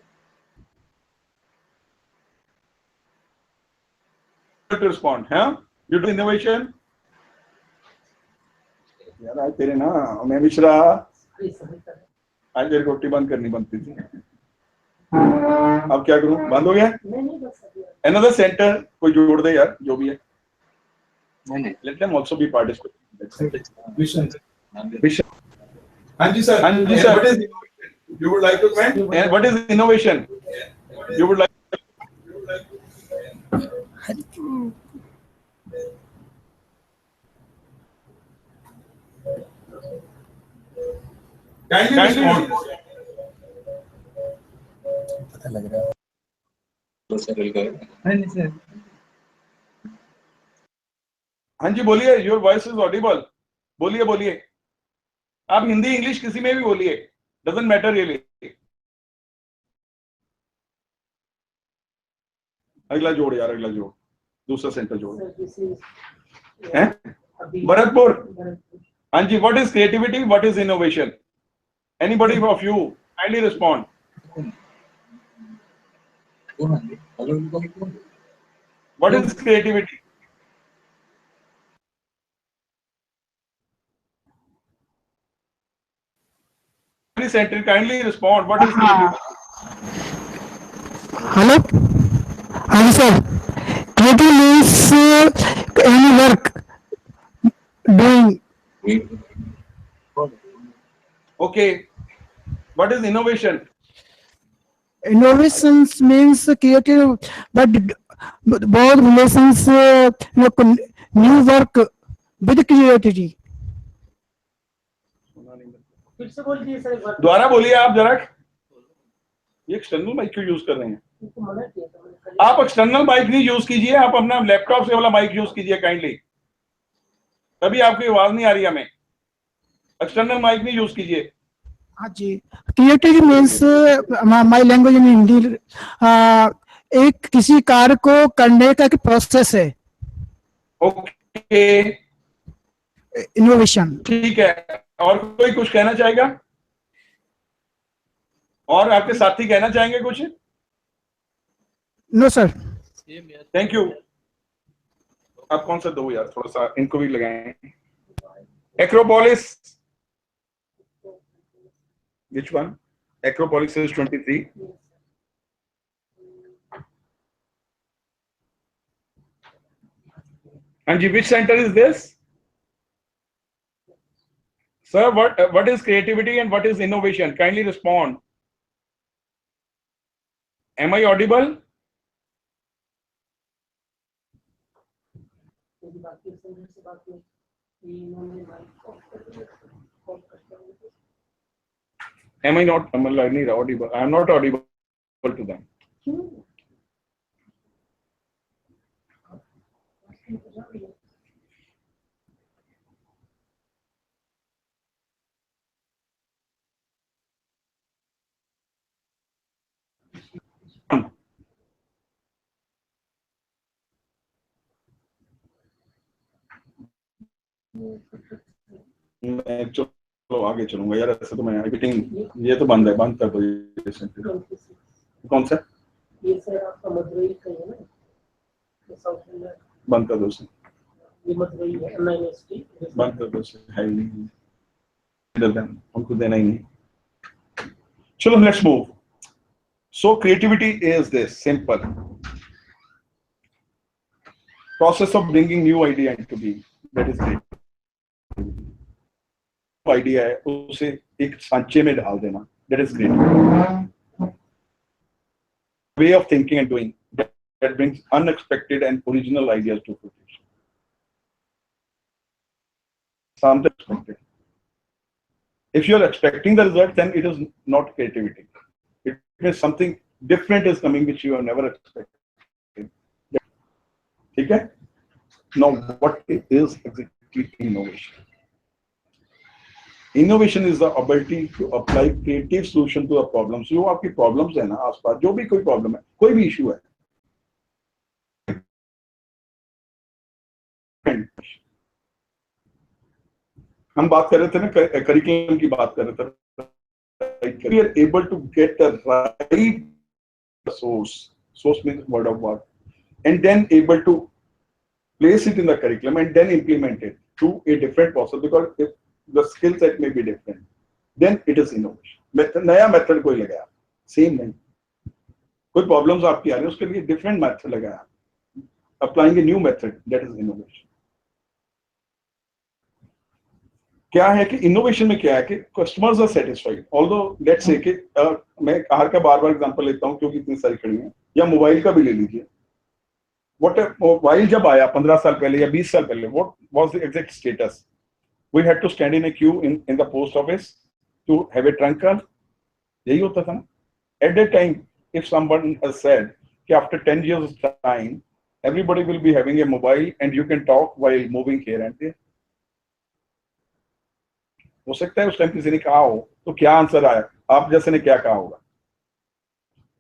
[SPEAKER 11] To respond, huh? You do innovation? यार आज तेरे ना मैं मिश्रा आज तेरे को रोटी बंद करनी बनती थी. अब क्या करूं? बंद हो गया? Another center कोई जोड़ दे यार, जो भी है. Let them also be participants.
[SPEAKER 4] Vision.
[SPEAKER 11] Vision.
[SPEAKER 4] Anji sir.
[SPEAKER 11] Anji sir.
[SPEAKER 4] What is innovation? You would like to comment?
[SPEAKER 11] And what is innovation? You would like.
[SPEAKER 4] Kindly respond.
[SPEAKER 11] हाँ जी बोलिए, योर वॉइस इज ऑडिबल. बोलिए बोलिए, आप Hindi English किसी में भी बोलिए, doesn't matter really. अगला जोड़ यार, अगला जोड़, दूसरा सेंटर जोड़
[SPEAKER 8] Sir, this is
[SPEAKER 11] हैं? भरतपुर।
[SPEAKER 8] Bharatpur.
[SPEAKER 11] हाँ जी, what is creativity, what is innovation? Anybody of you kindly respond. What is creativity? Please center, kindly respond. What is creativity?
[SPEAKER 3] Hello? Hello, sir. Creative means any work doing.
[SPEAKER 11] Okay. What is innovation?
[SPEAKER 3] Innovations means creative, but both relations, new work with creativity.
[SPEAKER 8] फिर से बोल दिए sir एक बार।
[SPEAKER 11] दोबारा बोलिए आप जरा। ये एक्सटर्नल माइक क्यों यूज कर रहे हैं?
[SPEAKER 8] उनको मना किया था मैंने कल।
[SPEAKER 11] आप एक्सटर्नल माइक नहीं यूज कीजिए, आप अपना लैपटॉप से वाला माइक यूज कीजिए काइंडली, तभी आपकी आवाज नहीं आ रही हमें। एक्सटर्नल माइक नहीं यूज कीजिए।
[SPEAKER 3] हाँ जी, creative means my language in Hindi, एक किसी कार्य को करने का एक प्रोसेस है।
[SPEAKER 11] Okay,
[SPEAKER 3] innovation.
[SPEAKER 11] ठीक है। और कोई कुछ कहना चाहेगा? और आपके साथी कहना चाहेंगे कुछ?
[SPEAKER 3] No sir.
[SPEAKER 11] Thank you. आप कौन सा दो यार, थोड़ा सा इनको भी लगाएं। Acropolis, which one? Acropolis is 23. Anji, which center is this? Sir, what is creativity and what is innovation? Kindly respond. Am I audible?
[SPEAKER 8] बाकी संघर्ष से बात हुई कि इन्होंने माइक ऑफ कर दिया, ऑफ करते हुए।
[SPEAKER 11] Am I not audible? I am not audible to them. मैं चलो आगे चलूंगा यार, ऐसे तो मैं एडिटिंग, ये तो बंद है, बंद कर दो ये। कौन सा?
[SPEAKER 8] ये सर आपका मदुरई का है ना, ये साउथ इंडिया।
[SPEAKER 11] बंद कर दो उसे।
[SPEAKER 8] ये मदुरई है, MIST।
[SPEAKER 11] बंद कर दो उसे, है ही नहीं इधर, देन हमको देना ही नहीं। चलो let's move. So creativity is this simple process of bringing new idea into being, that is great. Idea है उसे एक सांचे में डाल देना, that is great. Way of thinking and doing that brings unexpected and original ideas to fruition. Something expected. If you are expecting the result, then it is not creativity. It means something different is coming which you have never expected. ठीक है? Now, what is exactly innovation? Innovation is the ability to apply creative solution to a problem. जो आपकी problems है ना आसपास, जो भी कोई problem है, कोई भी issue है, हम बात कर रहे थे ना करिकुलम की बात कर रहे थे, we are able to get the right source means word of word, and then able to place it in the curriculum and then implement it through a different process, because if the skill set may be different, then it is innovation. नया method कोई लगाया, same नहीं, कोई problems आपकी आ रही है उसके लिए डिफरेंट मेथड लगाया, applying a new method, that is innovation. क्या है कि इनोवेशन में क्या है कि customers are satisfied, although let's say कि मैं कार का बार बार एग्जांपल लेता हूं क्योंकि इतनी सारी खड़ी हैं, या मोबाइल का भी ले लीजिए। मोबाइल जब आया 15 साल पहले या 20 साल पहले, what was the exact status? We had to stand in a queue in the post office to have a trunk call. यही होता था ना? At that time, if someone has said कि after 10 years time, everybody will be having a mobile and you can talk while moving here and there. हो सकता है उस time किसी ने कहा हो, तो क्या आंसर आया? आप जैसे ने क्या कहा होगा?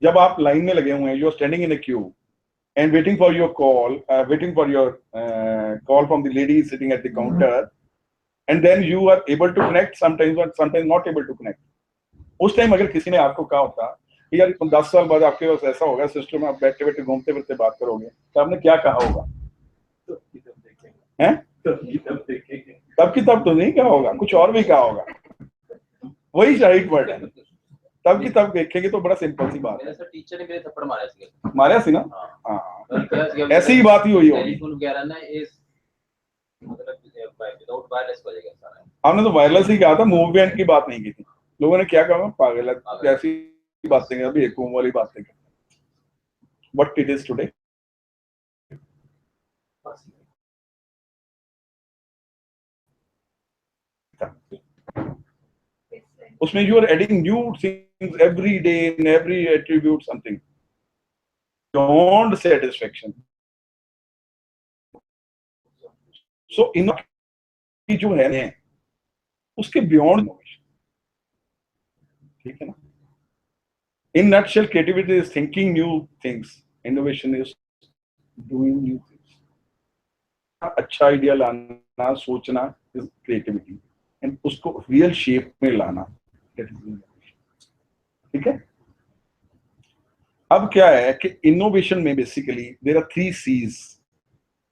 [SPEAKER 11] जब आप लाइन में लगे हुए हैं, you are standing in a queue, and waiting for your call, call from the lady sitting at the counter, and then you are able to connect sometimes, but sometimes not able to connect. उस time अगर किसी ने आपको कहा होता कि यार 10 साल बाद आपके पास ऐसा होगा सिस्टम में, आप बैठे बैठे घूमते फिरते बात करोगे, तो आपने क्या कहा होगा? हैं? तब की तब तो नहीं कहा होगा, कुछ और भी कहा होगा। वही राइट वर्ड है, तब की तब देखेंगे तो बड़ा सिंपल सी बात है।
[SPEAKER 10] सर टीचर ने मेरे थप्पड़ मारा सी,
[SPEAKER 11] मारा सी ना? हाँ, ऐसी ही बात ही हुई होगी।
[SPEAKER 10] टेलीफोन वगैरह ना इस मतलब विदाउट वायरलेस हो जाएगा सारा।
[SPEAKER 11] हमने तो वायरलेस ही कहा था, मूवमेंट की बात नहीं की थी। लोगों ने क्या कहा, पागल है, कैसी बातें कर, अभी एक वाली बातें कर। व्हाट इट इज टुडे, उसमें you are adding new things every day in every attribute something beyond satisfaction. So in जो है उसके बियॉन्ड इनोवेशन, ठीक है ना? In nutshell creativity is thinking new things, innovation is doing new things. अच्छा idea लाना, सोचना इज क्रिएटिविटी, एंड उसको रियल शेप में लाना, ठीक है? अब क्या है कि इनोवेशन में basically there are 3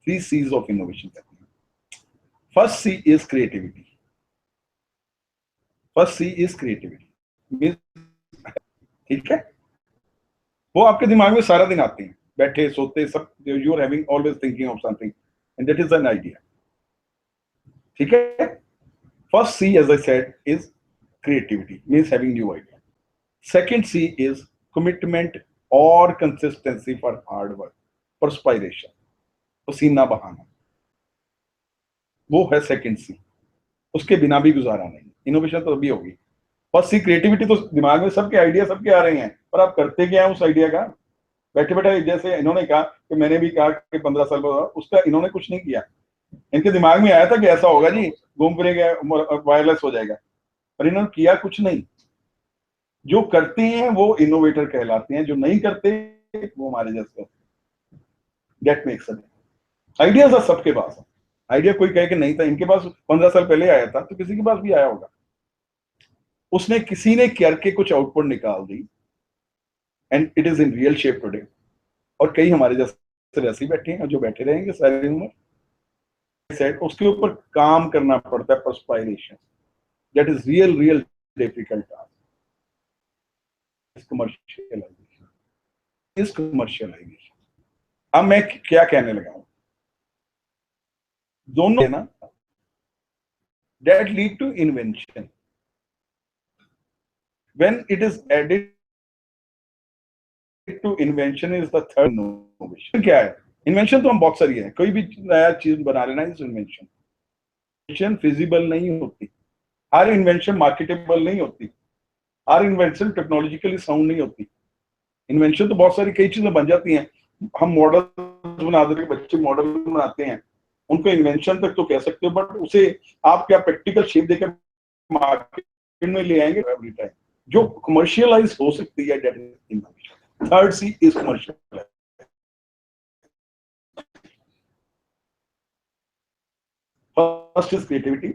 [SPEAKER 11] C's of innovation. First C is creativity. First C is creativity, ठीक है? वो आपके दिमाग में सारा दिन आती है, बैठे सोते सब, you are having always thinking of something and that is an idea, ठीक है? First C as I said is creativity, means having new idea. Second C is commitment or consistency for hard work, perspiration, पसीना बहाना, वो है second सी। उसके बिना भी गुजारा नहीं। इनोवेशन तो अभी होगी। फर्स्ट सी क्रिएटिविटी, तो दिमाग में सबके आइडिया सबके आ रहे हैं, पर आप करते क्या है उस आइडिया का? बैठे बैठे, जैसे इन्होंने कहा कि मैंने भी कहा कि 15 साल बाद, उसका इन्होंने कुछ नहीं किया। इनके दिमाग में आया था कि ऐसा होगा जी, घूम फिरेगा, वायरलेस हो जाएगा, पर इन्होंने किया कुछ नहीं। जो करते हैं वो इनोवेटर कहलाते हैं, जो नहीं करते वो हमारे जैसे। गेट मेक्स आइडियाज सबके पास है। आइडिया कोई कहे कि नहीं था, इनके पास 15 साल पहले आया था, तो किसी के पास भी आया होगा। उसने किसी ने करके कुछ आउटपुट निकाल दी, and it is in real shape today. और कई हमारे जैसे वैसे ही बैठे हैं, जो बैठे रहेंगे सारी उम्र। उसके ऊपर काम करना पड़ता है, perspiration, that is real difficult task is commercialization। अब मैं क्या कहने लगा हूं, दोनों है ना, that lead to invention when it is added to invention is the third innovation। क्या है इन्वेंशन? तो हम बहुत सारी है, कोई भी नया चीज बना लेना इस इन्वेंशन। फिजिबल नहीं होती, हर इन्वेंशन मार्केटेबल नहीं होती, हर इन्वेंशन टेक्नोलॉजिकली साउंड नहीं होती। इन्वेंशन तो बहुत सारी कई चीजें बन जाती हैं, हम मॉडल बना देते हैं, बच्चे मॉडल बनाते हैं, उनको इन्वेंशन तक तो कह सकते हो, बट उसे आप क्या प्रैक्टिकल शेप देकर मार्केट में ले आएंगे एवरी टाइम। जो कमर्शियलाइज हो सकती है, that is innovation. Third C is commercial. First is creativity,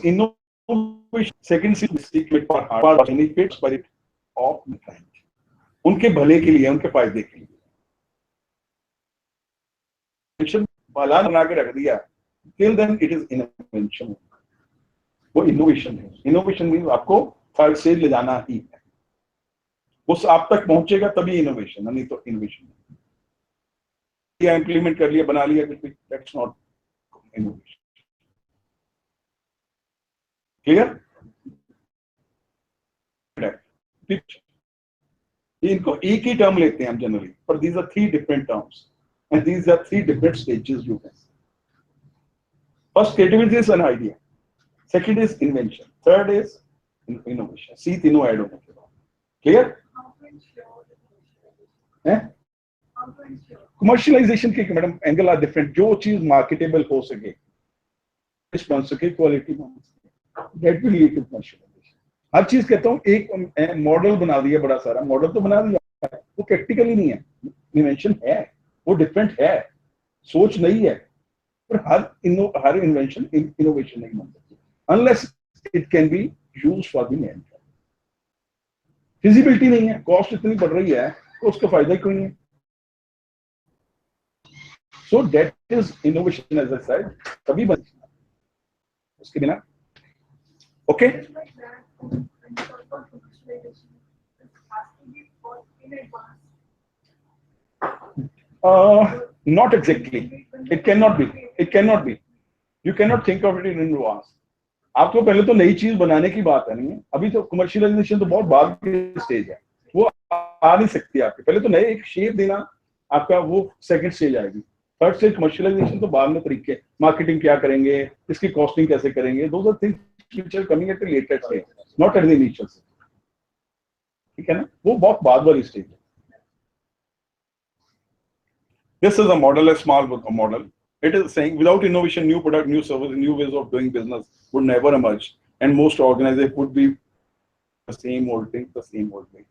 [SPEAKER 11] innovation, second secret for hard benefits for it of the client, उनके भले के लिए, उनके फायदे के लिए। भला बना के रख दिया, till then it is invention, वो इनोवेशन है। इनोवेशन मीन्स आपको थर्ड स्टेज ले जाना ही है, उस आप तक पहुंचेगा तभी इनोवेशन, नहीं तो इनोवेशन इंप्लीमेंट कर लिया, बना लिया, दैट्स नॉट इनोवेशन। क्लियर? इनको एक ही टर्म लेते हैं हम जनरली, पर these are 3 different terms and these are 3 different stages you can see. First, creativity is an idea. Second is invention. Third is innovation. See, तीनों ऐड होने के बाद। Clear? कमर्शियलाइजेशन के मैडम एंगल आर डिफरेंट। जो चीज marketable हो सके, बन सके, क्वालिटी बन सके, that will lead to commercialization. हर चीज कहता हूँ एक मॉडल बना दिया, बड़ा सारा मॉडल तो बना दिया, वो प्रैक्टिकली नहीं है, इन्वेंशन है, वो डिफरेंट है, सोच नहीं है, पर हर इन्वेंशन इनोवेशन नहीं बन सकती unless it can B use for the man. Feasibility नहीं है, कॉस्ट इतनी बढ़ रही है तो उसका फायदा ही कोई नहीं है। So that is innovation as I said, तभी बन उसके बिना okay. Not exactly. It cannot be. It cannot be. You cannot think of it in advance. आपको पहले तो नई चीज बनाने की बात है, नहीं है अभी तो कमर्शियलाइजेशन तो बहुत बाद की स्टेज है, वो आ नहीं सकती आपके, पहले तो नए एक शेप देना आपका वो सेकंड स्टेज आएगी, थर्ड स्टेज कमर्शियलाइजेशन तो बाद में तरीके, मार्केटिंग क्या करेंगे, इसकी कॉस्टिंग कैसे करेंगे, those are things which are coming at a later stage, not at the initial stage, ठीक है ना, वो बहुत बाद वाली स्टेज है। This is a model, a small model. It is saying without innovation, new product, new service, new ways of doing business would never emerge, and most organizations would be the same old thing, the same old thing.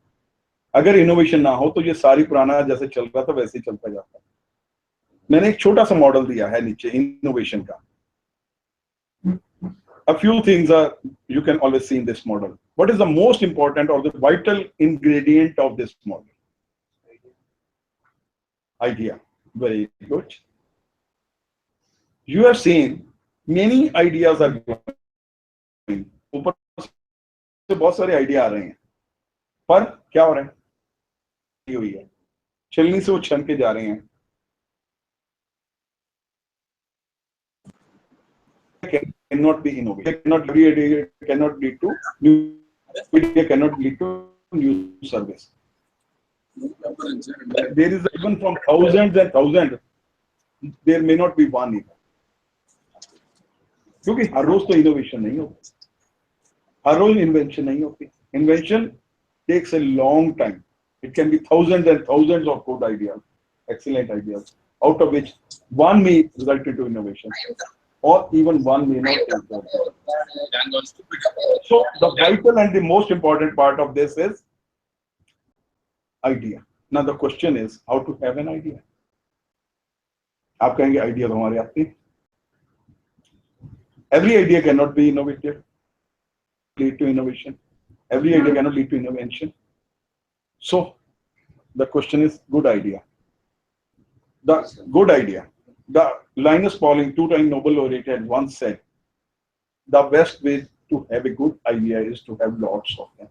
[SPEAKER 11] अगर innovation ना हो तो ये सारी पुराना जैसे चल रहा था वैसे ही चलता जाता है। मैंने एक छोटा सा मॉडल दिया है नीचे innovation का। A few things are you can always see in this model. What is the most important or the vital ingredient of this model? Idea. Very good. You have seen many ideas are going. ऊपर से बहुत सारे idea आ रहे हैं, पर क्या हो रहा है, ये हुई है चलनी से वो छन के जा रहे हैं। Cannot be innovative. Cannot lead to new idea. Cannot lead to new service. There is even from thousands and thousands, there may not be one even. क्योंकि हर रोज तो इनोवेशन नहीं होती, हर रोज इन्वेंशन नहीं होती। Invention takes a long time. It can be thousands and thousands of good ideas, excellent ideas, out of which one may result into innovation, or even one may not. So the vital and the most important part of this is idea. Now the question is how to have an idea. आप कहेंगे idea तो हमारे आते हैं। Every idea cannot be innovative, lead to innovation. Every idea cannot lead to invention. So the question is good idea. The good idea. The Linus Pauling, two-time Nobel laureate, had once said, the best way to have a good idea is to have lots of them.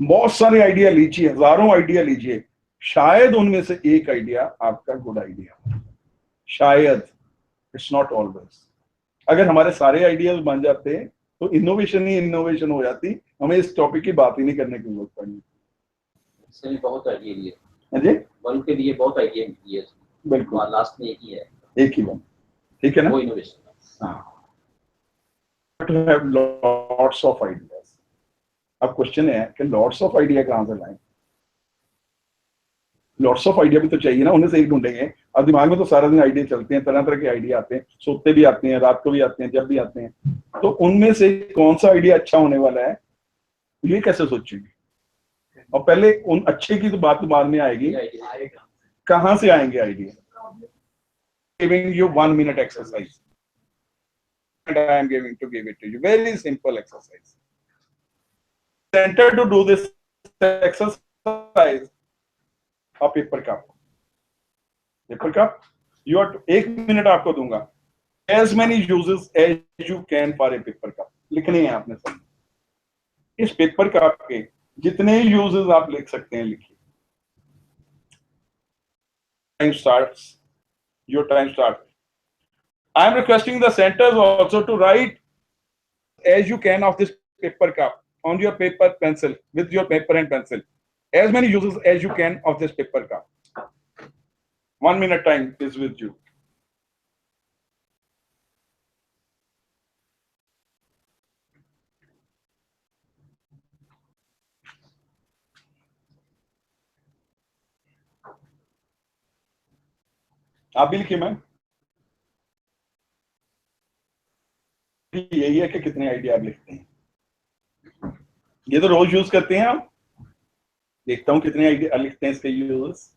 [SPEAKER 11] बहुत सारे idea लीजिए, हजारों idea लीजिए, शायद उनमें से एक idea आपका गुड आइडिया, शायद, इट्स नॉट ऑलवेज। अगर हमारे सारे आइडियाज बन जाते तो इनोवेशन ही इनोवेशन हो जाती, हमें इस टॉपिक की बात ही नहीं करने की जरूरत पड़नी। इससे बहुत आइडिया लिए, हाँ जी, बल्ब के लिए बहुत आइडिया लिए, बिल्कुल, लास्ट में एक ही है, एक ही बन, ठीक है ना, वो इनोवेशन। हाँ, to have lots of ideas. अब क्वेश्चन है कि लॉट्स ऑफ आइडिया कहां से लाएं? लॉट्स ऑफ आइडिया भी तो चाहिए ना, उन्हें से एक ढूंढेंगे। अब दिमाग में तो सारा दिन आइडिया चलते हैं, तरह तरह के आइडिया आते हैं, सोते भी आते हैं, रात को भी आते हैं, जब भी आते हैं, तो उनमें से कौन सा आइडिया अच्छा होने वाला है ये कैसे सोचेंगे? और पहले उन अच्छे की तो बात बाद में आएगी, कहां से आएंगे idea? Giving you 1 minute exercise, and I am going to give it to you, very simple exercise. Center to do this exercise, a paper cup. Paper cup, you are 1 minute आपको दूंगा, as many uses as you can for a paper cup लिखने हैं आपने सब। इस paper cup के जितने uses आप लिख सकते हैं लिखिए। Time starts. Your time starts. I am requesting the centers also to write as you can of this paper cup on your paper pencil, with your paper and pencil, as many uses as you can of this paper cup. 1 minute time is with you. आप भी लिखिए ma'am. यही है कि कितने idea आप लिखते हैं। ये तो रोज यूज करते हैं आप, देखता हूँ कितने आइडिया लिखते हैं इसके यूजर्स।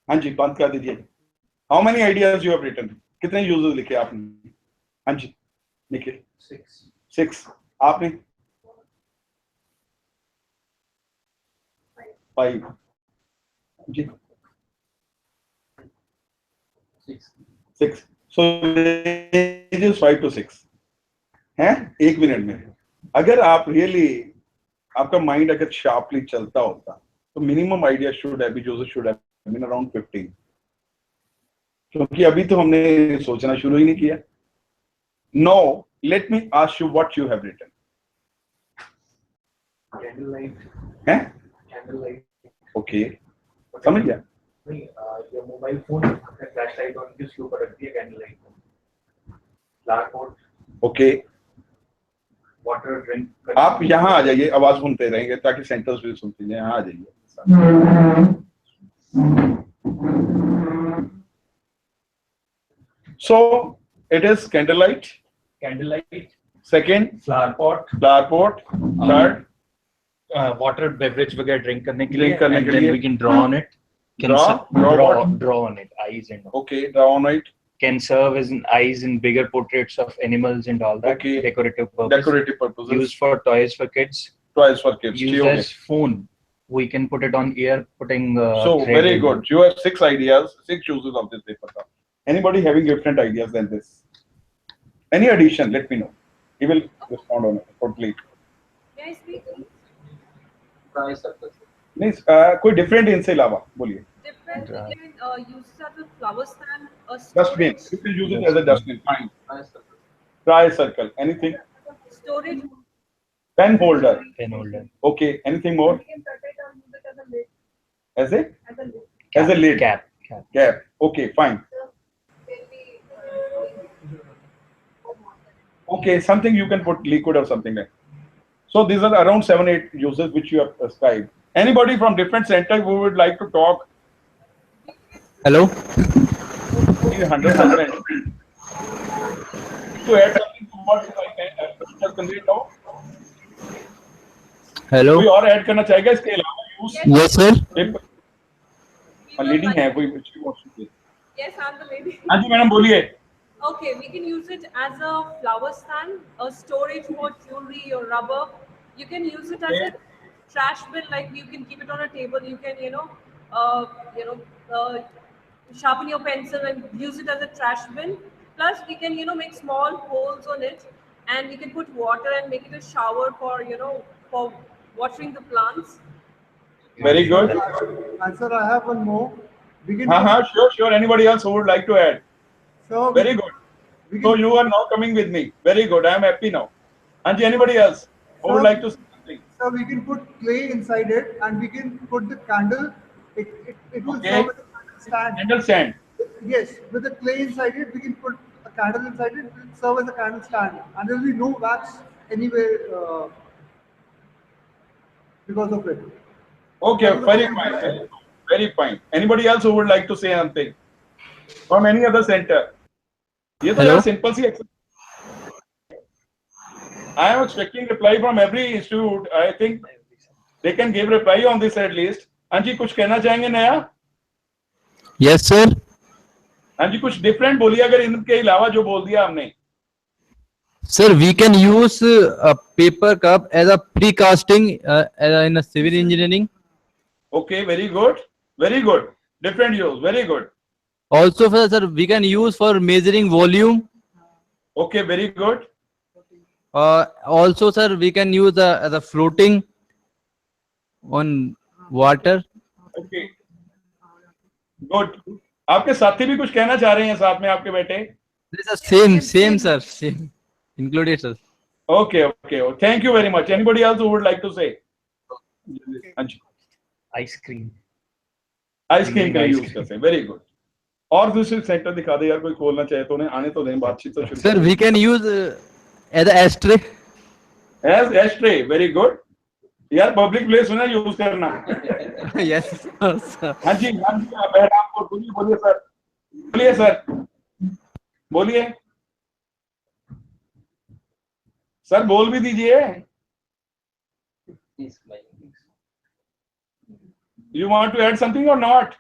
[SPEAKER 11] हाँ जी, बंद कर दीजिए। How many ideas you have written? कितने यूजर्स लिखे आपने? हाँ जी, लिखे 6। आपने 5 जी 6। सो 5 to 6 हैं 1 मिनट में। अगर आप रियली आपका माइंड अगर शार्पली चलता होता तो minimum idea should have been around 15, क्योंकि अभी तो हमने सोचना शुरू ही नहीं किया। No, let me ask you what you have written.
[SPEAKER 9] Candlelight.
[SPEAKER 11] हैं?
[SPEAKER 9] Candlelight.
[SPEAKER 11] ओके, समझ गया।
[SPEAKER 9] नहीं, your mobile phone का flashlight on के उसके ऊपर रखती है candlelight. Flower pot.
[SPEAKER 11] Okay,
[SPEAKER 9] Water drink.
[SPEAKER 11] आप यहाँ आ जाइए, आवाज सुनते रहेंगे ताकि सेंटेंस भी सुनते जाए। यहाँ आ जाइए। So it is candlelight.
[SPEAKER 9] Candlelight.
[SPEAKER 11] Second,
[SPEAKER 9] Flower pot.
[SPEAKER 11] Third,
[SPEAKER 12] water beverage वगैरह drink करने के
[SPEAKER 11] Drink
[SPEAKER 12] लिए,
[SPEAKER 11] करने
[SPEAKER 12] and
[SPEAKER 11] के
[SPEAKER 12] then
[SPEAKER 11] लिए।
[SPEAKER 12] we can draw on it. Can
[SPEAKER 11] Draw?
[SPEAKER 12] ser-
[SPEAKER 11] Draw what?
[SPEAKER 12] draw on it, eyes and all.
[SPEAKER 11] okay, draw on it.
[SPEAKER 12] Can serve as an eyes in bigger portraits of animals and all that.
[SPEAKER 11] Okay.
[SPEAKER 12] Decorative purpose.
[SPEAKER 11] Decorative purposes.
[SPEAKER 12] Used for toys for kids.
[SPEAKER 11] Toys for kids.
[SPEAKER 12] Used
[SPEAKER 11] ठीक है।
[SPEAKER 12] as phone. We can put it on ear, putting.
[SPEAKER 11] So
[SPEAKER 12] thread
[SPEAKER 11] very
[SPEAKER 12] in
[SPEAKER 11] good.
[SPEAKER 12] it.
[SPEAKER 11] You have 6 ideas, 6 uses of this paper. Anybody having different ideas than this? Any addition? Let me know. He will respond on it totally.
[SPEAKER 6] May I speak?
[SPEAKER 10] Try circle.
[SPEAKER 11] नहीं, कोई different इनसे अलावा बोलिए।
[SPEAKER 6] Different, we can use it as a flower stand, a
[SPEAKER 11] Dustbin.
[SPEAKER 6] storage,
[SPEAKER 11] You can use it as a dustbin. Fine.
[SPEAKER 10] Try circle.
[SPEAKER 11] Try circle. Anything?
[SPEAKER 6] storage.
[SPEAKER 11] Pen holder.
[SPEAKER 12] Pen holder.
[SPEAKER 11] Okay. Anything more?
[SPEAKER 6] We can cut it or use it as a lid.
[SPEAKER 11] As a
[SPEAKER 6] As a lid.
[SPEAKER 11] as a lid.
[SPEAKER 12] Cap.
[SPEAKER 11] Cap. Okay. Fine.
[SPEAKER 6] Can be,
[SPEAKER 11] Okay. Something you can put liquid or something like. So these are around 7-8 uses which you have prescribed. Anybody from different center who would like to talk?
[SPEAKER 13] Hello.
[SPEAKER 11] 100%. To add something to what I conveyed now?
[SPEAKER 13] Hello.
[SPEAKER 11] कोई और add करना चाहेगा इसके अलावा use?
[SPEAKER 13] Yes, sir.
[SPEAKER 11] Leading है कोई which you want to say?
[SPEAKER 6] yes, I'm the lady.
[SPEAKER 11] हाँ जी madam बोलिए।
[SPEAKER 6] Okay, we can use it as a flower stand, a storage for jewelry or rubber. You can use it as a trash bin, like you can keep it on a table. You can, sharpen your pencil and use it as a trash bin. Plus, we can, make small holes on it, and we can put water and make it a shower for, for watering the plants.
[SPEAKER 11] Very good.
[SPEAKER 14] And sir, I have one more. We can
[SPEAKER 11] Sure. Anybody else who would like to add?
[SPEAKER 14] so
[SPEAKER 11] Very good. So you are now coming with me. Very good. I am happy now. And anybody else who would like to say something?
[SPEAKER 14] so we can put clay inside it, and we can put the candle. It will
[SPEAKER 11] Okay.
[SPEAKER 14] serve as a candle stand.
[SPEAKER 11] Candle stand.
[SPEAKER 14] Yes, with the clay inside it, we can put a candle inside it. It will serve as a candle stand, and there will be no wax anywhere because of it.
[SPEAKER 11] Okay. Very fine. Very fine. Anybody else who would like to say something from any other center? ये तो
[SPEAKER 13] Hello?
[SPEAKER 11] यार simple C exercise. I am expecting reply from every institute. I think they can give reply on this at least. हाँ जी कुछ कहना चाहेंगे नया?
[SPEAKER 13] Yes, sir.
[SPEAKER 11] हाँ जी कुछ different बोलिए अगर इनके अलावा जो बोल दिया हमने.
[SPEAKER 13] Sir, we can use a paper cup as a precasting in a civil engineering.
[SPEAKER 11] Okay, very good. Very good. Different use. Very good.
[SPEAKER 13] Also, sir, we can use for measuring volume.
[SPEAKER 11] Okay, very good.
[SPEAKER 13] Also, sir, we can use as a floating on water.
[SPEAKER 11] Okay. Good. आपके साथी भी कुछ कहना चाह रहे हैं साथ में आपके बेटे?
[SPEAKER 13] This is same, sir. Same. Included, sir.
[SPEAKER 11] Okay. Thank you very much. Anybody else who would like to say?
[SPEAKER 12] Ice cream.
[SPEAKER 11] Ice cream का use करते हैं. Very good. और दूसरे सेंटर दिखा दे यार कोई खोलना चाहे तो उन्हें आने तो दें बातचीत तो शुरू.
[SPEAKER 13] Sir, we can use as a ashtray.
[SPEAKER 11] As ashtray, very good. यार पब्लिक प्लेस में ना यूज करना.
[SPEAKER 13] Yes, sir.
[SPEAKER 11] हाँ जी बहराम को बोलिए सर. बोलिए सर. बोलिए. सर बोल भी दीजिए. You want to add something or not?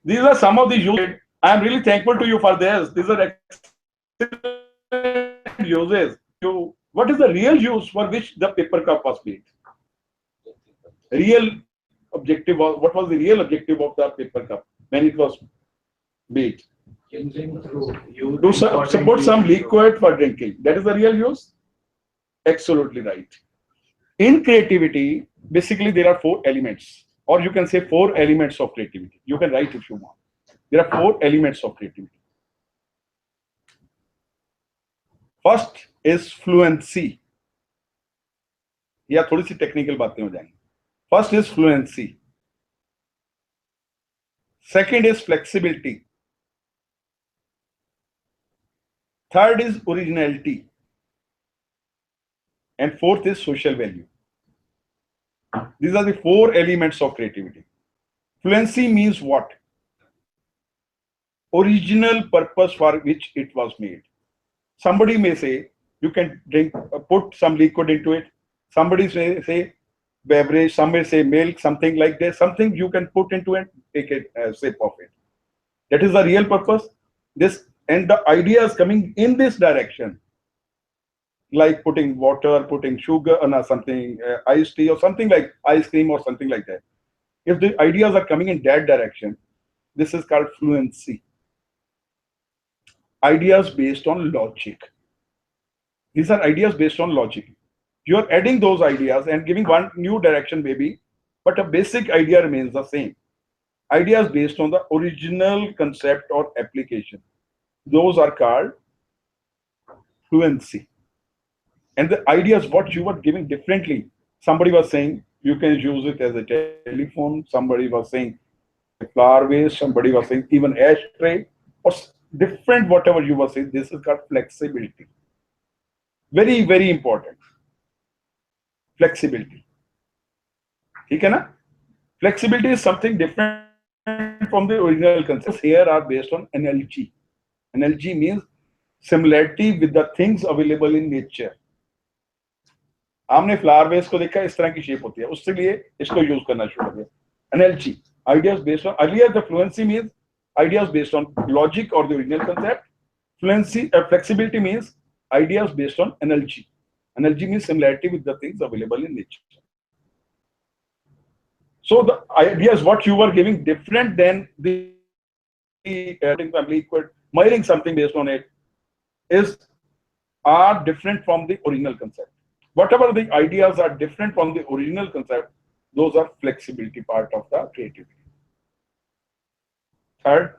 [SPEAKER 11] These are some of the uses. I am really thankful to you for this. These are excellent uses. What is the real use for which the paper cup was made? Real objective. What was the real objective of the paper cup when it was made? To support some liquid for drinking. That is the real use? Absolutely right. In creativity, basically there are 4 elements, or you can say 4 elements of creativity. You can write if you want. There are 4 elements of creativity. First is fluency. या थोड़ी सी technical बातें हो जाएंगी. First is fluency. Second is flexibility. Third is originality. And fourth is social value. These are the 4 elements of creativity. Fluency means what? Original purpose for which it was made. Somebody may say, you can drink, put some liquid into it. Somebody may say beverage, some may say milk, something like that. Something you can put into it, take a sip of it. That is the real purpose. This and the idea is coming in this direction. Like putting water, putting sugar, or something, iced tea, or something like ice cream, or something like that. If the ideas are coming in that direction, this is called fluency. Ideas based on logic. These are ideas based on logic. You are adding those ideas and giving one new direction, maybe, but a basic idea remains the same. Ideas based on the original concept or application. Those are called fluency. And the ideas what you were giving differently. Somebody was saying you can use it as a telephone. Somebody was saying flower vase. Somebody was saying even ashtray, or different whatever you were saying. This is called flexibility. Very, very important. Flexibility. Okay, na? Flexibility is something different from the original concepts. Here are based on analogy. Analogy means similarity with the things available in nature. हमने flower vase को देखा, इस तरह की shape होती है, उसके लिए इसको यूज करना शुरू कर दिया. Analogy, ideas based on, earlier the fluency means ideas based on logic or the original concept. Fluency, flexibility means ideas based on analogy. Analogy means similarity with the things available in nature. So the ideas what you were giving different than the liquid, miring something based on it are different from the original concept. Whatever the ideas are different from the original concept, those are flexibility part of the creativity. Third,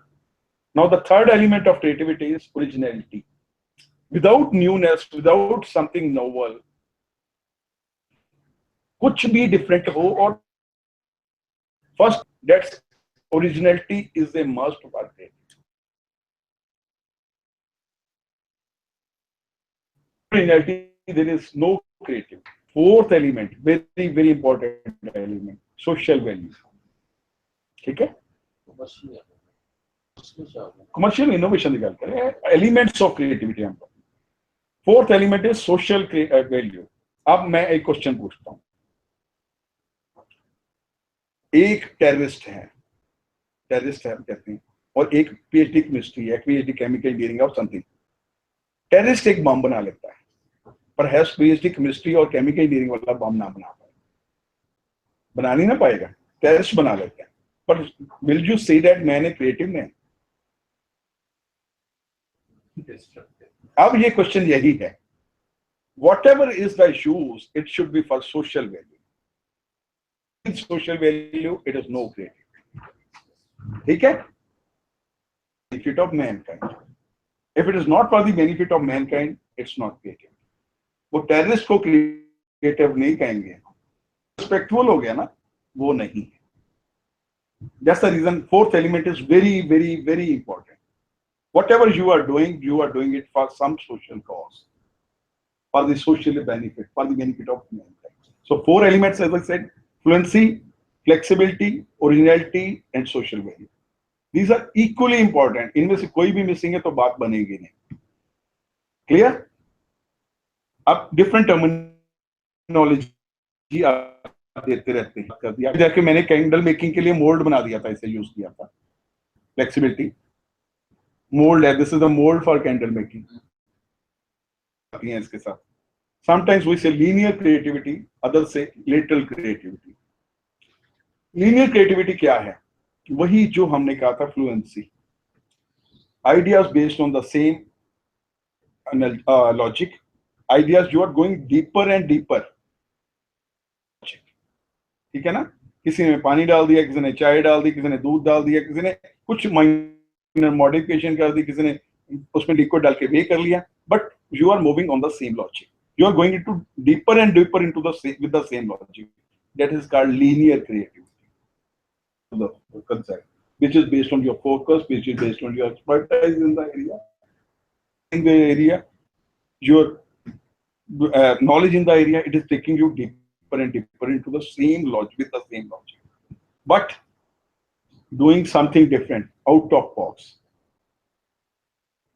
[SPEAKER 11] now the third element of creativity is originality. Without newness, without something novel, कुछ भी different हो, और first that's originality is a must for creativity. Originality, there is no creativity. Fourth element, very, very important element, social value. ठीक है? Commercial innovation की बात करें, elements of creativity हम. Fourth element is social value. अब मैं एक question पूछता हूँ. एक टेररिस्ट है कहते हैं, और एक PhD केमिस्ट्री है, PhD केमिकल इंजीनियरिंग और समथिंग. टेररिस्ट एक बम बना लेता है, पर PhD केमिस्ट्री और केमिकल इंजीनियरिंग वाला बम ना बना नहीं ना पाएगा. टेररिस्ट बना लेता है, पर will you say that man a creative man? अब ये क्वेश्चन यही है, whatever is the issues, it should be for social value. With social value, it is no creativity. ठीक है? Benefit of mankind. If it is not for the benefit of mankind, it's not creative. वो terrorist को creative नहीं कहेंगे. Respectful हो गया ना, वो नहीं है. That's the reason fourth element is very, very, very important. Whatever you are doing it for some social cause, for the social benefit, for the benefit of mankind. So 4 elements, as I said: fluency, flexibility, originality, and social value. These are equally important. इनमें से कोई भी missing है तो बात बनेगी नहीं. Clear? अब different terminology आप देते रहते हैं. कर दिया जाके मैंने कैंडल मेकिंग के लिए मोल्ड बना दिया था, इसे यूज किया था. फ्लेक्सिबिलिटी मोल्ड है. This is the mould for candle making. आती है इसके साथ. Sometimes we say linear creativity, others say lateral creativity. Linear creativity क्या है? वही जो हमने कहा था fluency. Ideas based on the same logic. Ideas you are going deeper and deeper. ठीक है ना? किसी ने पानी डाल दिया, किसी ने चाय डाल दी, किसी ने दूध डाल दिया, किसी ने कुछ माइनर मॉडिफिकेशन कर दी, किसी ने उसमें लिक्विड डाल के वे कर लिया. But you are moving on the same logic. You are going into deeper and deeper into the same, with the same logic. That is called linear creativity. The concept, which is based on your focus, which is based on your expertise in the area. In the area, your knowledge in the area, it is taking you deeper and deeper into the same logic, with the same logic. But doing something different, out of box,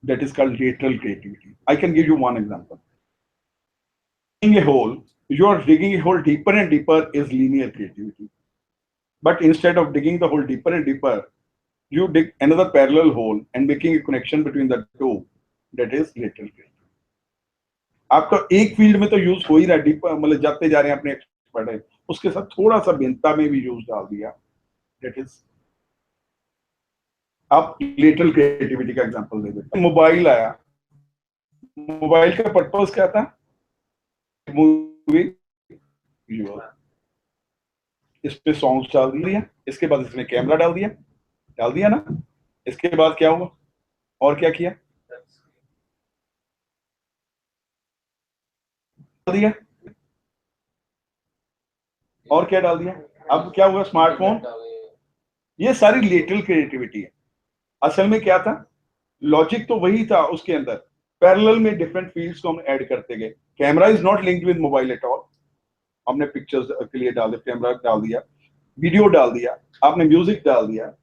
[SPEAKER 11] that is called lateral creativity. I can give you one example. Digging a hole, you are digging a hole deeper and deeper is linear creativity. But instead of digging the hole deeper and deeper, you dig another parallel hole and making a connection between the two. That is lateral creativity. आपका एक field में तो use हो ही रहा है, deeper मतलब जाते जा रहे हैं अपने एक्सपर्ट है, उसके साथ थोड़ा सा भिन्नता में भी यूज डाल दिया. That is आप लेटरल क्रिएटिविटी का एग्जांपल दे देते. मोबाइल आया, मोबाइल का पर्पस क्या था? मूवी, इस पे सॉन्ग्स डाल दिया, इसके बाद इसने कैमरा डाल दिया ना. इसके बाद क्या हुआ और क्या किया? डाल दिया और क्या डाल दिया? अब क्या हुआ? स्मार्टफोन. ये सारी लेटरल क्रिएटिविटी है. असल में क्या था? लॉजिक तो वही था उसके अंदर, पैरेलल में डिफरेंट फील्ड्स को हम ऐड करते गए. Camera is not linked with mobile at all. हमने पिक्चर्स के लिए डाल दिया, कैमरा डाल दिया, वीडियो डाल दिया, आपने म्यूजिक डाल दिया.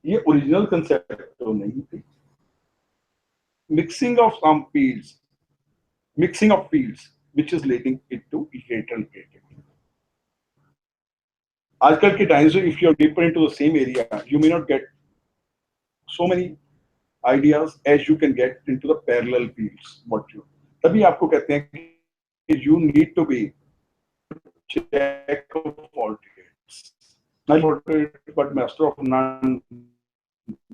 [SPEAKER 11] ये ओरिजिनल कंसेप्ट तो नहीं थी. Mixing of some fields, mixing of fields which is leading it to lateral creativity. आजकल के टाइम्स में if you are deeper into the same area, you may not get so many ideas as you can get into the parallel fields. What you तभी आपको कहते हैं कि you need to be jack of all trades, not but master of none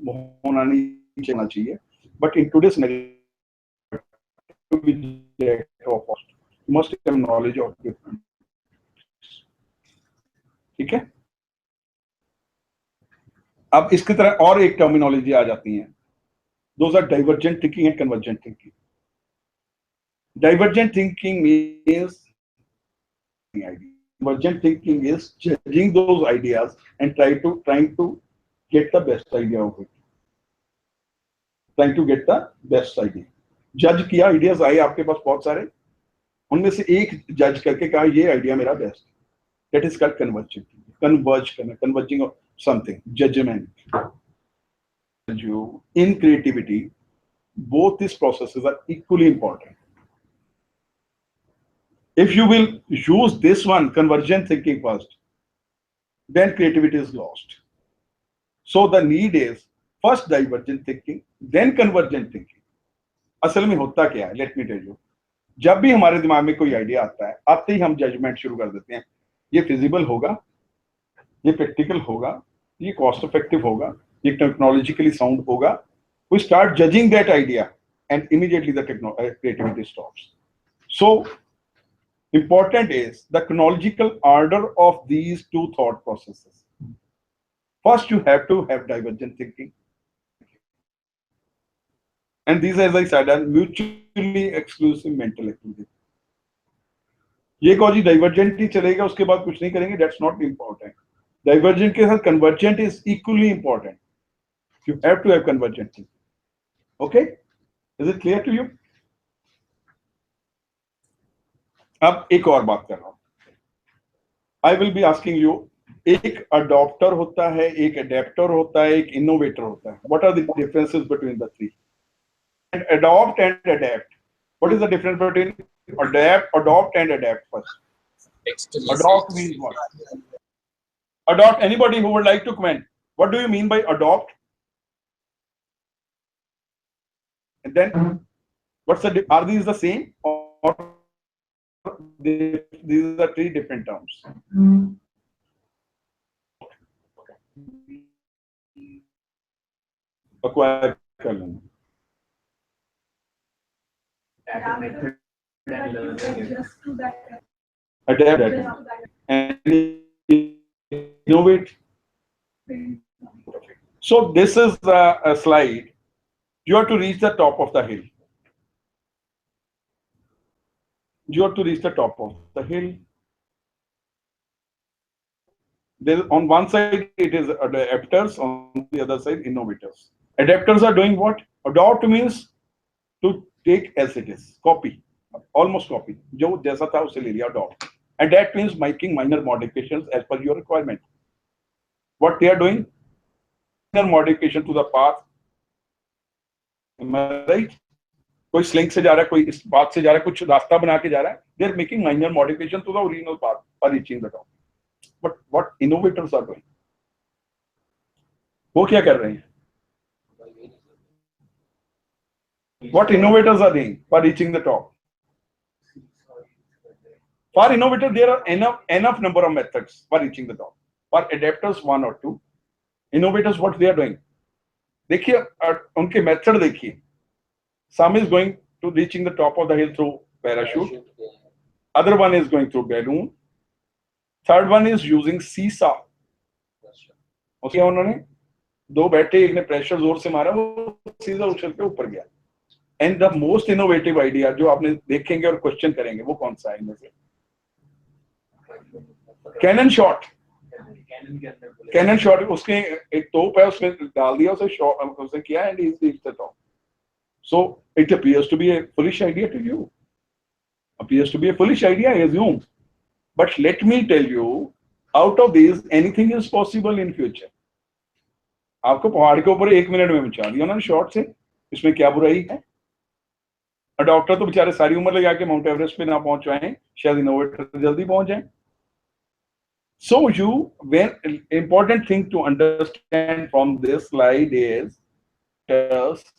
[SPEAKER 11] होना नहीं चाहिए. But in today's scenario, to be jack of all, you must have knowledge of different. ठीक है. अब इसकी तरह और एक टर्मिनोलॉजी आ जाती है. Those are divergent thinking and convergent thinking. Divergent thinking means convergent thinking is judging those ideas and trying to get the best idea of it. Trying to get the best idea. जज किया, ideas आए आपके पास बहुत सारे, उनमें से एक जज करके कहा ये आइडिया मेरा best. That is called convergent. Converge करना, converging of something, judgment. In creativity, both these processes are equally important. If you will use this one, convergent thinking first, then creativity is lost. So the need is first divergent thinking, then convergent thinking. असल में होता क्या है? Let me tell you. जब भी हमारे दिमाग में कोई आइडिया आता है, आते ही हम जजमेंट शुरू कर देते हैं. ये फिजिबल होगा, ये प्रैक्टिकल होगा, ये कॉस्ट इफेक्टिव होगा, ये टेक्नोलॉजिकली साउंड होगा. We start judging that idea and immediately the creativity stops. So important is the chronological order of these two thought processes. First, you have to have divergent thinking. And these, as I said, are mutually exclusive mental activities. ये कहो जी divergent ही चलेगा, उसके बाद कुछ नहीं करेंगे, that's not important. Divergent के साथ convergent is equally important. You have to have convergent thing. Okay? Is it clear to you? अब एक और बात कर रहा हूं. I will be asking you, एक adopter होता है, एक adapter होता है, एक innovator होता है. What are the differences between the three? And adopt and adapt. What is the difference between adopt and adapt first? Adopt means what? Adopt, anybody who would like to comment, what do you mean by adopt? And then, what's the, are these the same or these are three different terms? Acquire column. Adapt and innovate. So this is a slide. You have to reach the top of the hill. You have to reach the top of the hill. There, on one side it is adapters, on the other side innovators. Adapters are doing what? Adopt means to take as it is, copy, almost copy. जो जैसा था उसे ले लिया, adopt. Adapt means making minor modifications as per your requirement. What they are doing? Minor modification to the path. Am I right? कोई sling से जा रहा है, कोई इस पाथ से जा रहा है, कुछ रास्ता बना के जा रहा है. They are making minor modification to the original path for reaching the top. But what innovators are doing? वो क्या कर रहे हैं? What innovators are doing for reaching the top? For innovators, there are enough number of methods for reaching the top. For adapters, one or two. Innovators, what they are doing? देखिए, उनके method देखिए. Some is going to reaching the top of the hill through parachute. Other one is going through balloon. Third one is using seesaw. उसके उन्होंने दो बैठे, एक ने pressure जोर से मारा, वो सीधा उछल के ऊपर गया. And the most innovative idea जो आपने देखेंगे और क्वेश्चन करेंगे, वो कौन सा है इनमें से? Cannon shot. कैनन शॉट, उसके एक तोप है, उसमें डाल दिया, उसे किया, and he reached the top. So it appears to be a foolish idea to you. Appears to be a foolish idea, I assume. But let me tell you, out of these, anything is possible in future. आपको पहाड़ के ऊपर 1 minute में पहुंचा दिया ना shot से, इसमें क्या बुराई है? डॉक्टर तो बेचारे सारी उम्र लगा के माउंट एवरेस्ट पे ना पहुंच पाए, शायद इनोवेटर जल्दी पहुंच जाए. So you, when important thing to understand from this slide is,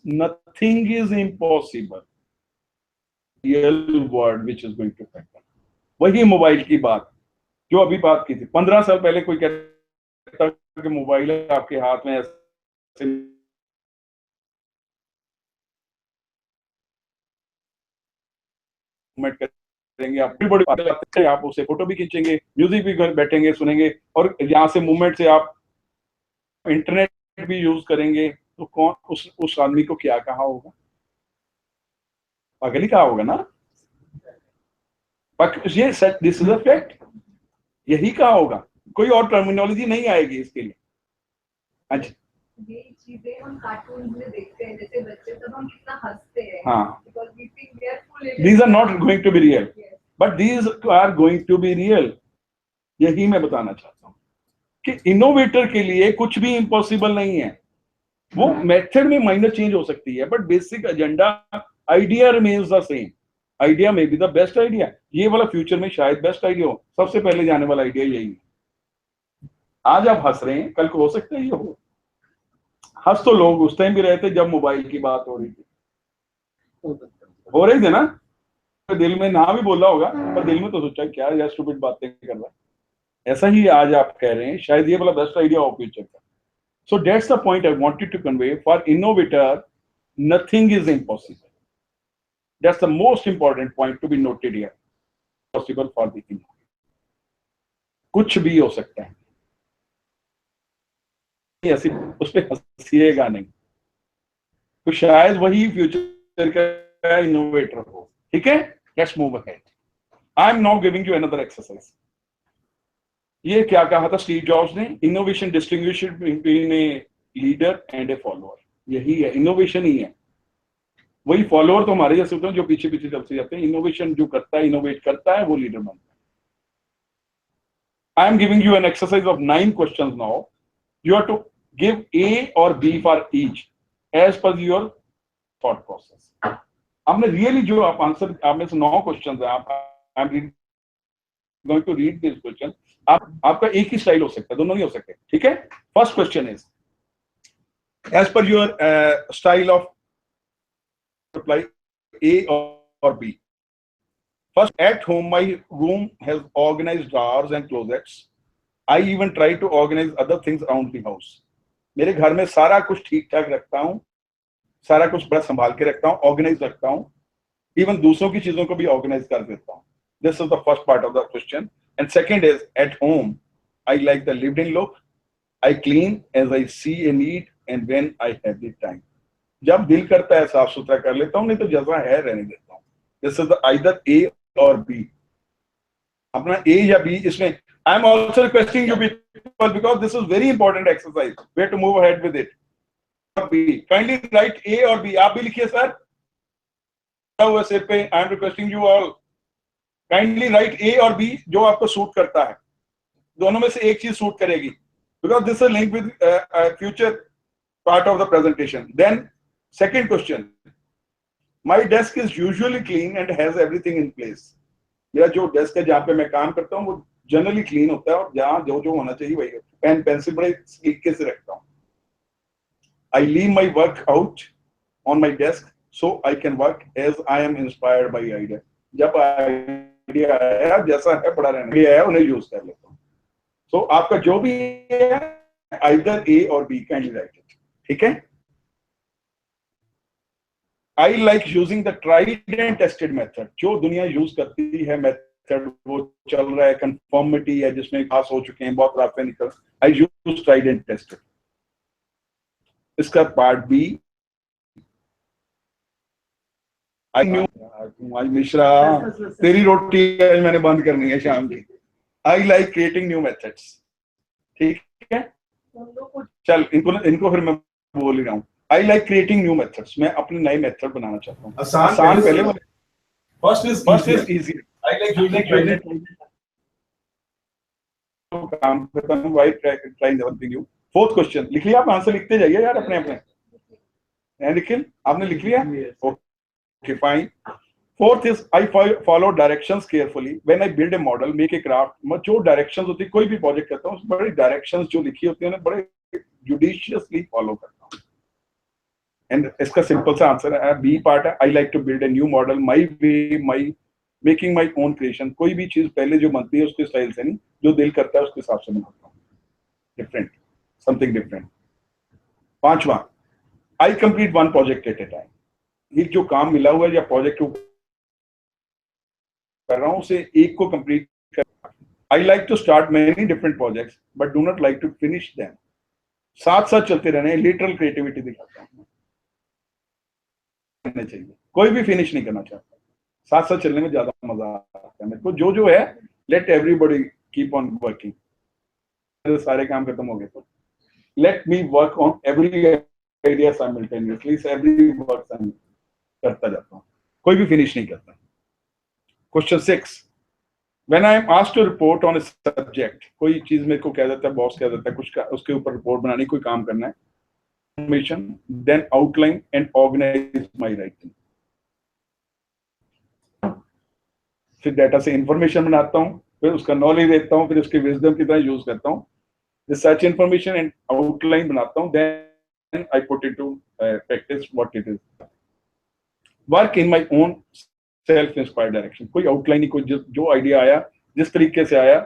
[SPEAKER 11] nothing is impossible. Real world which is going to happen. वही मोबाइल की बात जो अभी बात की थी. 15 साल पहले कोई कहता कि मोबाइल आपके हाथ में ऐसे करेंगे, आप बड़ी बड़ी आप उसे फोटो भी खींचेंगे, म्यूजिक भी बैठेंगे सुनेंगे, और यहाँ से मूवमेंट से आप इंटरनेट भी यूज करेंगे, तो कौन उस आदमी को क्या कहा होगा? पागल ही कहा होगा ना. ये दिस इज अ फैक्ट, यही कहा होगा, कोई और टर्मिनोलॉजी नहीं आएगी इसके लिए. अच्छा,
[SPEAKER 15] ये चीजें हम कार्टून्स में देखते हैं, जैसे बच्चे तब हम कितना हंसते हैं.
[SPEAKER 11] हाँ.
[SPEAKER 15] Because we think they are full.
[SPEAKER 11] These are not going to be real, but these are going to be real. यही मैं बताना चाहता हूँ कि इनोवेटर के लिए कुछ भी इम्पॉसिबल नहीं है. वो मेथड में माइनर चेंज हो सकती है, but basic agenda, idea remains the same. Idea में बी द बेस्ट आइडिया. ये वाला फ्यूचर में शायद बेस्ट आइडिया हो, सबसे पहले जाने वाला आइडिया यही है. आज आप हंस रहे हैं, कल को हो सकता है ये हो. हंस तो लोग उस टाइम भी रहे थे जब मोबाइल की बात हो रही थी, हो रही थी ना. तो दिल में ना भी बोला होगा, पर दिल में तो सोचा क्या यार स्टूपिड बातें कर रहा है. ऐसा ही आज आप कह रहे हैं, शायद ये वाला बेस्ट आइडिया हो फ्यूचर का. So that's the point I wanted to convey. For innovator, nothing is impossible. That's the most important point to be noted here. Possible for the innovator. कुछ भी हो सकता है. ऐसी उस पे हंसिएगा नहीं, तो शायद वही फ्यूचर का इनोवेटर हो. ठीक है, let's move ahead. I am now giving you another exercise. ये क्या कहा था स्टीव जॉब्स ने, innovation distinguish between a leader and A follower. यही है इनोवेशन, ही है वही। फॉलोअर तो हमारे जैसे होते हैं जो पीछे पीछे चलते जाते हैं, इनोवेशन जो करता है, इनोवेट करता है, वो लीडर बनता है। I am giving you an exercise of 9 questions now. You have to give A or B for each as per your thought process. आपने रियली जो आप आंसर, आप में से 9 क्वेश्चंस है, आप I am going to read this question. आपका एक ही स्टाइल हो सकता है, दोनों नहीं हो सकते, ठीक है। First question is as per your style of reply A or B. First, at home, my room has organized drawers and closets. I even try to organize other things around the house. मेरे घर में सारा कुछ ठीक ठाक रखता हूँ, सारा कुछ बड़ा संभाल के रखता हूँ, ऑर्गेनाइज रखता हूँ, इवन दूसरों की चीजों को भी ऑर्गेनाइज कर देता हूँ। This is the first part of the question. And second is, at home, I like the lived-in look. I clean as I see a need and when I have the time. जब दिल करता है साफ सुथरा कर लेता हूँ, नहीं तो जैसा है रहने देता हूँ। This is the either A or B. अपना A या B इसमें। I am also requesting you people because this is very important exercise. We have to move ahead with it. Or B. Kindly write A or B. आप भी लिखिए sir. I am requesting you all. Kindly write A or B जो आपको suit करता है। दोनों में से एक चीज सूट करेगी। Because this is linked with future part of the presentation. Then second question. My desk is usually clean and has everything in place. मेरा जो डेस्क है जहाँ पे मैं काम करता हूँ वो जनरली क्लीन होता है और जहाँ जो जो होना चाहिए वही। पेन पेंसिल बड़े तरीके से रखता हूँ। I leave my work out on my desk so I can work as I am inspired by idea. जब आइडिया आया, जैसा है पड़ा रहने आया उन्हें यूज कर लेता हूँ। So आपका जो भी है either A or B, kindly write it. ठीक है। I like using the tried and tested method. जो दुनिया यूज करती है मेथड वो चल रहा है, कंफर्मिटी है जिसमें पास हो चुके हैं, बहुत रास्ते निकल। I use tried and tested. इसका पार्ट बी, I knew आज मिश्रा तेरी रोटी आज मैंने बंद करनी है शाम की। I like creating new methods. ठीक है, चल इनको फिर मैं बोल ही रहा हूँ। I like creating new methods. मैं अपने नए मेथड बनाना चाहता हूँ। आसान पहले
[SPEAKER 4] first is easy. I like using
[SPEAKER 11] काम करता हूँ। Why trying something new? Fourth question लिख लिया आप? आंसर लिखते जाइए यार अपने अपने। निखिल आपने लिख लिया? Okay, fine. Fourth is I follow directions carefully when I build a model, make a craft. मैं जो directions होती है कोई भी प्रोजेक्ट करता हूँ, बड़ी directions जो लिखी होती है ना बड़े judiciously follow करता हूँ। And इसका सिंपल सा आंसर है बी पार्ट है। I like to build a new model my way, my making my own creation. कोई भी चीज पहले जो बनती है उसके स्टाइल से नहीं, जो दिल करता है उसके हिसाब से बनाता हूँ। Different, something different. पांचवा, I complete one project at a time. ये जो काम मिला हुआ है या प्रोजेक्ट कर रहा हूँ उसे एक को कंप्लीट कर। I like to start many different projects but do not like to finish them. साथ साथ चलते रहने, लिटरल क्रिएटिविटी दिखाता हूँ। चाहिए कोई भी फिनिश नहीं करना चाहता, साथ साथ चलने में ज्यादा मजा आता है मेरे को। जो है let everybody keep on working. सारे काम खत्म हो गए तो let me work on every idea simultaneously. Every work करता जाता हूँ, कोई भी फिनिश नहीं करता। Question 6, when I am asked to report on a subject, कोई चीज मेरे को कह देता है, बॉस कह देता है कुछ का, उसके ऊपर रिपोर्ट बनानी, कोई काम करना है, then outline and organize my writing. फिर डाटा से इंफॉर्मेशन बनाता हूँ, फिर उसका नॉलेज देता हूँ, फिर उसके विजडम की तरह यूज करता हूँ, रिसर्च इंफॉर्मेशन एंड आउटलाइन बनाता हूँ, then I put it to practice what it is. Work in my own self-inspired direction. कोई आउटलाइन नहीं, कोई जो आइडिया आया जिस तरीके से आया,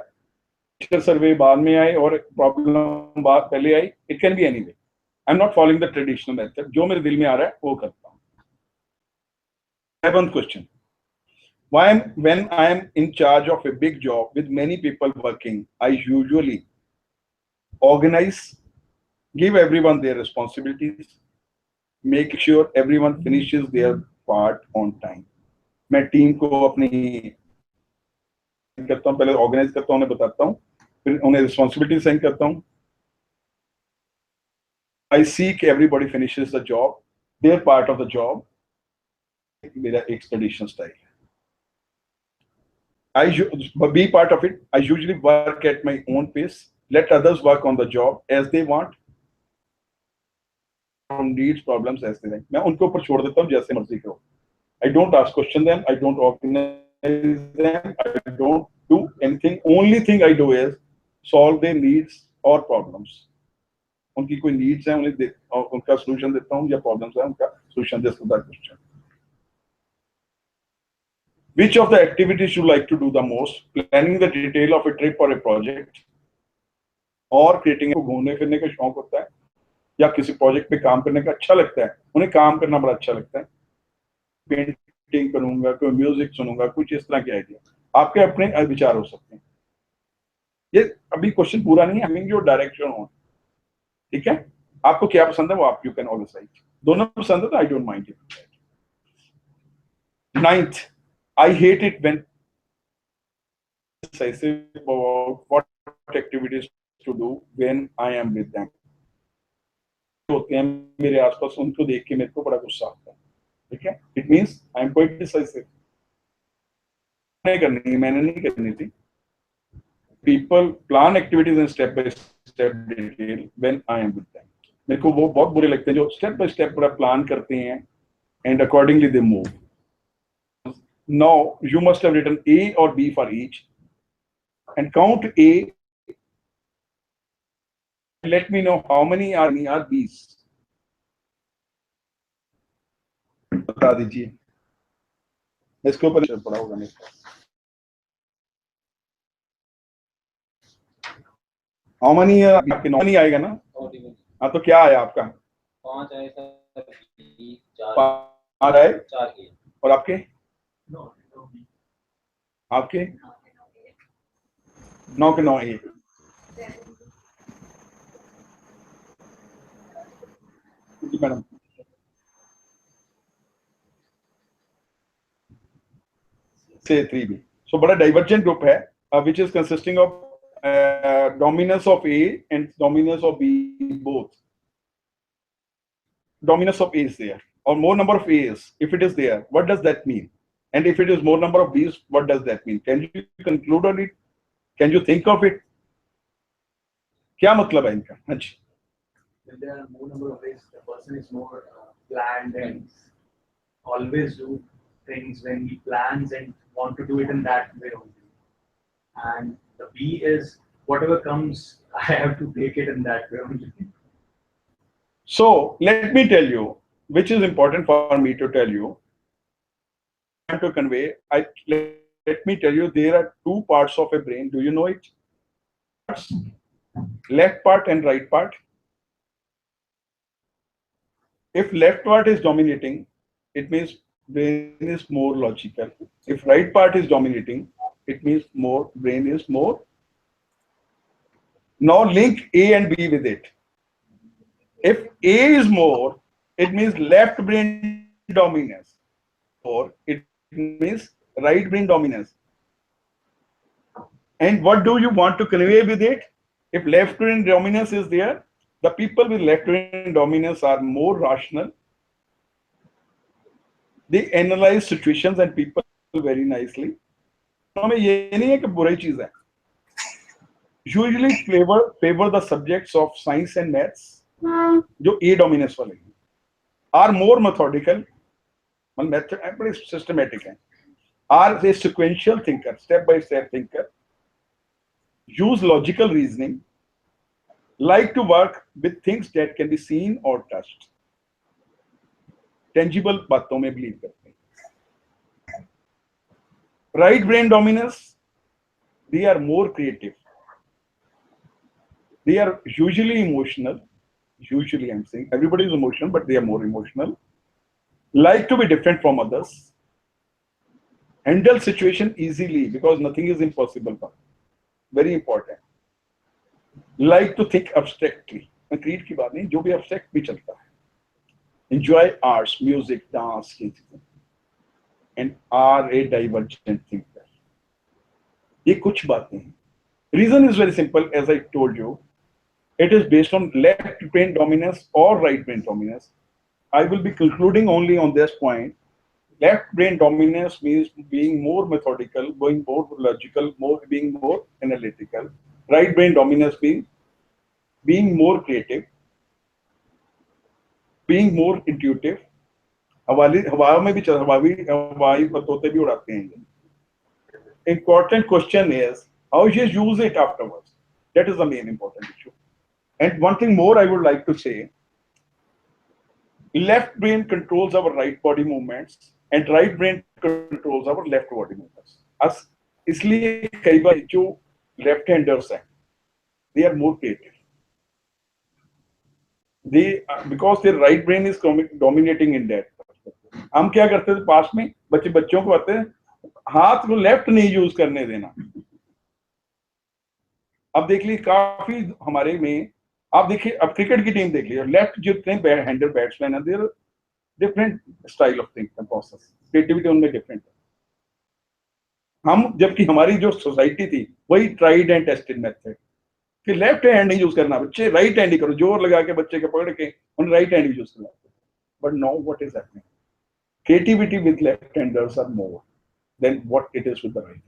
[SPEAKER 11] सर्वे बाद में आए और प्रॉब्लम बाद पहले आई, it can be any way. I'm not following the traditional method. जो मेरे दिल में आ रहा है वो करता हूँ। 7th question. When I am in charge of a big job with many people working, I usually organize, give everyone their responsibilities, make sure everyone finishes their part on time. मैं टीम को अपनी करता हूँ, पहले organise करता हूँ, उन्हें बताता हूँ फिर उन्हें रिस्पॉन्सिबिलिटी साइन करता हूँ. I seek everybody finishes the job, their part of the job. मेरा expedition style. Be part of it. I usually work at my own pace. Let others work on the job as they want. From needs, problems as they like. मैं उनके ऊपर छोड़ देता हूँ जैसे मर्जी करो. I don't ask question them. I don't organize them. I don't do anything. Only thing I do is solve their needs or problems. उनकी कोई नीड्स है उन्हें उनका सोल्यूशन देता हूँ या प्रॉब्लम्स है उनका सोल्यूशन दे सकता question. Which of the activities you like to do the most? Planning the detail of a trip or a project, और creating को घूमने फिरने का शौक होता है या किसी प्रोजेक्ट पे काम करने का अच्छा लगता है. उन्हें काम करना बड़ा अच्छा लगता है. पेंटिंग करूंगा, कोई म्यूजिक सुनूंगा, कुछ इस तरह के आइडिया. आपके अपने विचार हो सकते हैं. ये अभी क्वेश्चन पूरा नहीं है, हमें जो डायरेक्शन हो. ठीक है, आपको क्या पसंद है वो आप यू कैन ऑलवेज राइट. दोनों पसंद है तो I don't mind it. 9th, I hate it when I say about what activities to do when I am with them. होते हैं मेरे आसपास, उनको देख के मेरे को बड़ा गुस्सा आता है. ठीक है, it means I am quite decisive. नहीं करनी, मैंने नहीं करनी थी. People plan activities in step by step detail when I am with them. मेरे को वो बहुत बुरे लगते हैं जो step by step पूरा प्लान करते हैं and accordingly they move. Now you must have written A or B for each and count A. Let me know how many are B's. बता दीजिए. इसके ऊपर पढ़ा होगा नहीं. How many आपके 9 नहीं आएगा ना? हाँ, तो क्या आया आपका?
[SPEAKER 10] 5 आए सर.
[SPEAKER 11] 5 आए.
[SPEAKER 10] 4 ए.
[SPEAKER 11] और आपके? आपके 9 के 9 ए. जी मैडम. Say 3B. So बड़ा divergent group है, which is consisting of dominance of A and dominance of B both. Dominance of A is there, or more number of A's. If it is there, what does that mean? And if it is more number of B's, what does that mean? Can you conclude on it? Can you think of it? क्या मतलब है इनका? हाँ जी.
[SPEAKER 9] When there are more number of ways, the person is more planned and always do things when he plans and want to do it in that way only. And the B is whatever comes, I have to take it in that way only.
[SPEAKER 11] So let me tell you, which is important for me to tell you, to convey. Let me tell you, there are 2 parts of a brain. Do you know it? Left part and right part. If left part is dominating, it means brain is more logical. If right part is dominating, it means brain is more. Now link A and B with it. If A is more, it means left brain dominance, or it means right brain dominance. And what do you want to convey with it? If left brain dominance is there, the people with left brain dominance are more rational. They analyze situations and people very nicely. Usually favor the subjects of science and maths, जो A dominance वाले हैं, are more methodical, pretty systematic हैं, are a sequential thinker, step by step thinker, use logical reasoning, like to work with things that can be seen or touched. Tangible बातों में believe करते हैं. Right brain dominance, they are more creative. They are usually emotional. Usually, I'm saying everybody is emotional, but they are more emotional. Like to be different from others. Handle situation easily because nothing is impossible. Very important. Like to think abstractly. Creed की बात नहीं, जो भी abstract भी चलता है. Enjoy arts, music, dance, and are a divergent thinker. ये कुछ बातें हैं. Reason is very simple, as I told you. It is based on left brain dominance or right brain dominance. I will be concluding only on this point. Left brain dominance means being more methodical, being more logical, being more analytical. Right brain dominance means being more creative, being more intuitive. हवा में भी हवाई तोते भी उड़ाते हैं. Important question is how you use it afterwards. That is the main important issue. And one thing more I would like to say, left brain controls our right body movements and right brain controls our left body movements. As इसलिए कई बार जो left handers हैं, they are more creative. They because their right brain is dominating in that. हम क्या करते थे पास में बच्चों को आते हैं हाथ को लेफ्ट नहीं यूज करने देना. अब देख लीजिए काफी हमारे में आप देखिए अब क्रिकेट की टीम देख लीजिए लेफ्ट जितने हैंडर बैट्समैन है there different style of thinking process creativity उनमें डिफरेंट है. हम जबकि हमारी जो सोसाइटी थी वही ट्राइड एंड टेस्टेड मेथड कि लेफ्ट हैंड नहीं यूज करना बच्चे राइट हैंड ही करो जोर लगा के बच्चे को पकड़ के उन राइट हैंड यूज करना. But now what is happening creativity with left handers are more than what it is with the right.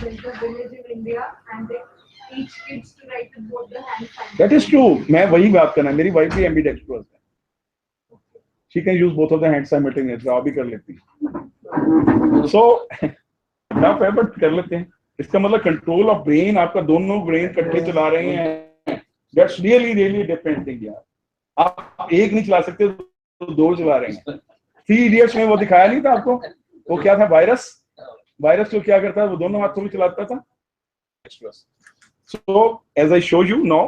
[SPEAKER 15] There's a village in India and they teach kids to write with both the hands.
[SPEAKER 11] That is true. मैं वही बात करना मेरी wife भी ambidextrous है. She can use both of the hands simultaneously. आप भी कर लेती हैं. So टफ है बट कर लेते हैं. इसका मतलब कंट्रोल ऑफ ब्रेन आपका दोनों ब्रेन इकट्ठे चला रहे हैं. That's really different thing यार. आप एक नहीं चला सकते तो दो चला रहे हैं. 3 Idiots में वो दिखाया नहीं था आपको वो क्या था वायरस तो क्या करता है वो दोनों हाथों में चलाता था. So as I show you now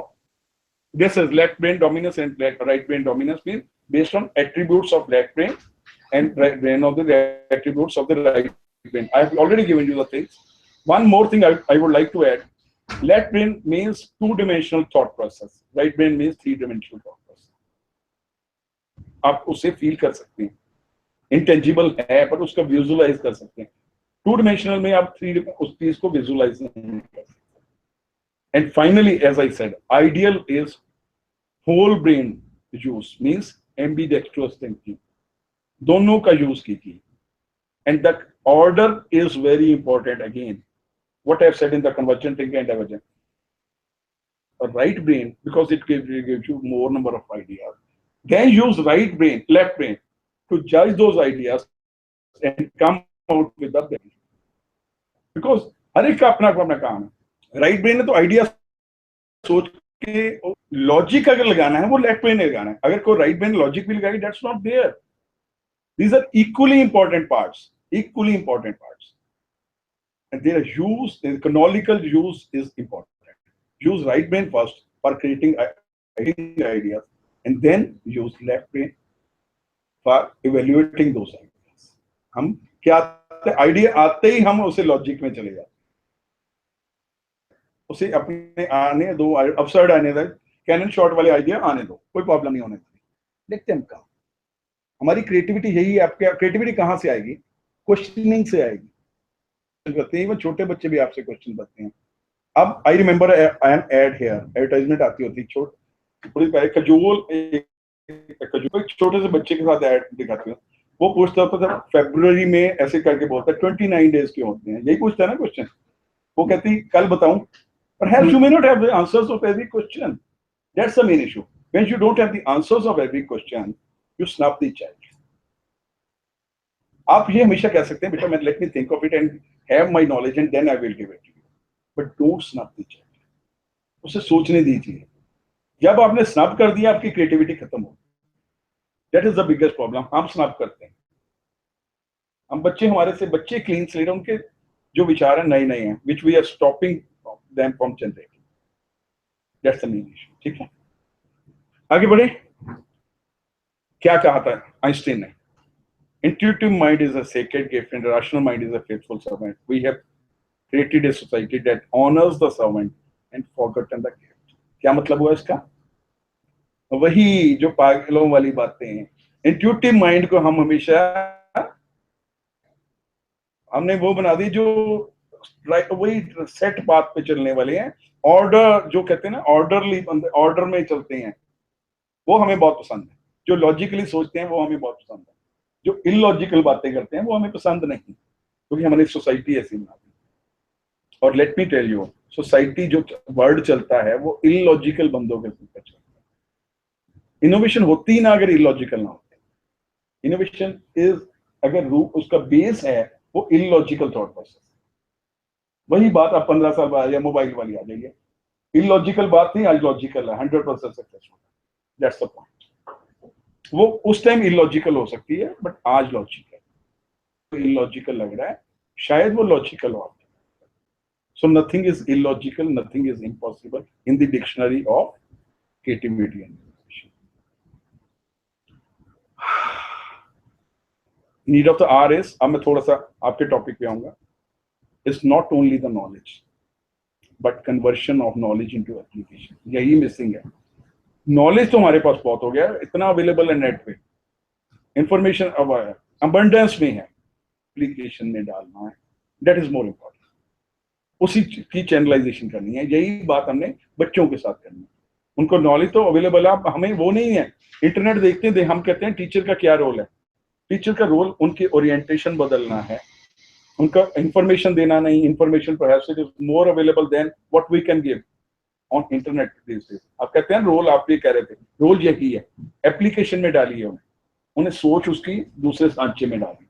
[SPEAKER 11] this is left brain dominance and right brain dominance means based on attributes of left brain and right brain of the attributes of the right brain. I have already given you the things. One more thing I would like to add. Left brain means 2-dimensional thought process. Right brain means 3-dimensional thought process. आप उसे feel कर सकते हैं. Intangible है पर उसका visualise कर सकते हैं. 2-dimensional में आप 3 उस चीज को विजुअलाइज नहीं कर सकते. And finally as I said ideal is whole brain use means ambidextrous thinking दोनों का यूज कीजिए. And the order is very important again what I have said in the convergent thinking and divergent. Right brain because it gives you more number of ideas. Then use right brain, left brain to judge those ideas and come out with the best. Because हर एक का अपना काम है. Right brain ने तो idea सोच के logic अगर लगाना है वो लेफ्ट ब्रेन ने लगाना है. अगर कोई राइट ब्रेन लॉजिक भी लगाएगी that's not there. These are equally important parts. And their use, their canonical use is important. Use right brain first for creating ideas. And then use left brain for evaluating those ideas. हम क्या idea आते ही हम उसे logic में चले जाते उसे अपने आने दो अपसाइड आने दो कैनन शॉट वाले आइडिया आने दो कोई प्रॉब्लम नहीं होने देती. देखते हैं हम कहाँ हमारी क्रिएटिविटी यही है. आपके क्रिएटिविटी कहाँ से आएगी? क्वेश्चनिंग से आएगी. करते हैं वो छोटे बच्चे भी आपसे क्वेश्चन करते हैं. अब I remember an ad here advertisement आती होती छोट खजूल एक छोटे से बच्चे के साथ ऐड दिखाते हैं. वो पूछता था फरवरी में ऐसे करके बोलता है 29 डेज के होते हैं. यही पूछता है ना क्वेश्चन. वो कहती कल बताऊं. Perhaps you may not have the answers of every question. That's the main issue. When you don't have the answers of every question, you snub the child. आप ये हमेशा कह सकते हैं बेटा मैं let me think of it and have my knowledge and then I will give it to you. But don't snub the child. उसे सोचने दीजिए. जब आपने स्नब कर दिया आपकी क्रिएटिविटी खत्म हो. That is the biggest problem. हम स्नब करते हैं. हम हमारे से बच्चे क्लीन स्लेट उनके जो विचार हैं नए हैं which we are stopping them from generating. That's the main issue. ठीक है आगे बढ़े. क्या कहा था आइंस्टीन ने? Intuitive mind is a sacred gift and rational mind is a faithful servant. We have created a society that honours the servant and forgotten the gift. क्या मतलब हुआ इसका? वही जो पागलों वाली बातें हैं. इंट्यूटिव माइंड को हम हमेशा हमने वो बना दी जो वही सेट पाथ पे चलने वाले हैं। ऑर्डर जो कहते हैं ना, ऑर्डरली बंदे ऑर्डर में चलते हैं, वो हमें बहुत पसंद है। जो लॉजिकली सोचते हैं वो हमें बहुत पसंद है। जो इलॉजिकल बातें करते हैं वो हमें पसंद नहीं, क्योंकि हमारी सोसाइटी ऐसी बनाती है। और let me tell you, society जो वर्ड चलता है वो इलॉजिकल बंदों के ऊपर चलता है। इनोवेशन होती ही ना अगर इलॉजिकल ना होती। इनोवेशन इज, अगर रूप उसका बेस है वो इलॉजिकल थॉट प्रोसेस। वही बात आप 15 साल बाद या मोबाइल वाली आ जाइए, इलॉजिकल बात नहीं, आज लॉजिकल है, 100% सक्सेसफुल। That's the point. वो उस टाइम इलॉजिकल हो सकती है, बट आज लॉजिकल। इलॉजिकल लग रहा है, शायद वो लॉजिकल हो। So nothing is illogical, nothing is impossible in the dictionary of creativity and innovation. Need of the hour is, अब मैं थोड़ा सा आपके टॉपिक पे आऊंगा, is not only the knowledge but conversion of knowledge into application. यही missing है। Knowledge तो हमारे पास बहुत हो गया, इतना अवेलेबल है नेट पे, इंफॉर्मेशन अब अबंडेंस में है, एप्लीकेशन में डालना है, दैट इज मोर इम्पोर्टेंट। उसी की चैनलाइजेशन करनी है। यही बात हमने बच्चों के साथ करनी है। उनको नॉलेज तो अवेलेबल है, हमें वो नहीं है। इंटरनेट देखते हैं, हम कहते हैं टीचर का क्या रोल है। टीचर का रोल उनकी ओरिएंटेशन बदलना है, उनका इंफॉर्मेशन देना नहीं। Information perhaps it is more available than what we can give on internet this days. आप कहते हैं रोल, आप ये कह रहे थे, रोल यही है, एप्लीकेशन में डालिए उन्हें सोच उसकी दूसरे सांचे में डालिए।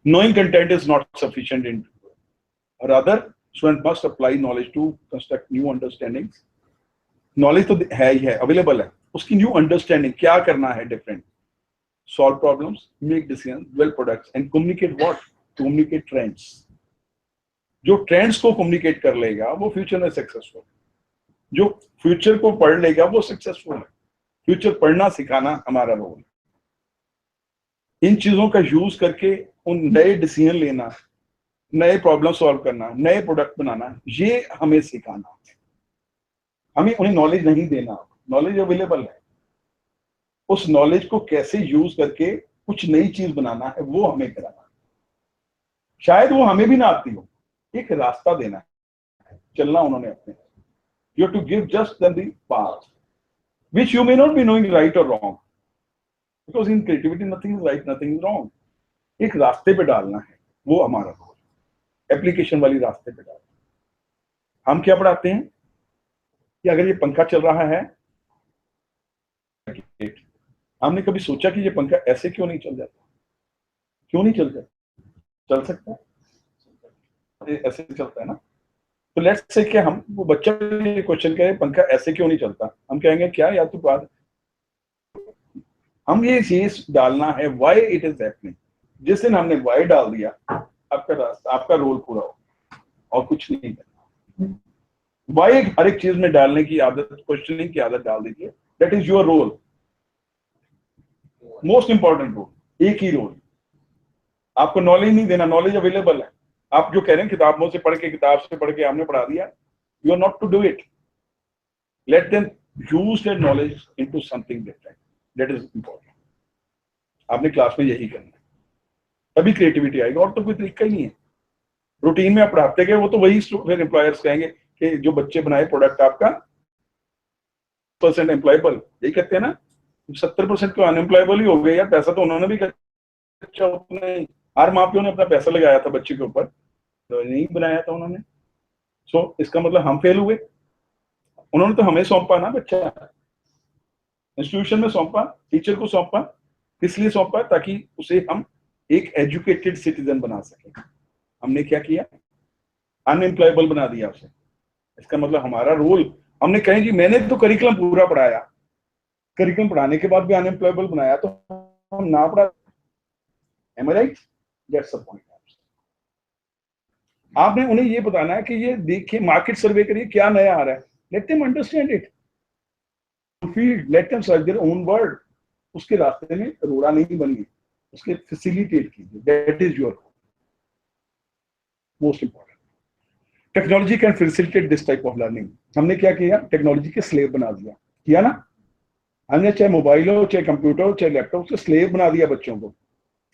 [SPEAKER 11] Knowing content is not sufficient in, rather student must apply knowledge to construct new understandings. Knowledge तो है ही है, अवेलेबल है, उसकी न्यू अंडरस्टैंडिंग क्या करना है, different, solve problems, make decision, build products and communicate what, communicate trends. जो trends को कम्युनिकेट कर लेगा वो फ्यूचर में सक्सेसफुल। जो फ्यूचर को पढ़ लेगा वो सक्सेसफुल है। फ्यूचर पढ़ना सिखाना हमारा रोल। इन चीजों का यूज करके उन नए डिसीजन लेना, नए प्रॉब्लम सॉल्व करना, नए प्रोडक्ट बनाना, ये हमें सिखाना। हमें उन्हें नॉलेज नहीं देना, नॉलेज अवेलेबल है। उस नॉलेज को कैसे यूज करके कुछ नई चीज बनाना है वो हमें कराना। शायद वो हमें भी ना आती हो, एक रास्ता देना है, चलना उन्होंने अपने। You have to give just the path which you may not be knowing right और wrong, because in creativity nothing is right, nothing is wrong. एक रास्ते पे डालना है, वो हमारा रोल, एप्लीकेशन वाली रास्ते पे डालना। हम क्या पढ़ाते हैं कि अगर ये पंखा चल रहा है, हमने कभी सोचा कि ये पंखा ऐसे क्यों नहीं चल जाता? क्यों नहीं चल जाता? चल सकता है, ऐसे चलता है ना। तो लेट्स से कि हम, वो बच्चा ये क्वेश्चन कहे पंखा ऐसे क्यों नहीं चलता, हम कहेंगे क्या यार तू बात, हम ये चीज डालना है व्हाई इट इज हैपनिंग। जिस दिन हमने व्हाई डाल दिया, आपका रास्ता, आपका रोल पूरा हो, और कुछ नहीं करना। व्हाई हर एक चीज में डालने की आदत, क्वेश्चनिंग की आदत डाल दीजिए, that is your role, most important role. एक ही रोल, आपको नॉलेज नहीं देना, नॉलेज अवेलेबल है। आप जो कह रहे हैं किताबों से पढ़ के, किताब से पढ़ के हमने पढ़ा दिया, you are not to do it. Let them use that knowledge into something different, that is important. आपने क्लास में यही करना है, तभी क्रिएटिविटी आएगी, और तो कोई तरीका ही नहीं है। रूटीन में आप पढ़ाते गए, वो तो वही फिर एम्प्लॉयर्स कहेंगे कि जो बच्चे बनाए प्रोडक्ट आपका % एम्प्लॉयबल, यही कहते हैं ना, 70% को अनएम्प्लॉयबल ही हो गए यार। पैसा तो उन्होंने भी अच्छा उतना ही, हर माँ प्यो ने अपना पैसा लगाया था बच्चे के ऊपर, तो नहीं बनाया था उन्होंने। सो इसका मतलब हम फेल हुए। उन्होंने तो हमें सौंपा ना, बच्चा इंस्टीट्यूशन में सौंपा, टीचर को सौंपा, इसलिए सौंपा ताकि उसे हम एक एजुकेटेड सिटीजन बना सके। हमने क्या किया, अनएम्प्लॉयबल बना दिया उसे। इसका मतलब हमारा रोल, हमने कहीं जी मैंने तो करिकुलम पूरा पढ़ाया, करिकुलम पढ़ाने के बाद भी अनएम्प्लॉयबल बनाया, तो हम ना पढ़ा। Am I right? That's the point. आपने उन्हें ये बताना है कि ये देखिए, मार्केट सर्वे करिए, क्या नया आ रहा है, let them understand it, field, let them search their own word. उसके रास्ते में रोड़ा नहीं बनिए, उसके फैसिलिटेट कीजिए, that is your most important. Technology can facilitate this type of learning. हमने क्या किया, टेक्नोलॉजी के स्लेव बना दिया, किया ना हमने, चाहे मोबाइल हो, चाहे कंप्यूटर हो, चाहे लैपटॉप, से स्लेव बना दिया बच्चों को।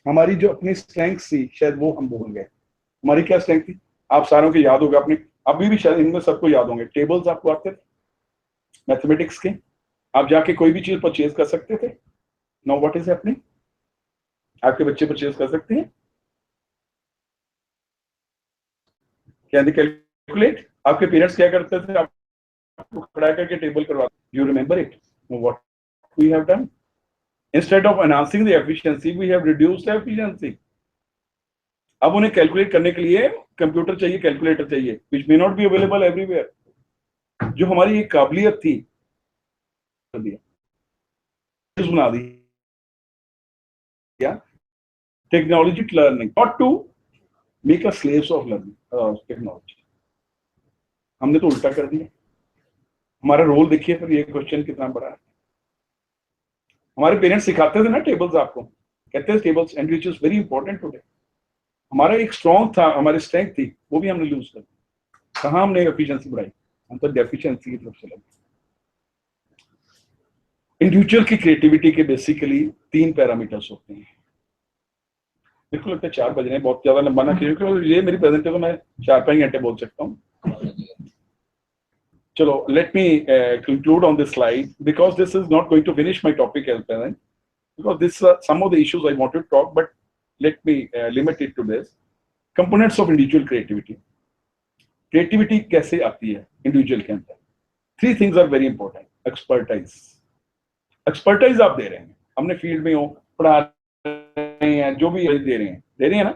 [SPEAKER 11] हमारी जो अपनी स्ट्रेंथ थी शायद वो हम भूल गए। हमारी क्या स्ट्रेंथ थी, आप सारों को याद होगा, अपने अभी भी शायद इनमें सबको याद होंगे। टेबल्स आपको आते थे मैथमेटिक्स के, आप जाके कोई भी चीज परचेज कर सकते थे। नाउ व्हाट इज हैपनिंग, आपके बच्चे परचेज कर सकते हैं, कैन दे कैलकुलेट? आपके पेरेंट्स क्या करते थे, आपको खड़ा करके टेबल करवाते। You remember it, what we have done? Instead of enhancing the efficiency, we have reduced the efficiency. अब उन्हें कैलकुलेट करने के लिए कंप्यूटर चाहिए, कैलकुलेटर चाहिए, which may not be available everywhere. जो हमारी एक काबिलियत थी बना दी technology learning, not to make a slaves of learning technology. हमने तो उल्टा कर दिया। हमारा रोल देखिए फिर, ये क्वेश्चन कितना बड़ा है। हमारे पेरेंट्स सिखाते थे ना टेबल्स, आपको कहते थे tables, and which is very important today. हमारा एक स्ट्रॉन्ग था, हमारी स्ट्रेंथ थी, वो भी हमने लूज कर दी। कहाँ हमने एफिशिएंसी बढ़ाई, हम तो डेफिशिएंसी की तरफ चले गए। इंडिविजुअल की क्रिएटिविटी के बेसिकली 3 पैरामीटर्स होते हैं। बिल्कुल लगता है 4 बज रहे हैं, बहुत ज्यादा लंबा ना कीजिए, क्योंकि ये मेरी प्रेजेंटेशन में 4-5 घंटे बोल सकता हूँ। चलो, let me conclude on this slide, because this is not going to finish my topic as present, because this some of the issues I wanted to talk, but let me limit it to this. Components of individual creativity. Creativity कैसे आती है individual के अंदर? 3 things are very important. Expertise. Expertise आप दे रहे हैं, हमने field में हो, पढ़ा रहे हैं, जो भी दे रहे हैं ना,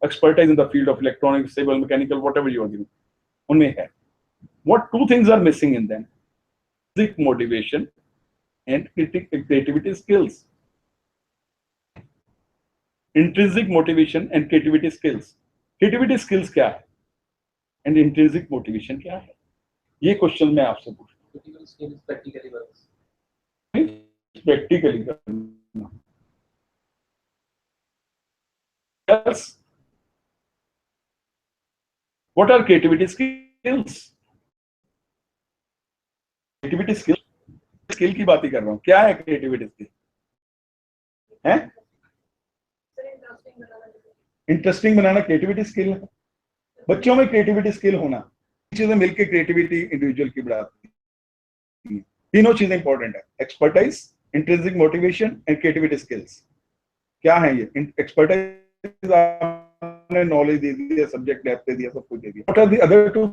[SPEAKER 11] expertise in the field of electronics, civil, mechanical, whatever you are giving, उनमें है। What 2 things are missing in them? Intrinsic motivation and creativity skills. Intrinsic motivation and creativity skills. Creativity skills क्या है? And intrinsic motivation क्या है? ये question मैं आपसे पूछता हूँ। प्रैक्टिकली करना। Yes. What are creativity skills? Creativity skill की बात ही कर रहा हूं। क्या है क्रिएटिविटी स्किल? है इंटरेस्टिंग बनाना क्रिएटिविटी स्किल है। बच्चों में क्रिएटिविटी स्किल होना, चीजें मिलकर क्रिएटिविटी इंडिविजुअल की बढ़ाती है। तीनों चीजें इंपॉर्टेंट है, expertise, intrinsic motivation and creativity skills. क्या है ये? एक्सपर्टाइज आपने नॉलेज दे दी, सब्जेक्ट डेप्थ दे दिया, सब कुछ दे दिया। What are the other 2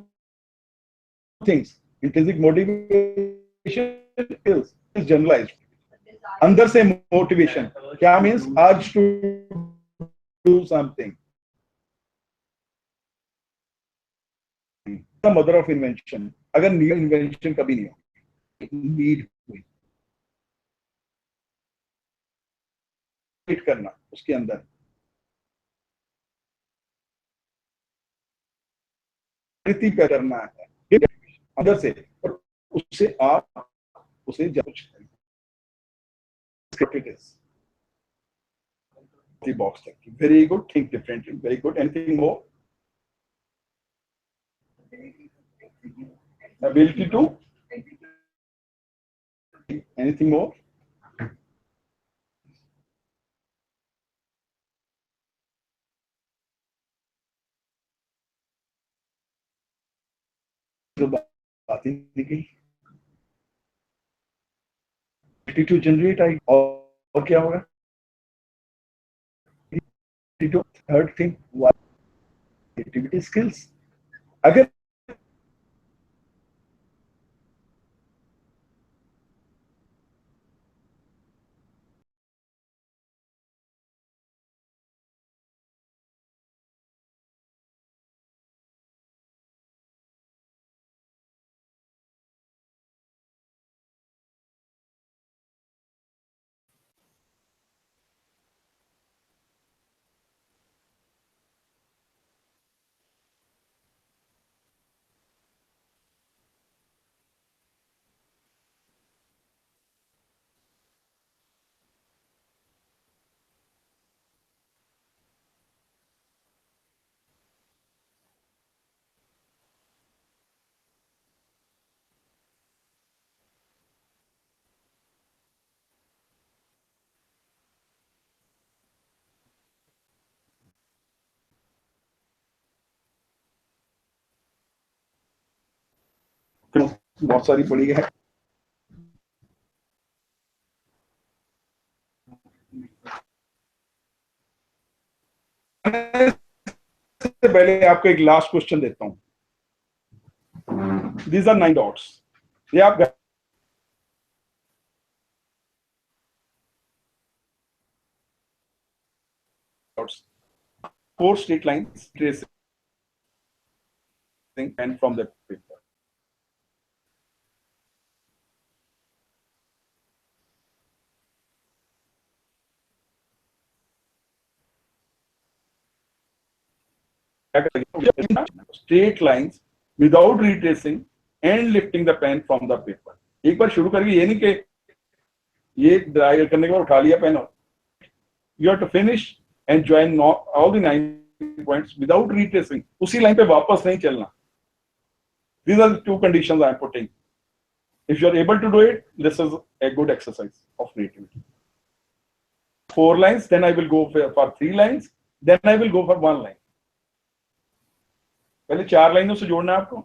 [SPEAKER 11] things? Intrinsic motivation skills is generalized. अंदर से मोटिवेशन क्या means? Urge to do something. The mother of invention. अगर न्यू इन्वेंशन कभी नहीं हो, नीड हुई करना उसके अंदर करना है अंदर से, और उससे आप उसे जज करें। The box thinking. Very good. Think differently. Very good. Anything more? Ability to? Anything more? बात ही नहीं की। to generate I और क्या होगा? Third thing, creativity skills. अगर बहुत सारी पड़ी है। से पहले आपको एक लास्ट क्वेश्चन देता हूं। These are 9 dots. ये आप dots. 4 straight lines tracing and from the paper. Straight lines without retracing and lifting the pen from the paper. एक बार शुरू करके ये नहीं कि ये ड्राई करने के बाद उठा लिया pen. You have to finish and join all the 9 points without retracing. उसी लाइन पे वापस नहीं चलना. These are the 2 conditions I am putting. If you are able to do it, this is a good exercise of creativity. 4 lines, then I will go for 3 lines, then I will go for 1 line. पहले 4 लाइनों से जोड़ना है आपको।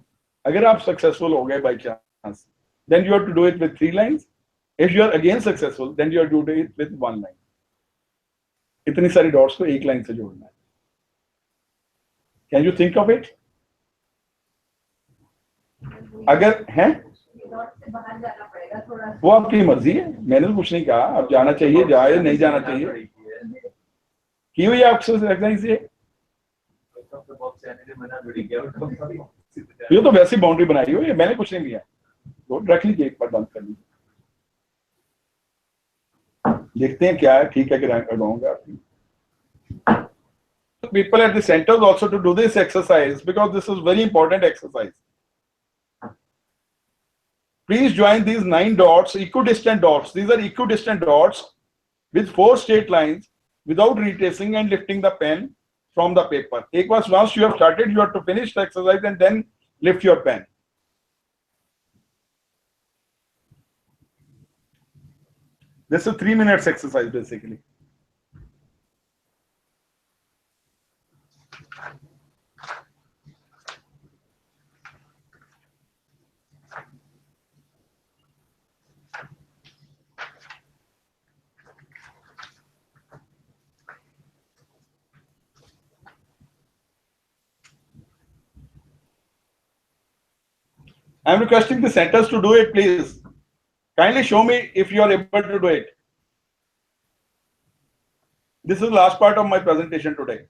[SPEAKER 11] अगर आप successful हो गए by chance, then you have to do it with 3 lines. If you are again successful, then you have to do it with 1 line. इतनी सारी डॉट्स को एक लाइन से जोड़ना है। Can you think of it? अगर है वो आपकी मर्जी है, मैंने तो कुछ नहीं कहा। आप जाना चाहिए जाए, नहीं जाना चाहिए। की हुई आपसे एक्सरसाइज ये तो वैसी बाउंड्री बनाई हुई है, मैंने कुछ नहीं लिया। तो रख लीजिए, एक बार बंद कर लीजिए, देखते हैं क्या है, ठीक है कि रॉन्ग है आपकी। People at the centers also to do this exercise because this is very important exercise. Please join these 9 dots, equidistant dots. These are equidistant dots with 4 straight lines without retracing and lifting the pen from the paper. एक बार once you have started, you have to finish the exercise and then lift your pen. This is 3 minutes exercise basically. I am requesting the centers to do it, please. Kindly show me if you are able to do it. This is the last part of my presentation today.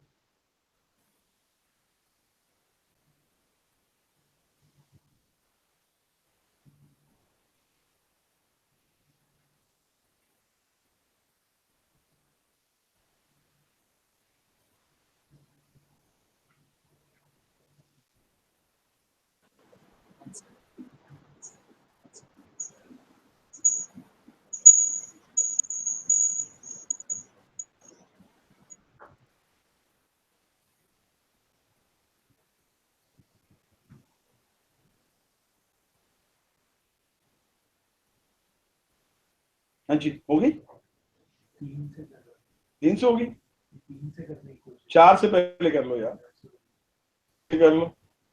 [SPEAKER 11] हाँ जी, होगी 3 से होगी, 4 से पहले कर लो यार, कर लो।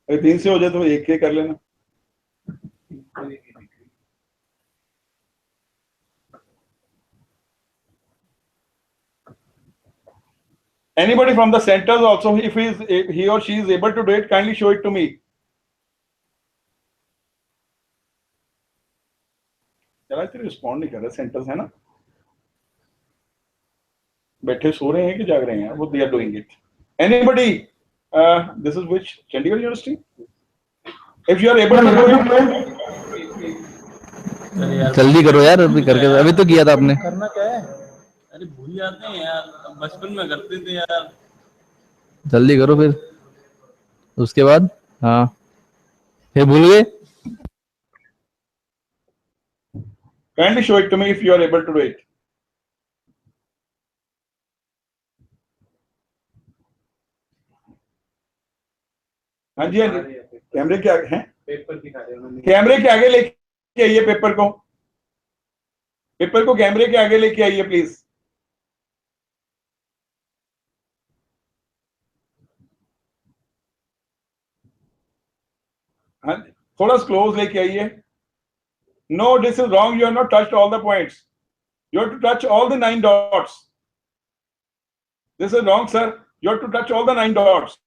[SPEAKER 11] अगर 3 से हो जाए तो 1 के कर लेना। Anybody from the centers also, if he or she is able to do it, kindly show it to me. चला तो रिस्पॉन्ड नहीं कर रहे सेंटर्स, है ना? बैठे सो रहे हैं कि जाग रहे हैं? वो they are doing it. Anybody? This is which Chandigarh university? If you are able to do it,
[SPEAKER 13] जल्दी करो यार, अभी करके अभी तो किया था आपने।
[SPEAKER 16] करना क्या है? अरे भूल जाते हैं यार, बचपन में करते थे यार।
[SPEAKER 13] जल्दी करो फिर, उसके बाद हाँ फिर भूल गए।
[SPEAKER 11] kindly show it to me if you are able to do it. हाँ जी, हाँ जी, कैमरे के आगे हैं,
[SPEAKER 9] पेपर दिखा रहे हैं,
[SPEAKER 11] कैमरे के आगे लेके आइए पेपर को, पेपर को कैमरे के आगे लेके आइए प्लीज। हाँ, थोड़ा क्लोज लेके आइए। No, this is wrong. You have not touched all the points. You have to touch all the 9 dots. This is wrong, sir. You have to touch all the 9 dots.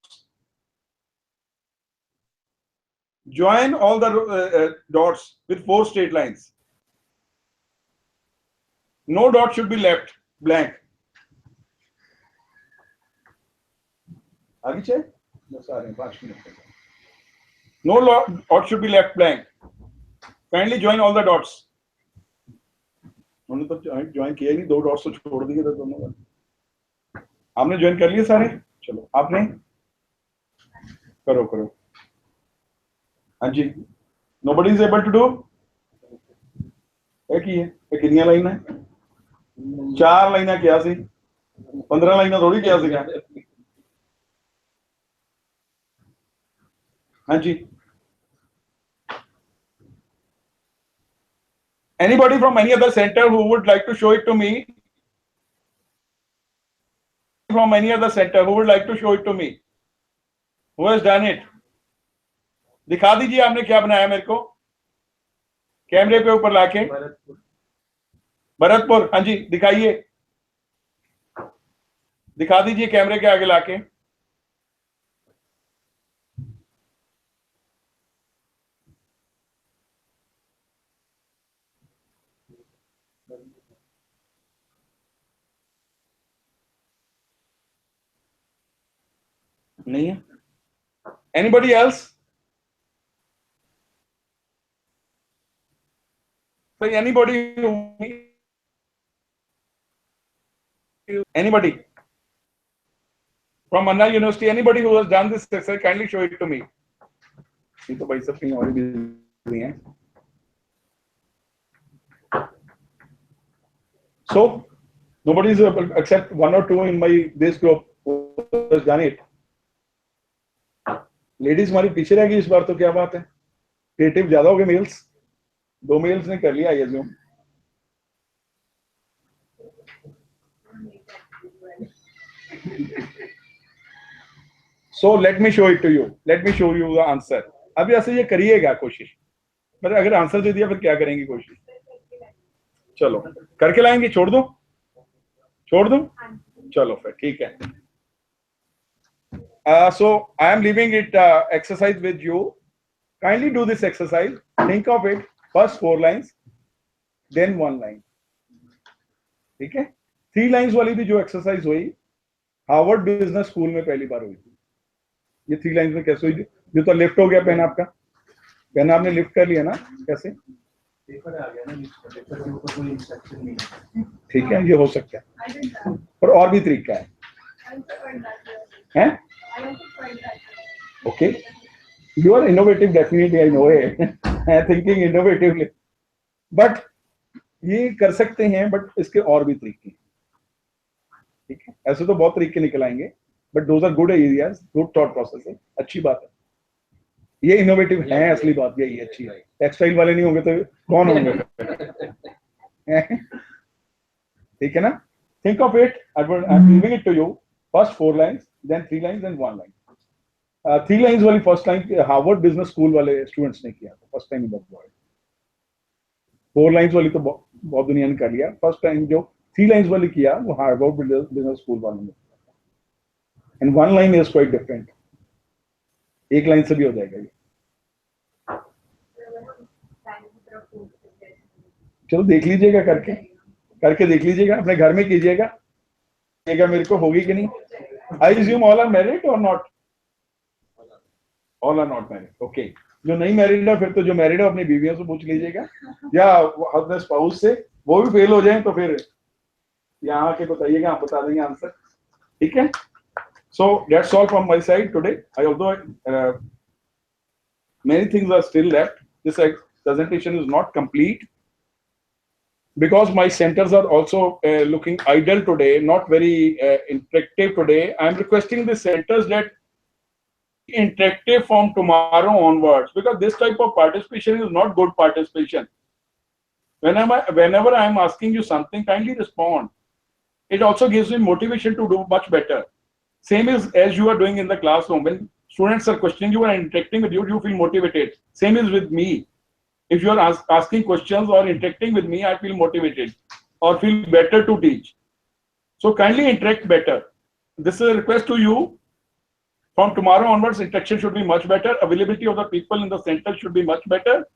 [SPEAKER 11] Join all the dots with 4 straight lines. No dot should be left blank. आगे चल? बस आ रहे हैं 5 minute. No dot should be left blank. Kindly join all the dots. उन्होंने तो join किया ही नहीं, 2 dots तो छोड़ दिए थे दोनों का. आपने ज्वाइन कर लिए सारे? चलो आपने करो करो. हाँ जी. Nobody is able to do? एक ही है. कितनी लाइन है? 4 लाइना क्या सी? 15 लाइना थोड़ी क्या सी क्या? हाँ जी. Anybody from any other center who would like to show it to me? From any other center who would like to show it to me? Who has done it? दिखा दीजिए आपने क्या बनाया मेरे को कैमरे पे ऊपर लाके. भरतपुर. हाँ जी दिखाइए. दिखा दीजिए कैमरे के आगे लाके. नहीं है. Anybody else? So anybody from Anna University, anybody who has done this exercise, kindly show it to me. ये तो भाई सब कहीं और भी हैं. So nobody is except 1 or 2 in my this group who has done it. Ladies हमारी पीछे रह गई इस बार तो. क्या बात है, क्रिएटिव ज्यादा हो गए. मेल्स 2 मेल्स ने कर लिया ये Zoom. So let me show it to you. Let me show you the answer. अभी ऐसे ये करिएगा कोशिश. मतलब अगर आंसर दे दिया फिर क्या करेंगे कोशिश. चलो करके लाएंगे. छोड़ दो छोड़ दो. चलो फिर ठीक है. So I am leaving it exercise with you. Kindly do this exercise. Think of it. First 4 lines, then 1 line. ठीक है. 3 lines वाली भी जो एक्सरसाइज हुई हार्वर्ड बिजनेस स्कूल में पहली बार हुई थी. ये 3 लाइन्स में कैसे हुई? जो तो लिफ्ट हो गया पेन आपका. पेन आपने लिफ्ट कर लिया ना. कैसे?
[SPEAKER 9] पेपर आ गया ना. पेपर के ऊपर कोई इंस्ट्रक्शन नहीं.
[SPEAKER 11] ठीक है, ये हो सकता है. और भी तरीका है. Okay, you are innovative definitely. I know it. Thinking innovatively. But ये कर सकते हैं. बट इसके और भी तरीके. ठीक है. ऐसे तो बहुत तरीके निकल आएंगे. But those are good ideas, good thought process है. अच्छी बात है. ये इनोवेटिव है. असली बात यही अच्छी है. टेक्सटाइल वाले नहीं होंगे तो कौन होंगे? ठीक है ना. Think of it. I'm giving it to you. First 4 lines, then 3 lines and 1 line. 3 lines वाली first line Harvard business school वाले स्टूडेंट्स ने किया था first time in the world. 4 lines वाली तो बहुत दुनिया ने कर लिया. फर्स्ट टाइम जो 3 लाइन्स वाली किया वो हार्वर्ड बिजनेस स्कूल वालों ने. And 1 line is quite different. 1 line से भी हो जाएगा ये. चलो देख लीजिएगा. करके देख लीजिएगा. अपने घर में कीजिएगा. मेरे को होगी कि नहीं. I assume all are married और not. All are not married. Okay. जो नहीं मैरिड है फिर तो जो मैरिड है अपनी बीवियों से पूछ लीजिएगा या अपने स्पाउस से. वो भी फेल हो जाए तो फिर यहाँ आके बताइएगा. आप बता देंगे आंसर. ठीक है. So that's all from my side today. I although many things are still left. This presentation is not complete because my centers are also looking idle today, not very interactive today. I am requesting the centers that interactive from tomorrow onwards, because this type of participation is not good participation. Whenever I am asking you something, kindly respond. It also gives me motivation to do much better. Same as you are doing in the classroom. When students are questioning you and interacting with you, you feel motivated. Same is with me. If you are asking questions or interacting with me, I feel motivated or feel better to teach. So kindly interact better. This is a request to you. From tomorrow onwards, interaction should be much better. Availability of the people in the center should be much better.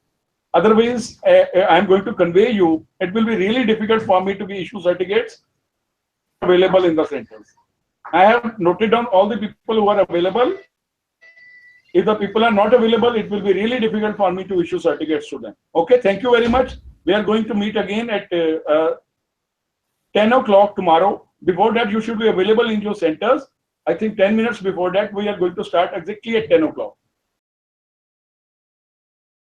[SPEAKER 11] Otherwise, I am going to convey you, it will be really difficult for me to be issue certificates available in the centers. I have noted down all the people who are available. If the people are not available, it will be really difficult for me to issue certificates to them. Okay, thank you very much. We are going to meet again at 10 o'clock tomorrow. Before that, you should be available in your centers. I think 10 minutes before that, we are going to start exactly at 10 o'clock.